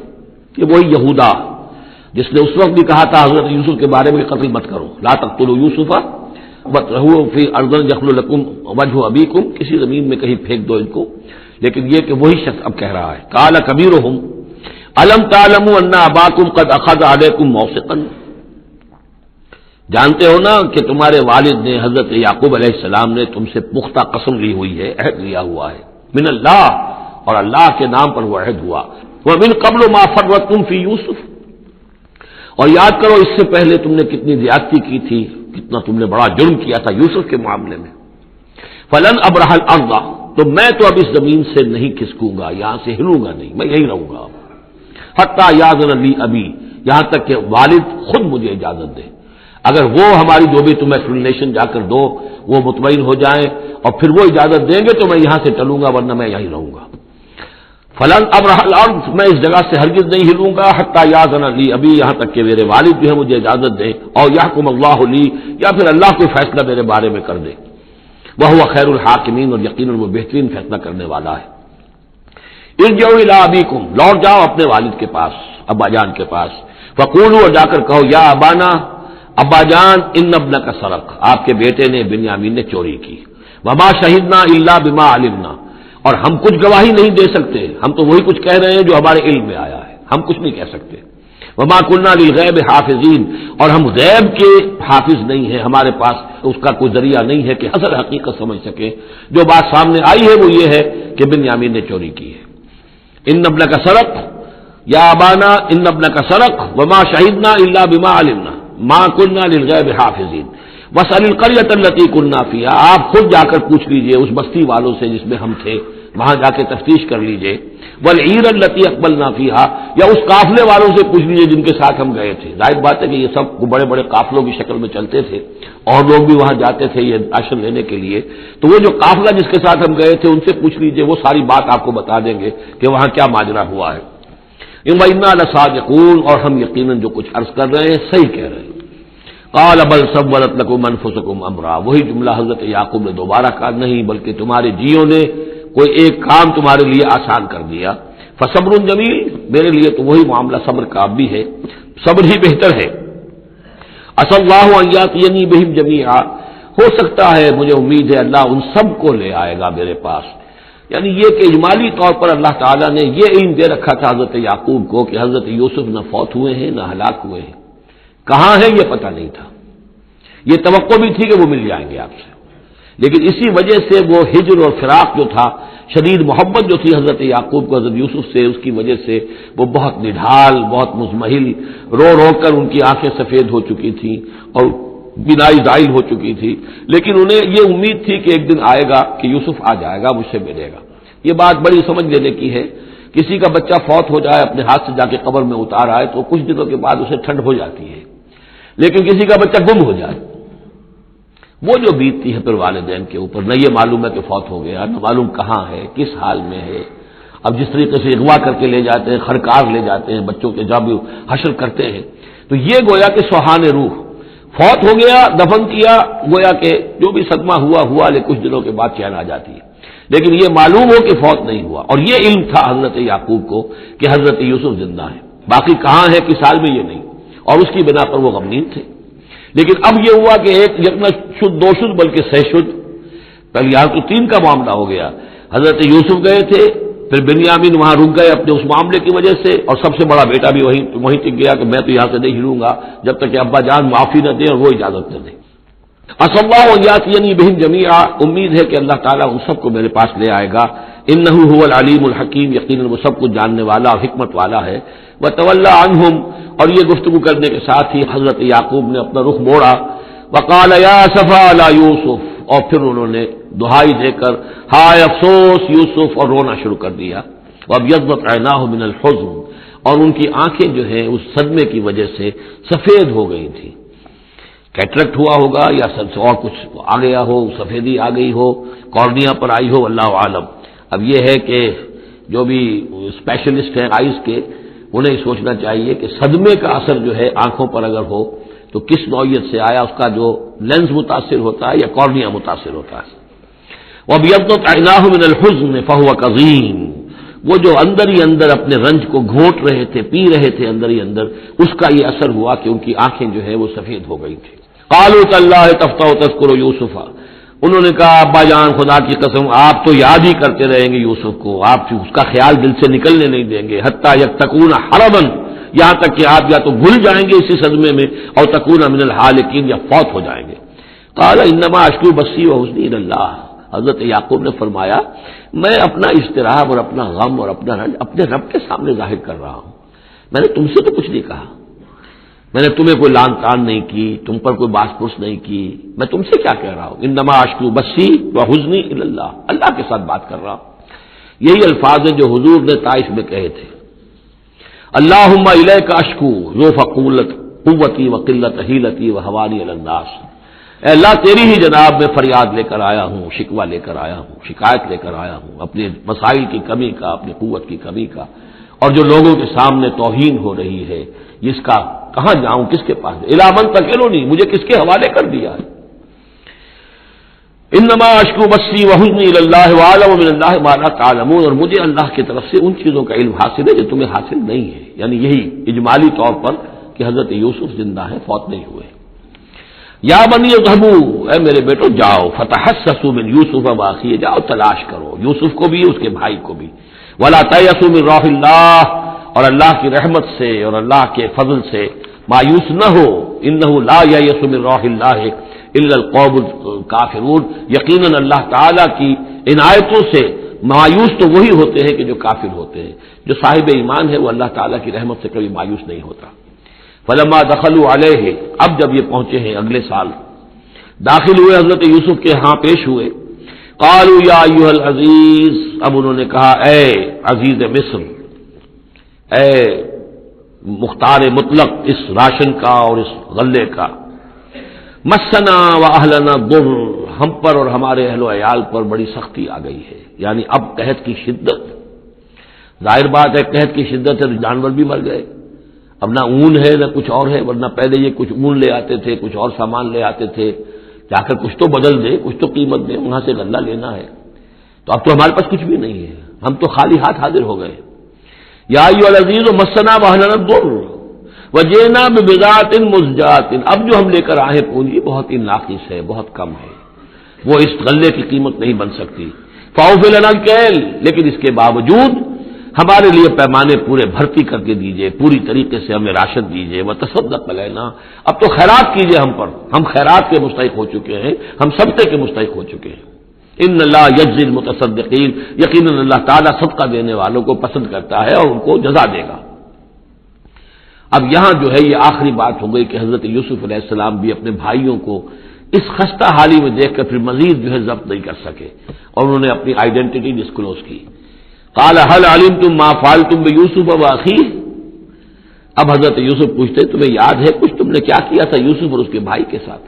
کہ وہی یہودا جس نے اس وقت بھی کہا تھا حضرت یوسف کے بارے میں قتل مت کرو، لا تقتلوا یوسف وَاطْرَحُوهُ فِي أَرْضٍ يَخْلُ لَكُمْ وَجْهُ أَبِيكُمْ، کسی زمین میں کہیں پھینک دو ان کو، لیکن یہ کہ وہی شخص اب کہہ رہا ہے قال کبیرہم أَلَمْ تَعْلَمُوا أَنَّ أَبَاكُمْ قَدْ أَخَذَ عَلَيْكُمْ مَوْثِقًا، جانتے ہو نا کہ تمہارے والد نے حضرت یعقوب علیہ السلام نے تم سے پختہ قسم لی ہوئی ہے، عہد لیا ہوا ہے، من اللہ، اور اللہ کے نام پر وہ عہد ہوا، وَمِن قَبْلُ مَا فَرَّطْتُمْ فِي يُوسُف، اور یاد کرو اس سے پہلے تم نے کتنی زیادتی کی تھی، کتنا تم نے بڑا جرم کیا تھا یوسف کے معاملے میں۔ فلن ابرح الارض، تو میں تو اب اس زمین سے نہیں کھسکوں گا، یہاں سے ہلوں گا نہیں، میں یہی رہوں گا حتی یاذن لی ابی، یہاں تک کہ والد خود مجھے اجازت دے، اگر وہ ہماری جو بھی تم ایکسپلینیشن جا کر دو وہ مطمئن ہو جائیں اور پھر وہ اجازت دیں گے تو میں یہاں سے چلوں گا، ورنہ میں یہیں رہوں گا۔ فلن ابرح الارض، میں اس جگہ سے ہرگز نہیں ہلوں گا، حتی یاذن لی ابی، یہاں تک کہ میرے والد جو ہے مجھے اجازت دیں، اور یحکم اللہ لی، یا پھر اللہ کوئی فیصلہ میرے بارے میں کر دے، وہو خیر الحاکمین، اور یقیناً وہ بہترین فیصلہ کرنے والا ہے۔ ارجعوا الی ابیکم، لوٹ جاؤ اپنے والد کے پاس، ابا جان کے پاس، فقولوا، اور جا کر کہو، یا ابانا، ابا جان، ان ابنک سرق، آپ کے بیٹے نے بنیامین نے چوری کی، وما شہدنا الا بما علمنا، اور ہم کچھ گواہی نہیں دے سکتے، ہم تو وہی کچھ کہہ رہے ہیں جو ہمارے علم میں آیا ہے، ہم کچھ نہیں کہہ سکتے، وما كنا للغیب حافظین، اور ہم غیب کے حافظ نہیں ہیں، ہمارے پاس اس کا کوئی ذریعہ نہیں ہے کہ اصل حقیقت سمجھ سکے، جو بات سامنے آئی ہے وہ یہ ہے کہ بنیامین نے چوری کی ہے۔ ان ابنک سرق، یا ابانا ان ابنک سرق وما شہدنا الا بما علمنا ما كنا للغیب حافظین واسأل القریۃ التی كنا فیہا، آپ خود جا کر پوچھ لیجئے اس بستی والوں سے جس میں ہم تھے، وہاں جا کے تفتیش کر لیجئے، والعیر التی اقبلنا فیہا، یا اس قافلے والوں سے پوچھ لیجئے جن کے ساتھ ہم گئے تھے، ظاہر بات ہے کہ یہ سب بڑے بڑے قافلوں کی شکل میں چلتے تھے اور لوگ بھی وہاں جاتے تھے یہ راشن لینے کے لیے، تو وہ جو قافلہ جس کے ساتھ ہم گئے تھے ان سے پوچھ لیجئے، وہ ساری بات آپ کو بتا دیں گے کہ وہاں کیا ماجرا ہوا ہے۔ وَإِنَّا لَصَادِقُونَ، اور ہم یقیناً جو کچھ عرض کر رہے ہیں صحیح کہہ رہے ہیں۔ قال بل سولت لكم انفسكم امرا، وہی جملہ حضرت یعقوب نے دوبارہ کہا، نہیں بلکہ تمہارے جیوں نے کوئی ایک کام تمہارے لیے آسان کر دیا، فصبر جمیل، میرے لیے تو وہی معاملہ صبر کا بھی ہے، صبر ہی بہتر ہے۔ عسى الله ان ياتيني بهم جميعا، ہو سکتا ہے مجھے امید ہے اللہ ان سب کو لے آئے گا میرے پاس، یعنی یہ کہ اجمالی طور پر اللہ تعالیٰ نے یہ علم دے رکھا تھا حضرت یعقوب کو کہ حضرت یوسف نہ فوت ہوئے ہیں نہ ہلاک ہوئے ہیں، کہاں ہے یہ پتہ نہیں تھا، یہ توقع بھی تھی کہ وہ مل جائیں گے آپ سے، لیکن اسی وجہ سے وہ ہجر اور فراق جو تھا، شدید محبت جو تھی حضرت یعقوب کو حضرت یوسف سے، اس کی وجہ سے وہ بہت نڈھال، بہت مزمحل، رو رو کر ان کی آنکھیں سفید ہو چکی تھیں اور بینائی زائل ہو چکی تھی، لیکن انہیں یہ امید تھی کہ ایک دن آئے گا کہ یوسف آ جائے گا، مجھ سے ملے گا۔ یہ بات بڑی سمجھ لینے کی ہے، کسی کا بچہ فوت ہو جائے، اپنے ہاتھ سے جا کے قبر میں اتار آئے تو کچھ دنوں کے بعد اسے ٹھنڈ ہو جاتی ہے، لیکن کسی کا بچہ گم ہو جائے وہ جو بیتتی ہے پھر والدین کے اوپر، نہ یہ معلوم ہے کہ فوت ہو گیا، نہ معلوم کہاں ہے، کس حال میں ہے۔ اب جس طریقے سے اغوا کر کے لے جاتے ہیں، خرکار لے جاتے ہیں بچوں کے، جب حشر کرتے ہیں، تو یہ گویا کہ سوہان روح، فوت ہو گیا، دفن کیا، گویا کہ جو بھی صدمہ ہوا لیکن کچھ دنوں کے بعد چین آ جاتی ہے، لیکن یہ معلوم ہو کہ فوت نہیں ہوا، اور یہ علم تھا حضرت یعقوب کو کہ حضرت یوسف زندہ ہے، باقی کہاں ہے کس حال میں یہ نہیں، اور اس کی بنا پر وہ غمگین تھے۔ لیکن اب یہ ہوا کہ ایک یکنا شد دو شد بلکہ سہ شد، پہلے یہاں تو تین کا معاملہ ہو گیا، حضرت یوسف گئے تھے، پھر بنیامین وہاں رک گئے اپنے اس معاملے کی وجہ سے، اور سب سے بڑا بیٹا بھی وہیں ٹک گیا کہ میں تو یہاں سے نہیں ہلوں گا جب تک کہ ابا جان معافی نہ دیں اور وہ اجازت نہ دیں۔ عسى الله ان ياتيني بهم جميعا، امید ہے کہ اللہ تعالیٰ ان سب کو میرے پاس لے آئے گا، انه هو العلیم الحکیم، یقیناً وہ سب کچھ جاننے والا اور حکمت والا ہے۔ وتولى عنهم، اور یہ گفتگو کرنے کے ساتھ ہی حضرت یعقوب نے اپنا رخ موڑا، وقال یا اسفا علی یوسف، اور پھر انہوں نے دہائی دے کر ہائے افسوس یوسف، اور رونا شروع کر دیا. وَابْيَضَّتْ عَيْنَاهُ مِنَ الْحُزْنِ، اور ان کی آنکھیں جو ہیں اس صدمے کی وجہ سے سفید ہو گئی تھی. کیٹریکٹ ہوا ہوگا یا اور کچھ آ گیا ہو، سفیدی آ گئی ہو، کارنیا پر آئی ہو، اللہ عالم. اب یہ ہے کہ جو بھی اسپیشلسٹ ہیں آئز کے، انہیں سوچنا چاہیے کہ صدمے کا اثر جو ہے آنکھوں پر اگر ہو تو کس نوعیت سے آیا، اس کا جو لینز متاثر ہوتا ہے یا کارنیا متاثر ہوتا ہے. وَابْيَضَّتْ عَيْنَاهُ مِنَ الْحُزْنِ فَهُوَ كَظِيمٌ، وہ جو اندر ہی اندر اپنے رنج کو گھونٹ رہے تھے، پی رہے تھے اندر ہی اندر، اس کا یہ اثر ہوا کہ ان کی آنکھیں جو ہے وہ سفید ہو گئی تھی. قالوا تاللہ تفتأ تذکر یوسف، انہوں نے کہا ابا جان خدا کی قسم آپ تو یاد ہی کرتے رہیں گے یوسف کو، آپ اس کا خیال دل سے نکلنے نہیں دیں گے. حتی یتکون حرما، یہاں تک کہ آپ یا تو بھول جائیں گے اسی صدمے میں، اور تکون من الحالکین، یا فوت ہو جائیں گے. قال انما اشکو بثی وحزنی الی اللہ، حضرت یعقوب نے فرمایا میں اپنا اضطراب اور اپنا غم اور اپنا رنج اپنے رب کے سامنے ظاہر کر رہا ہوں. میں نے تم سے تو کچھ نہیں کہا، میں نے تمہیں کوئی لان تان نہیں کی، تم پر کوئی باس پرس نہیں کی، میں تم سے کیا کہہ رہا ہوں. انما اشکو بثی وحزنی الی اللہ، اللہ کے ساتھ بات کر رہا ہوں. یہی الفاظ ہیں جو حضور نے طائف میں کہے تھے. اللہم الیک اشکو ضعف قوتی وقلت حیلتی وہوانی علی الناس، اے اللہ تیری ہی جناب میں فریاد لے کر آیا ہوں، شکوہ لے کر آیا ہوں، شکایت لے کر آیا ہوں اپنے مسائل کی کمی کا، اپنی قوت کی کمی کا، اور جو لوگوں کے سامنے توہین ہو رہی ہے اس کا کہاں جاؤں، کس کے پاس. الی من تکلنی، مجھے کس کے حوالے کر دیا ہے. انما اشکو بثی وحزنی الی اللہ واعلم من اللہ ما لا تعلمون، اور مجھے اللہ کی طرف سے ان چیزوں کا علم حاصل ہے جو تمہیں حاصل نہیں ہے. یعنی یہی اجمالی طور پر کہ حضرت یوسف زندہ ہیں، فوت نہیں ہوئے. یا بنی اذهبوا، اے میرے بیٹو جاؤ، فتحسسوا من یوسف واخیہ، جاؤ تلاش کرو یوسف کو بھی اس کے بھائی کو بھی. ولا تیأسوا من روح اللہ، اور اللہ کی رحمت سے اور اللہ کے فضل سے مایوس نہ ہو. انہ لا ییأس من روح اللہ الا القوم الکافرون، یقیناً اللہ تعالی کی عنایتوں سے مایوس تو وہی ہوتے ہیں کہ جو کافر ہوتے ہیں. جو صاحب ایمان ہے وہ اللہ تعالی کی رحمت سے کبھی مایوس نہیں ہوتا. فلما دخلوا علیہ، اب جب یہ پہنچے ہیں اگلے سال، داخل ہوئے حضرت یوسف کے ہاں پیش ہوئے. قالوا یا ایھا العزیز، اب انہوں نے کہا اے عزیز مصر، اے مختار مطلق اس راشن کا اور اس غلے کا، مسنا واہلنا الضر، ہم پر اور ہمارے اہل و عیال پر بڑی سختی آ گئی ہے. یعنی اب قحط کی شدت، ظاہر بات ہے قحط کی شدت ہے تو جانور بھی مر گئے. اب نہ اون ہے نہ کچھ اور ہے، ورنہ پہلے یہ کچھ اون لے آتے تھے، کچھ اور سامان لے آتے تھے، جا کر کچھ تو بدل دے، کچھ تو قیمت دے، وہاں سے غلہ لینا ہے. تو اب تو ہمارے پاس کچھ بھی نہیں ہے، ہم تو خالی ہاتھ حاضر ہو گئے. یا ایھا العزیز مسنا واہلنا الضر وجئنا ببضاعۃ مزجاۃ، اب جو ہم لے کر آئے پونجی بہت ہی ناقص ہے، بہت کم ہے، وہ اس غلے کی قیمت نہیں بن سکتی. فاوفی لنا الکیل، لیکن اس کے باوجود ہمارے لیے پیمانے پورے بھرتی کر کے دیجئے، پوری طریقے سے ہمیں راشد دیجئے. وتصدق علینا، اب تو خیرات کیجئے ہم پر، ہم خیرات کے مستحق ہو چکے ہیں، ہم صدقے کے مستحق ہو چکے ہیں. ان اللہ یجزی المتصدقین، یقیناً اللہ تعالیٰ صدقہ دینے والوں کو پسند کرتا ہے اور ان کو جزا دے گا. اب یہاں جو ہے یہ آخری بات ہو گئی کہ حضرت یوسف علیہ السلام بھی اپنے بھائیوں کو اس خستہ حالی میں دیکھ کر پھر مزید جو ہے ضبط نہیں کر سکے، اور انہوں نے اپنی آئیڈینٹی ڈسکلوز کی. قال هل علمتم ما فعلتم بيوسف واخيه، اب حضرت یوسف پوچھتے تمہیں یاد ہے کچھ تم نے کیا کیا تھا یوسف اور اس کے بھائی کے ساتھ.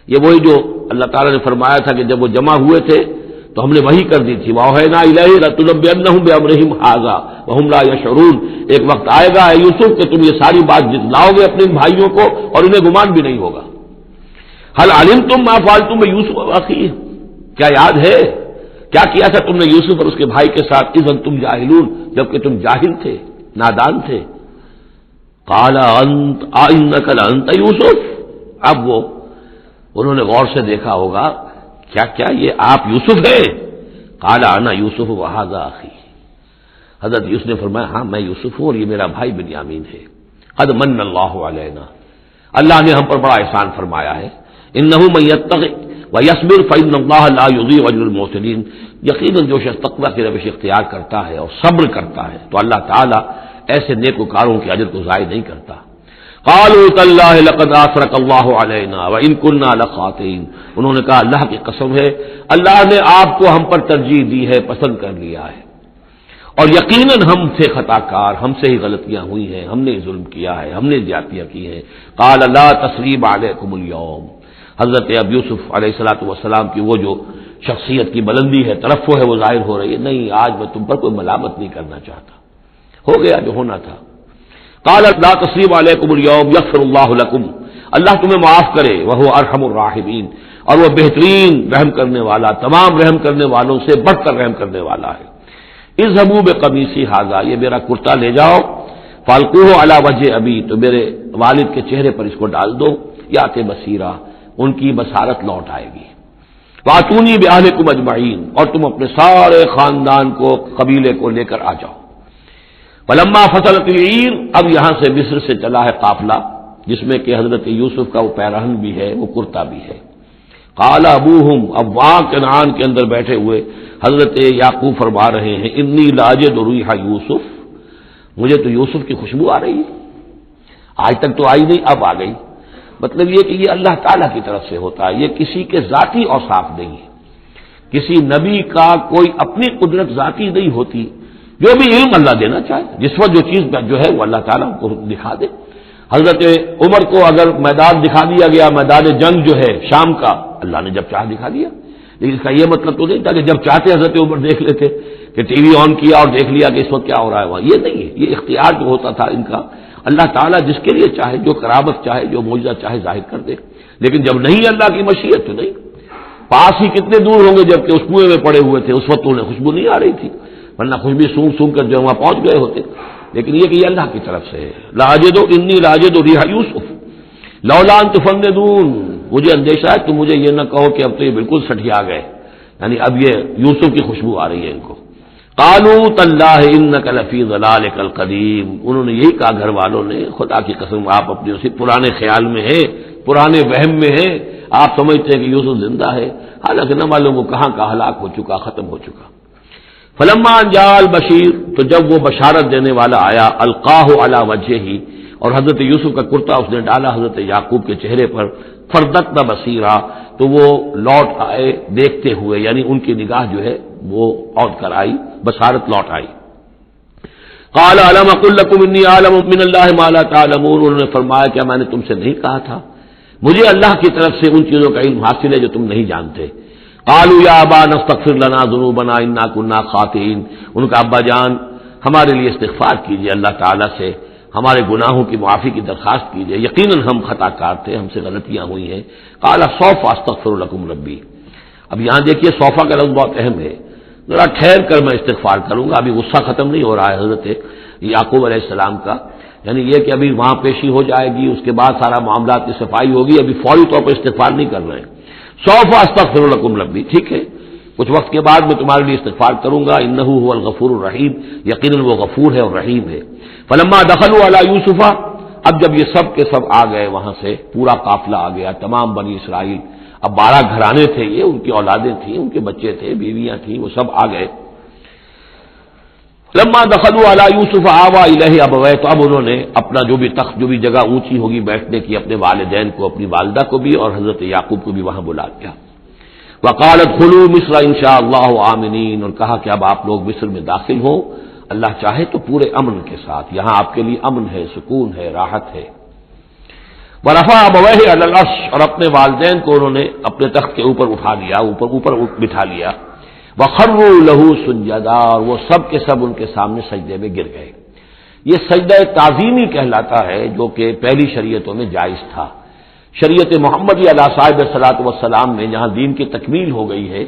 یہ وہی جو اللہ تعالیٰ نے فرمایا تھا کہ جب وہ جمع ہوئے تھے تو ہم نے وہی کر دی تھی. وَأَوْحَيْنَا إِلَيْهِ لَتُنَبِّئَنَّهُم بِأَمْرِهِمْ هَٰذَا وَهُمْ لَا يَشْعُرُونَ، ایک وقت آئے گا اے یوسف کہ تم یہ ساری بات جتلاؤ گے اپنے بھائیوں کو اور انہیں گمان بھی نہیں ہوگا. هل علمتم ما فعلتم بيوسف واخيه، کیا یاد ہے کیا کیا تھا تم نے یوسف اور اس کے بھائی کے ساتھ؟ اذ انتم جاہلون، جبکہ تم جاہل تھے، نادان تھے. قال انک لانت یوسف، اب وہ انہوں نے غور سے دیکھا ہوگا کیا یہ آپ یوسف ہیں؟ قال انا یوسف وھذا اخی، حضرت یوسف نے فرمایا ہاں میں یوسف ہوں اور یہ میرا بھائی بنیامین ہے. قد من اللہ علینا، اللہ نے ہم پر بڑا احسان فرمایا ہے. انہ من یتق ویصبر فإن اللہ لا یضیع اجر المحسنین، یقیناً جو شخص تقوی کی روش اختیار کرتا ہے اور صبر کرتا ہے تو اللہ تعالیٰ ایسے نیکوکاروں کے اجر کو ضائع نہیں کرتا. قالوا تاللہ لقد آثرک اللہ علینا وان کنا لخاطئین، انہوں نے کہا اللہ کی قسم ہے اللہ نے آپ کو ہم پر ترجیح دی ہے، پسند کر لیا ہے، اور یقیناً ہم تھے خطا کار، ہم سے ہی غلطیاں ہوئی ہیں، ہم نے ظلم کیا ہے، ہم نے زیادتیاں کی ہیں۔ قال لا تثریب علیکم اليوم، حضرت اب یوسف علیہ الصلوۃ والسلام کی وہ جو شخصیت کی بلندی ہے، ترفع ہے، وہ ظاہر ہو رہی ہے، نہیں آج میں تم پر کوئی ملامت نہیں کرنا چاہتا، ہو گیا جو ہونا تھا۔ قال لا تثریب علیکم اليوم یغفر اللہ لکم، اللہ تمہیں معاف کرے، وہو ارحم الراحمین، اور وہ بہترین رحم کرنے والا، تمام رحم کرنے والوں سے بڑھ کر رحم کرنے والا ہے۔ اذهبوا بقمیصی ھذا، یہ میرا کرتا لے جاؤ، فالقوہ علی وجہ ابی، تو میرے والد کے چہرے پر اس کو ڈال دو، یات بصیرہ، ان کی بصارت لوٹ آئے گی۔ واتونی باہلکم اجمعین، اور تم اپنے سارے خاندان کو، قبیلے کو لے کر آ جاؤ۔ فلما فصلت العیر، اب یہاں سے مصر سے چلا ہے قافلہ، جس میں کہ حضرت یوسف کا وہ پیرہن بھی ہے، وہ کرتا بھی ہے۔ قال ابوہم، اب وہاں کنعان کے اندر بیٹھے ہوئے حضرت یعقوب فرما رہے ہیں، انی لاجد ریح یوسف، مجھے تو یوسف کی خوشبو آ رہی ہے، آج تک تو آئی نہیں، اب آ گئی۔ مطلب یہ کہ یہ اللہ تعالیٰ کی طرف سے ہوتا ہے، یہ کسی کے ذاتی اوصاف نہیں ہے، کسی نبی کا کوئی اپنی قدرت ذاتی نہیں ہوتی، جو بھی علم اللہ دینا چاہے، جس وقت جو چیز جو ہے وہ اللہ تعالیٰ کو دکھا دے۔ حضرت عمر کو اگر میدان دکھا دیا گیا، میدان جنگ جو ہے شام کا، اللہ نے جب چاہ دکھا دیا، لیکن اس کا یہ مطلب تو نہیں تھا کہ جب چاہتے حضرت عمر دیکھ لیتے، کہ ٹی وی آن کیا اور دیکھ لیا کہ اس وقت کیا ہو رہا ہے وہاں، یہ نہیں ہے، یہ اختیار جو ہوتا تھا ان کا، اللہ تعالیٰ جس کے لیے چاہے، جو کرامت چاہے، جو معجزہ چاہے ظاہر کر دے، لیکن جب نہیں اللہ کی مشیت تو نہیں۔ پاس ہی کتنے دور ہوں گے جبکہ اس کنویں میں پڑے ہوئے تھے، اس وقت انہیں خوشبو نہیں آ رہی تھی، ورنہ خوشبو سونگ سونگ کر جو وہاں پہنچ گئے ہوتے، لیکن یہ کہ یہ اللہ کی طرف سے ہے۔ لاجد انی لاجد ریح یوسف لولا ان تفندون، مجھے اندیشہ ہے تم مجھے یہ نہ کہو کہ اب تو یہ بالکل سٹھیا گئے، یعنی اب یہ یوسف کی خوشبو آ رہی ہے ان کو۔ قالوا تاللہ انک لفی ضلالک القدیم، انہوں نے یہی کہا گھر والوں نے، خدا کی قسم آپ اپنے اسی پرانے خیال میں ہیں، پرانے وہم میں ہیں، آپ سمجھتے ہیں کہ یوسف زندہ ہے، حالانکہ نہ معلوم وہ کہاں کا ہلاک ہو چکا، ختم ہو چکا۔ فلما جاء البشیر، تو جب وہ بشارت دینے والا آیا، القاہ علی وجہہ، اور حضرت یوسف کا کرتا اس نے ڈالا حضرت یعقوب کے چہرے پر، فردتنا بصیرا، تو وہ لوٹ آئے دیکھتے ہوئے، یعنی ان کی نگاہ جو ہے وہ لوٹ کر آئی، بصارت لوٹ آئی۔ قال الم اقل لکم انی اعلم من اللہ ما لا تعلمون، انہوں نے فرمایا کیا میں نے تم سے نہیں کہا تھا، مجھے اللہ کی طرف سے ان چیزوں کا علم حاصل ہے جو تم نہیں جانتے۔ قالوا یا ابانا استغفر لنا ذنوبنا انا كنا خاطئین، ان کا ابا جان ہمارے لیے استغفار کیجیے اللہ تعالیٰ سے، ہمارے گناہوں کی معافی کی درخواست کیجیے، یقیناً ہم خطا کار تھے، ہم سے غلطیاں ہوئی ہیں۔ قال سوف استغفر لکم ربی، اب یہاں دیکھیے صوفہ کا لفظ بہت اہم ہے، ذرا ٹھہر کر میں استغفار کروں گا، ابھی غصہ ختم نہیں ہو رہا ہے حضرت یعقوب علیہ السلام کا، یعنی یہ کہ ابھی وہاں پیشی ہو جائے گی، اس کے بعد سارا معاملات کی صفائی ہوگی، ابھی فوری طور پر استغفار نہیں کر رہے ہیں۔ سوف استغفر لکم ربی، ٹھیک ہے، کچھ وقت کے بعد میں تمہارے لیے استغفار کروں گا، انہ هو الغفور الرحیم، یقیناً وہ غفور ہے اور رحیم ہے۔ فلما دخلوا علی یوسف، اب جب یہ سب کے سب آ گئے وہاں سے، پورا قافلہ آ گیا، تمام بنی اسرائیل، اب 12 گھرانے تھے یہ، ان کی اولادیں تھیں، ان کے بچے تھے، بیویاں تھیں، وہ سب آ گئے۔ لما دخلوا علی یوسف آوی الیہ ابویہ، تو اب انہوں نے اپنا جو بھی تخت، جو بھی جگہ اونچی ہوگی بیٹھنے کی، اپنے والدین کو، اپنی والدہ کو بھی اور حضرت یعقوب کو بھی وہاں بلا لیا۔ وقالت ادخلوا مصر ان شاء اللہ آمنین، اور کہا کہ اب آپ لوگ مصر میں داخل ہوں، اللہ چاہے تو پورے امن کے ساتھ، یہاں آپ کے لیے امن ہے، سکون ہے، راحت ہے۔ ورفع ابویہ علی العرش، اور اپنے والدین کو انہوں نے اپنے تخت کے اوپر اٹھا لیا، اوپر بٹھا لیا۔ وخروا لہ سجدا، اور وہ سب کے سب ان کے سامنے سجدے میں گر گئے۔ یہ سجدہ تعظیمی کہلاتا ہے، جو کہ پہلی شریعتوں میں جائز تھا۔ شریعت محمدی علیہ صاحب صلاۃ والسلام میں جہاں دین کی تکمیل ہو گئی ہے،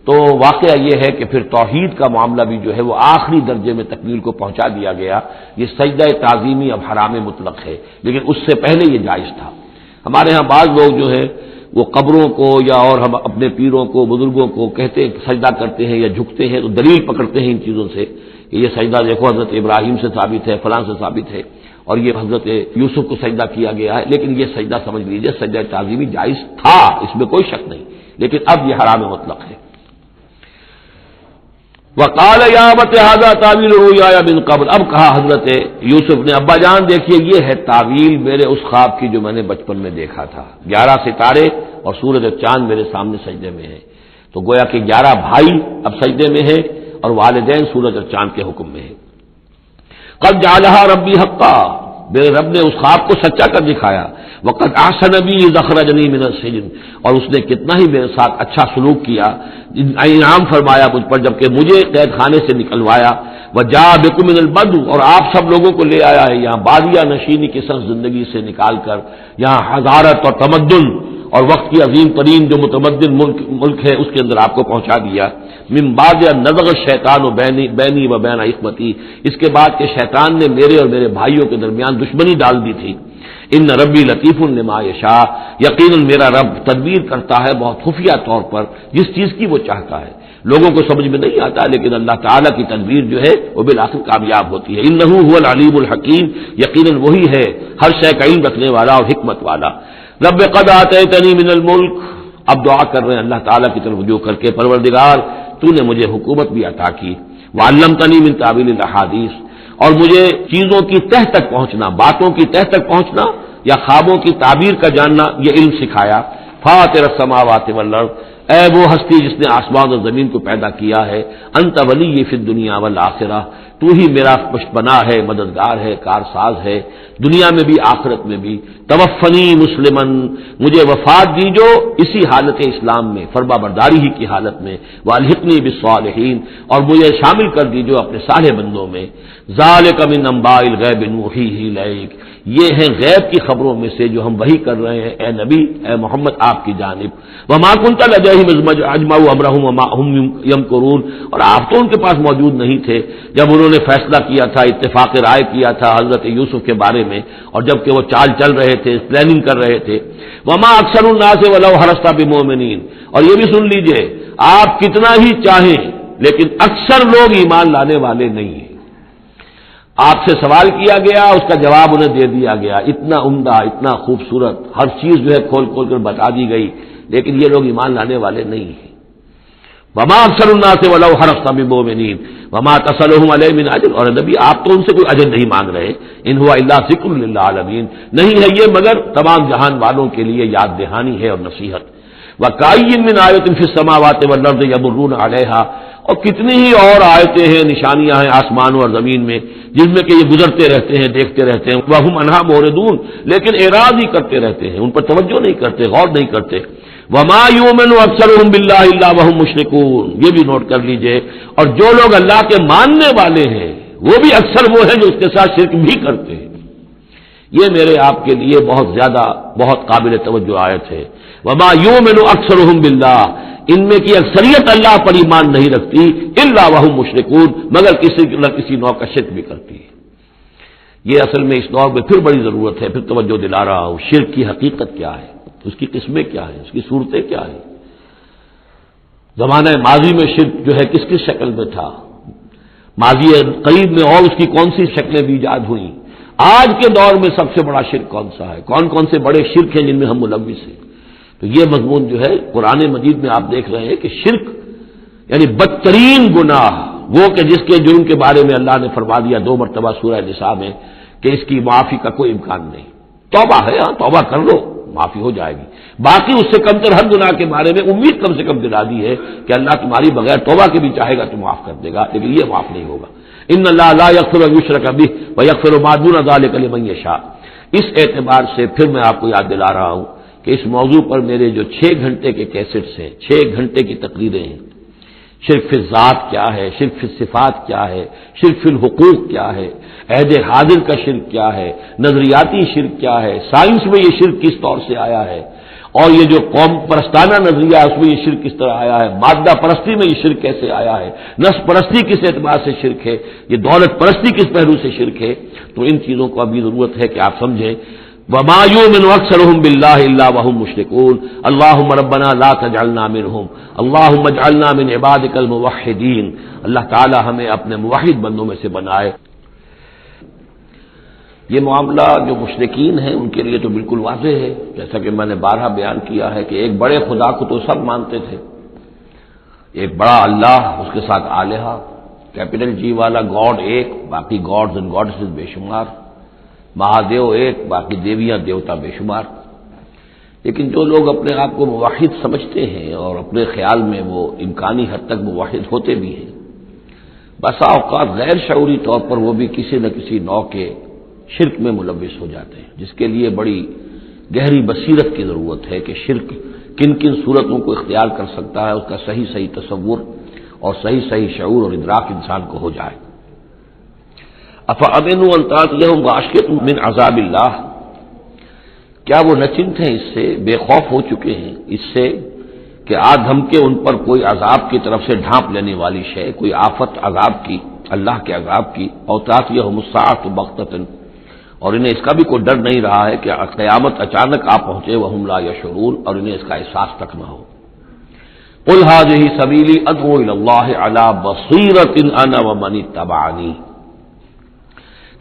تو واقعہ یہ ہے کہ پھر توحید کا معاملہ بھی جو ہے وہ آخری درجے میں تکمیل کو پہنچا دیا گیا۔ یہ سجدہ تعظیمی اب حرام مطلق ہے، لیکن اس سے پہلے یہ جائز تھا۔ ہمارے ہاں بعض لوگ جو ہے وہ قبروں کو یا اور ہم اپنے پیروں کو، بزرگوں کو کہتے ہیں سجدہ کرتے ہیں یا جھکتے ہیں، تو دلیل پکڑتے ہیں ان چیزوں سے کہ یہ سجدہ دیکھو حضرت ابراہیم سے ثابت ہے، فلاں سے ثابت ہے، اور یہ حضرت یوسف کو سجدہ کیا گیا ہے، لیکن یہ سجدہ سمجھ لیجئے سجدہ تعظیمی جائز تھا، اس میں کوئی شک نہیں، لیکن اب یہ حرام مطلق ہے۔ وقال یا ابت ھذا تعویل رؤیایا من قبل، اب کہا حضرت یوسف نے، ابا جان دیکھیے یہ ہے تعویل میرے اس خواب کی جو میں نے بچپن میں دیکھا تھا، 11 ستارے اور سورج اور چاند میرے سامنے سجدے میں ہیں، تو گویا کہ 11 بھائی اب سجدے میں ہیں اور والدین سورج اور چاند کے حکم میں ہیں۔ قد جعلها ربی حقا، میرے رب نے اس خواب کو سچا کر دکھایا، وقد احسن بی اذ اخرجنی من السجن، اور اس نے کتنا ہی میرے ساتھ اچھا سلوک کیا، انعام فرمایا مجھ پر جبکہ مجھے قید خانے سے نکلوایا، وجاء بکم من البدو، اور آپ سب لوگوں کو لے آیا ہے یہاں بادیہ نشینی کی سخت زندگی سے نکال کر یہاں حضارت اور تمدن اور وقت کی عظیم ترین جو متمدن ملک ہے اس کے اندر آپ کو پہنچا دیا۔ من بعد نزغ الشیطان بینی و بین اخوتی، اس کے بعد کہ شیطان نے میرے اور میرے بھائیوں کے درمیان دشمنی ڈال دی تھی۔ ان ربی لطیف لما یشاء، یقیناً میرا رب تدبیر کرتا ہے بہت خفیہ طور پر جس چیز کی وہ چاہتا ہے، لوگوں کو سمجھ میں نہیں آتا لیکن اللہ تعالیٰ کی تدبیر جو ہے وہ بالآخر کامیاب ہوتی ہے۔ انہ هو العلیم الحکیم، یقیناً وہی ہے ہر شے کا علم رکھنے والا اور حکمت والا۔ رب قد آتیتنی من الملک، اب دعا کر رہے ہیں اللہ تعالیٰ کی طرف رجوع کر کے، پروردگار تو نے مجھے حکومت بھی عطا کی، وعلمتنی من تعویل الاحادیث، اور مجھے چیزوں کی تہ تک پہنچنا، باتوں کی تہ تک پہنچنا یا خوابوں کی تعبیر کا جاننا یہ علم سکھایا۔ فاطر السماوات والارض، اے وہ ہستی جس نے آسمان اور زمین کو پیدا کیا ہے، انت ولی فی الدنیا والآخرہ، تو ہی میرا پشتپناہ ہے، مددگار ہے، کارساز ہے، دنیا میں بھی آخرت میں بھی۔ توفنی مسلمن، مجھے وفات دیجو اسی حالت اسلام میں، فرما برداری ہی کی حالت میں، والحقنی بالصالحین، اور مجھے شامل کر دیجو اپنے صالح بندوں میں۔ ذالک من انباء الغیب نوحیہ الیک، یہ ہیں غیب کی خبروں میں سے جو ہم وحی کر رہے ہیں اے نبی، اے محمد آپ کی جانب۔ وما كنت لديهم اذ اجمعوا امرهم وما هم يمكرون، اور آپ تو ان کے پاس موجود نہیں تھے جب انہوں نے فیصلہ کیا تھا، اتفاق رائے کیا تھا حضرت یوسف کے بارے میں، اور جب کہ وہ چال چل رہے تھے، پلاننگ کر رہے تھے۔ وما اکثر الناس ولو حرصت بمؤمنین، اور یہ بھی سن لیجئے آپ کتنا ہی چاہیں لیکن اکثر لوگ ایمان لانے والے نہیں ہیں۔ آپ سے سوال کیا گیا، اس کا جواب انہیں دے دیا گیا، اتنا عمدہ، اتنا خوبصورت، ہر چیز جو ہے کھول کھول کر بتا دی گئی، لیکن یہ لوگ ایمان لانے والے نہیں ہیں۔ وما اکثر الناس ولو حرصت بمؤمنین وما تصلهم علیہ من اجر، اور نبی آپ تو ان سے کوئی اجر نہیں مانگ رہے، ان هو الا ذکر للعالمین، نہیں ہے یہ مگر تمام جہان والوں کے لیے یاد دہانی ہے اور نصیحت۔ وکأی من آیۃ فی السماوات والارض یمرون علیہا، اور کتنی ہی اور آیتیں ہیں، نشانیاں ہیں آسمانوں اور زمین میں جن میں کہ یہ گزرتے رہتے ہیں، دیکھتے رہتے ہیں، وہم عنہا معرضون، لیکن اعراض ہی کرتے رہتے ہیں، ان پر توجہ نہیں کرتے، غور نہیں کرتے۔ وما یؤمن اکثرهم باللہ الا وهم مشرکون، یہ بھی نوٹ کر لیجئے، اور جو لوگ اللہ کے ماننے والے ہیں وہ بھی اکثر وہ ہیں جو اس کے ساتھ شرک بھی کرتے ہیں۔ یہ میرے آپ کے لیے بہت زیادہ بہت قابل توجہ آیت ہے۔ وما یؤمن اکثرهم باللہ، ان میں کی اکثریت اللہ پر ایمان نہیں رکھتی، الا وهم مشرکون، مگر کسی نہ کسی نوع کا شرک بھی کرتی ہے۔ یہ اصل میں اس دور میں پھر بڑی ضرورت ہے، پھر توجہ دلا رہا ہوں، شرک کی حقیقت کیا ہے، اس کی قسمیں کیا ہیں، اس کی صورتیں کیا ہیں، زمانہ ماضی میں شرک جو ہے کس کس شکل میں تھا، ماضی قریب میں اور اس کی کون سی شکلیں بھی ایجاد ہوئیں، آج کے دور میں سب سے بڑا شرک کون سا ہے، کون کون سے بڑے شرک ہیں جن میں ہم ملوث ہیں۔ تو یہ مضمون جو ہے قرآن مجید میں آپ دیکھ رہے ہیں کہ شرک یعنی بدترین گناہ وہ کہ جس کے جرم کے بارے میں اللہ نے فرما دیا 2 مرتبہ سورہ نساء میں کہ اس کی معافی کا کوئی امکان نہیں، توبہ ہے، ہاں توبہ کر لو معافی ہو جائے گی، باقی اس سے کم تر ہر گناہ کے بارے میں امید کم سے کم دلا دی ہے کہ اللہ تمہاری بغیر توبہ کے بھی چاہے گا تو معاف کر دے گا، لیکن یہ معاف نہیں ہوگا۔ ان اللہ لا یغفر ان یشرک بہ ویغفر ما دون ذلک لمن یشاء۔ اس اعتبار سے پھر میں آپ کو یاد دلا رہا ہوں کہ اس موضوع پر میرے جو 6 گھنٹے کے کیسٹس ہیں، 6 گھنٹے کی تقریریں ہیں، شرک فی الذات کیا ہے، شرک فی الصفات کیا ہے، شرک فی الحقوق کیا ہے، عہد حاضر کا شرک کیا ہے، نظریاتی شرک کیا ہے، سائنس میں یہ شرک کس طور سے آیا ہے، اور یہ جو قوم پرستانہ نظریہ ہے اس میں یہ شرک کس طرح آیا ہے، مادہ پرستی میں یہ شرک کیسے آیا ہے، نفس پرستی کس اعتبار سے شرک ہے، یہ دولت پرستی کس پہلو سے شرک ہے، تو ان چیزوں کو ابھی ضرورت ہے کہ آپ سمجھیں۔ وما یؤمن اکثرهم باللہ الا وهم مشرکون اللهم ربنا لا تجعلنا منهم اللهم اجعلنا من عبادك الموحدین، اللہ تعالی ہمیں اپنے موحد بندوں میں سے بنائے۔ یہ معاملہ جو مشرکین ہیں ان کے لیے تو بالکل واضح ہے، جیسا کہ میں نے بارہا بیان کیا ہے کہ ایک بڑے خدا کو تو سب مانتے تھے، ایک بڑا اللہ، اس کے ساتھ آلہہ، کیپٹل جی والا گاڈ ایک، باقی گاڈز اینڈ گاڈسز بے شمار، مہادیو ایک، باقی دیویاں دیوتا بے شمار۔ لیکن جو لوگ اپنے آپ کو موحد سمجھتے ہیں اور اپنے خیال میں وہ امکانی حد تک موحد ہوتے بھی ہیں، بسا اوقات غیر شعوری طور پر وہ بھی کسی نہ کسی نوع کے شرک میں ملوث ہو جاتے ہیں، جس کے لیے بڑی گہری بصیرت کی ضرورت ہے کہ شرک کن کن صورتوں کو اختیار کر سکتا ہے، اس کا صحیح صحیح تصور اور صحیح صحیح شعور اور ادراک انسان کو ہو جائے۔ افامنوا ان تأتیہم غاشیۃ من عذاب اللہ، کیا وہ نچنت ہیں اس سے، بے خوف ہو چکے ہیں اس سے کہ ہم کے ان پر کوئی عذاب کی طرف سے ڈھانپ لینے والی شے، کوئی آفت عذاب کی، اللہ کے عذاب کی، او تأتیہم الساعۃ بغتۃ، اور انہیں اس کا بھی کوئی ڈر نہیں رہا ہے کہ قیامت اچانک آ پہنچے، وہم لا یشعرون، اور انہیں اس کا احساس تک نہ ہو۔ قل ھذہ سبیلی ادعو الی اللہ علی بصیرۃ انا ومن اتبعنی،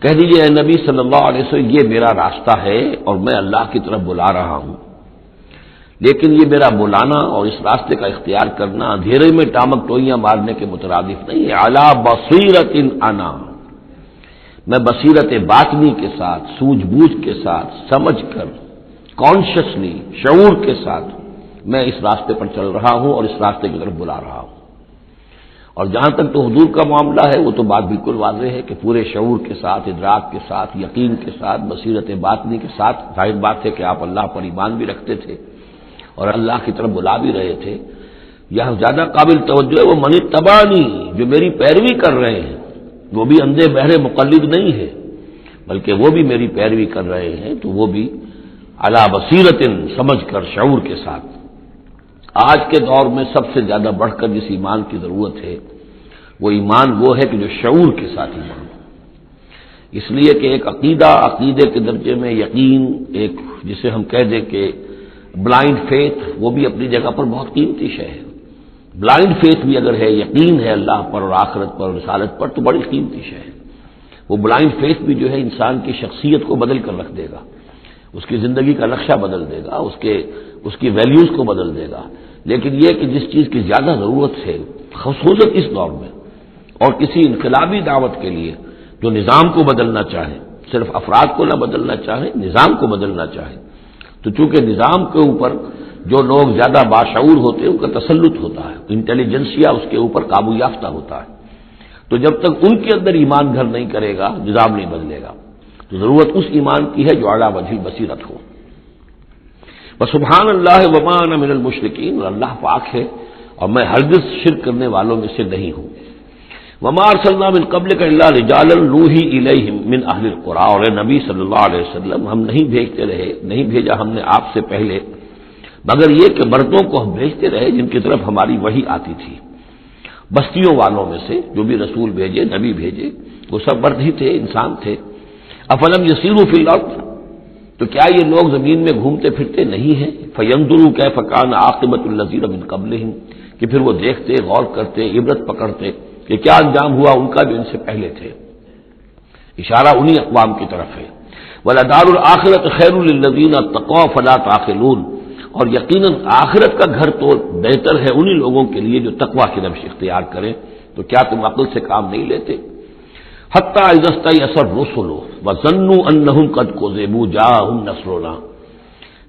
کہہ دیجئے اے نبی صلی اللہ علیہ وسلم یہ میرا راستہ ہے اور میں اللہ کی طرف بلا رہا ہوں، لیکن یہ میرا بلانا اور اس راستے کا اختیار کرنا اندھیرے میں ٹامک ٹوئیاں مارنے کے مترادف نہیں ہے۔ علی بصیرۃ انا، میں بصیرت باطنی کے ساتھ، سوجھ بوجھ کے ساتھ، سمجھ کر، کانشیسلی، شعور کے ساتھ میں اس راستے پر چل رہا ہوں اور اس راستے کی طرف بلا رہا ہوں۔ اور جہاں تک تو حضور کا معاملہ ہے وہ تو بات بالکل واضح ہے کہ پورے شعور کے ساتھ، ادراک کے ساتھ، یقین کے ساتھ، بصیرت باطنی کے ساتھ، ظاہر بات ہے کہ آپ اللہ پر ایمان بھی رکھتے تھے اور اللہ کی طرف بلا بھی رہے تھے۔ یہاں زیادہ قابل توجہ ہے وہ من اتبعنی، جو میری پیروی کر رہے ہیں، وہ بھی اندھے بہرے مقلد نہیں ہے، بلکہ وہ بھی میری پیروی کر رہے ہیں، تو وہ بھی علی بصیرت، سمجھ کر، شعور کے ساتھ۔ آج کے دور میں سب سے زیادہ بڑھ کر جس ایمان کی ضرورت ہے وہ ایمان وہ ہے کہ جو شعور کے ساتھ ایمان ہو، اس لیے کہ ایک عقیدے کے درجے میں یقین، ایک جسے ہم کہہ دیں کہ بلائنڈ فیتھ، وہ بھی اپنی جگہ پر بہت قیمتی شے ہے۔ بلائنڈ فیتھ بھی اگر ہے، یقین ہے اللہ پر اور آخرت پر اور رسالت پر، تو بڑی قیمتی شے ہے۔ وہ بلائنڈ فیتھ بھی جو ہے انسان کی شخصیت کو بدل کر رکھ دے گا، اس کی زندگی کا نقشہ بدل دے گا، اس کی ویلیوز کو بدل دے گا۔ لیکن یہ کہ جس چیز کی زیادہ ضرورت ہے، خصوصاً اس دور میں، اور کسی انقلابی دعوت کے لیے جو نظام کو بدلنا چاہے، صرف افراد کو نہ بدلنا چاہے، نظام کو بدلنا چاہے، تو چونکہ نظام کے اوپر جو لوگ زیادہ باشعور ہوتے ہیں ان کا تسلط ہوتا ہے، انٹیلیجنسیا اس کے اوپر قابو یافتہ ہوتا ہے، تو جب تک ان کے اندر ایمان گھر نہیں کرے گا نظام نہیں بدلے گا۔ تو ضرورت اس ایمان کی ہے جو اعلیٰ وجہ بصیرت ہو۔ وسبحان اللہ وما انا من المشرکین، اور اللہ پاک ہے اور میں ہرگز شرک کرنے والوں میں سے نہیں ہوں۔ وما ارسلنا من قبلک الا رجالا نوحی الیہم من اہل القری، اور اے نبی صلی اللہ علیہ وسلم ہم نہیں بھیجا ہم نے آپ سے پہلے مگر یہ کہ مردوں کو ہم بھیجتے رہے جن کی طرف ہماری وحی آتی تھی، بستیوں والوں میں سے جو بھی رسول بھیجے، نبی بھیجے، وہ سب مرد ہی تھے، انسان تھے۔ افلم یسیروا فی الارض، تو کیا یہ لوگ زمین میں گھومتے پھرتے نہیں ہیں؟ فینظروا کیف کان عاقبۃ الذین من قبلہم، کہ پھر وہ دیکھتے، غور کرتے، عبرت پکڑتے کہ کیا انجام ہوا ان کا جو ان سے پہلے تھے۔ اشارہ انہی اقوام کی طرف ہے۔ وَلَدَارُ الْآخِرَةُ خَيْرٌ لِّلَّذِينَ اتَّقَوْا فَلَا تَعْقِلُونَ، اور یقیناً آخرت کا گھر تو بہتر ہے انہی لوگوں کے لیے جو تقویٰ کی روش اختیار کریں، تو کیا تم عقل سے کام نہیں لیتے؟ حتیٰ اذا استیأس الرسل وظنوا انہم قد کذبوا جاءہم نصرنا،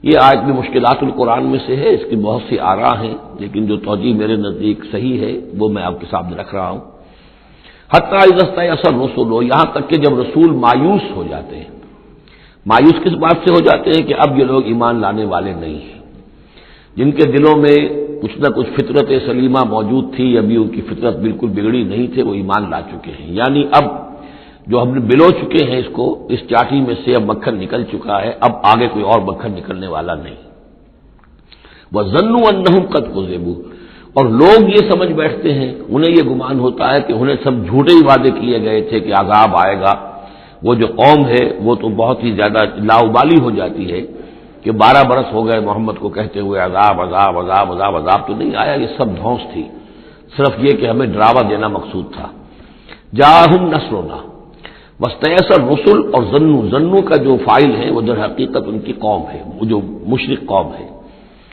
یہ آیت بھی مشکلات القرآن میں سے ہے، اس کی بہت سی آراء ہیں، لیکن جو توجیہ میرے نزدیک صحیح ہے وہ میں آپ کے سامنے رکھ رہا ہوں۔ حتیٰ اذا استیأس الرسل، یہاں تک کہ جب رسول مایوس ہو جاتے ہیں۔ مایوس کس بات سے ہو جاتے ہیں کہ اب یہ لوگ ایمان لانے والے نہیں ہیں، جن کے دلوں میں کچھ نہ کچھ فطرت سلیمہ موجود تھی، ابھی ان کی فطرت بالکل بگڑی نہیں تھے، وہ ایمان لا چکے ہیں، یعنی اب جو ہم نے بلو چکے ہیں اس کو، اس چاٹی میں سے اب مکھن نکل چکا ہے، اب آگے کوئی اور مکھن نکلنے والا نہیں۔ وَظَنُّوا أَنَّهُمْ قَدْ كُذِبُوا، اور لوگ یہ سمجھ بیٹھتے ہیں، انہیں یہ گمان ہوتا ہے کہ انہیں سب جھوٹے ہی وعدے کیے گئے تھے کہ عذاب آئے گا۔ وہ جو قوم ہے وہ تو بہت ہی زیادہ لاؤبالی ہو جاتی ہے کہ 12 برس ہو گئے محمد کو کہتے ہوئے عذاب عذاب عذاب عذاب، عذاب تو نہیں آیا، یہ سب دھونس تھی، صرف یہ کہ ہمیں ڈراوا دینا مقصود تھا۔ جاءہم نصرنا واستیأس الرسل، اور ظنوا کا جو فاعل ہے وہ در حقیقت ان کی قوم ہے، وہ جو مشرک قوم ہے۔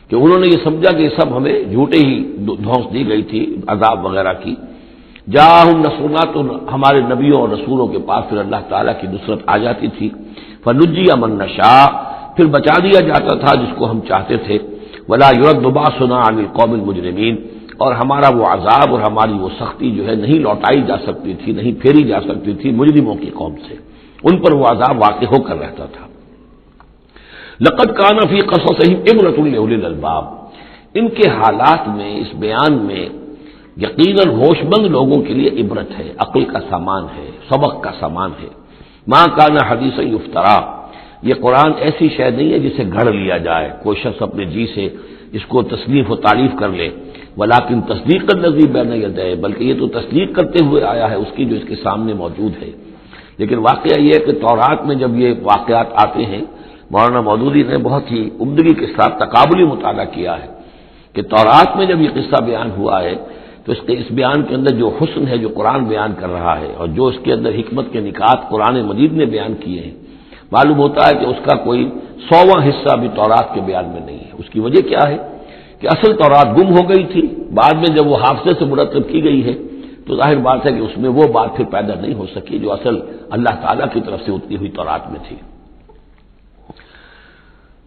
کہ انہوں نے یہ سمجھا کہ یہ سب ہمیں جھوٹے ہی دھونس دی گئی تھی عذاب وغیرہ کی. جاءہم نصرنا، تو ہمارے نبیوں اور رسولوں کے پاس پھر اللہ تعالیٰ کی نصرت آ جاتی تھی. فنجی من نشاء، پھر بچا دیا جاتا تھا جس کو ہم چاہتے تھے. ولا يرد باسنا عن القوم المجرمین، اور ہمارا وہ عذاب اور ہماری وہ سختی جو ہے نہیں لوٹائی جا سکتی تھی، نہیں پھیری جا سکتی تھی مجرموں کی قوم سے، ان پر وہ عذاب واقع ہو کر رہتا تھا. لقد کان فی قصصہم عبرۃ لاولی الالباب، ان کے حالات میں، اس بیان میں یقیناً ہوش مند لوگوں کے لیے عبرت ہے، عقل کا سامان ہے، سبق کا سامان ہے. ما کان حدیثا یفترا، یہ قرآن ایسی شے نہیں ہے جسے گھڑ لیا جائے، کوئی شخص اپنے جی سے اس کو تصنیف و تعریف کر لے. ولیکن تصدیق الذی بین یدیہ، بلکہ یہ تو تصدیق کرتے ہوئے آیا ہے اس کی جو اس کے سامنے موجود ہے. لیکن واقعہ یہ ہے کہ تورات میں جب یہ واقعات آتے ہیں، مولانا مودودی نے بہت ہی عمدگی کے ساتھ تقابلی مطالعہ کیا ہے کہ تورات میں جب یہ قصہ بیان ہوا ہے تو اس بیان کے اندر جو حسن ہے جو قرآن بیان کر رہا ہے، اور جو اس کے اندر حکمت کے نکات قرآن مجید نے بیان کیے ہیں، معلوم ہوتا ہے کہ اس کا کوئی 100واں حصہ بھی تورات کے بیان میں نہیں ہے. اس کی وجہ کیا ہے کہ اصل تورات گم ہو گئی تھی، بعد میں جب وہ حافظے سے مرتب کی گئی ہے تو ظاہر بات ہے کہ اس میں وہ بات پھر پیدا نہیں ہو سکی جو اصل اللہ تعالیٰ کی طرف سے اتری ہوئی تورات میں تھی.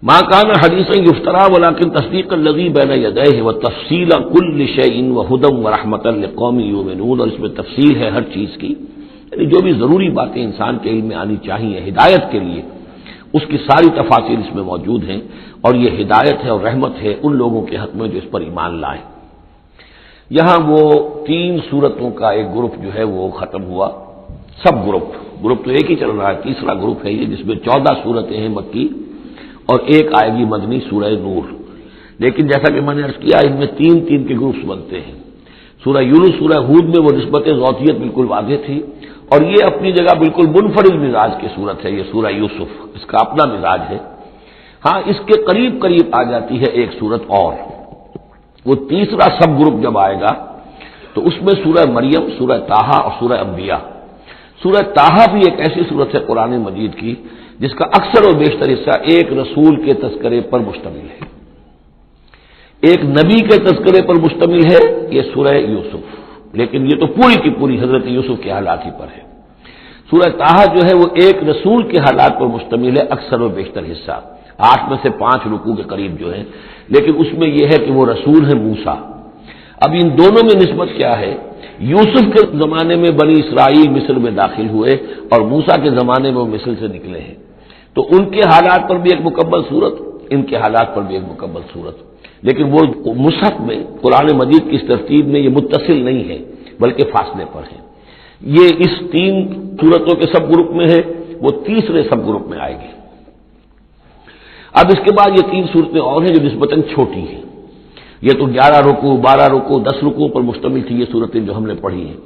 ما کان حدیثا یفترا ولکن تصدیق الذی بین یدیہ وتفصیل کل شیء وہدی ورحمۃ لقوم یؤمنون، اور اس میں تفصیل ہے ہر چیز کی، یعنی جو بھی ضروری باتیں انسان کے علم میں آنی چاہیے ہدایت کے لیے، اس کی ساری تفاصیل اس میں موجود ہیں. اور یہ ہدایت ہے اور رحمت ہے ان لوگوں کے حق میں جو اس پر ایمان لائیں. یہاں وہ 3 سورتوں کا ایک گروپ جو ہے وہ ختم ہوا. سب گروپ تو ایک ہی چل رہا ہے، تیسرا گروپ ہے یہ جس میں 14 سورتیں ہیں مکی اور ایک آئے گی مدنی سورہ نور. لیکن جیسا کہ میں نے عرض کیا ان میں 3 کے گروپس بنتے ہیں. سورہ یونس، سورہ ہود میں وہ نسبت ذاتیت بالکل واضح تھی، اور یہ اپنی جگہ بالکل منفرد مزاج کی صورت ہے. یہ سورہ یوسف اس کا اپنا مزاج ہے. ہاں اس کے قریب آ جاتی ہے ایک صورت اور، وہ تیسرا سب گروپ جب آئے گا تو اس میں سورہ مریم، سورہ طٰہٰ اور سورہ انبیاء. سورہ طٰہٰ بھی ایک ایسی صورت ہے قرآن مجید کی جس کا اکثر و بیشتر حصہ ایک رسول کے تذکرے پر مشتمل ہے، ایک نبی کے تذکرے پر مشتمل ہے، یہ سورہ یوسف. لیکن یہ تو پوری کی پوری حضرت یوسف کے حالات ہی پر ہے. سورہ طٰہٰ جو ہے وہ ایک رسول کے حالات پر مشتمل ہے، اکثر و بیشتر حصہ 8 میں سے 5 رکوع کے قریب جو ہے. لیکن اس میں یہ ہے کہ وہ رسول ہے موسیٰ. اب ان دونوں میں نسبت کیا ہے؟ یوسف کے زمانے میں بنی اسرائیل مصر میں داخل ہوئے اور موسیٰ کے زمانے میں وہ مصر سے نکلے ہیں، تو ان کے حالات پر بھی ایک مکمل صورت، ان کے حالات پر بھی ایک مکمل صورت. لیکن وہ مصحف میں قرآن مجید کی اس ترتیب میں یہ متصل نہیں ہے بلکہ فاصلے پر ہے. یہ اس 3 صورتوں کے سب گروپ میں ہے، وہ تیسرے سب گروپ میں آئے گی. اب اس کے بعد یہ 3 صورتیں اور ہیں جو نسبتاً چھوٹی ہیں. یہ تو 11 رکوع، 12 رکوع، 10 رکوع پر مشتمل تھی یہ صورتیں جو ہم نے پڑھی ہیں.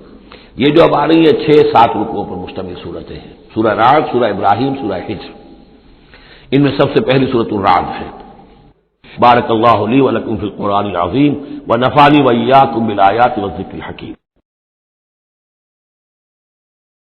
یہ جو اب آ رہی ہیں 6-7 رکوعوں پر مشتمل صورتیں ہیں. سورہ رعد، سورہ ابراہیم، سورہ حجر، ان میں سب سے پہلی سورۃ الرعد ہے. بارک اللہ لی و لکم فی القرآن العظیم و نفعنی و ایاکم بالآیات والذکر الحکیم.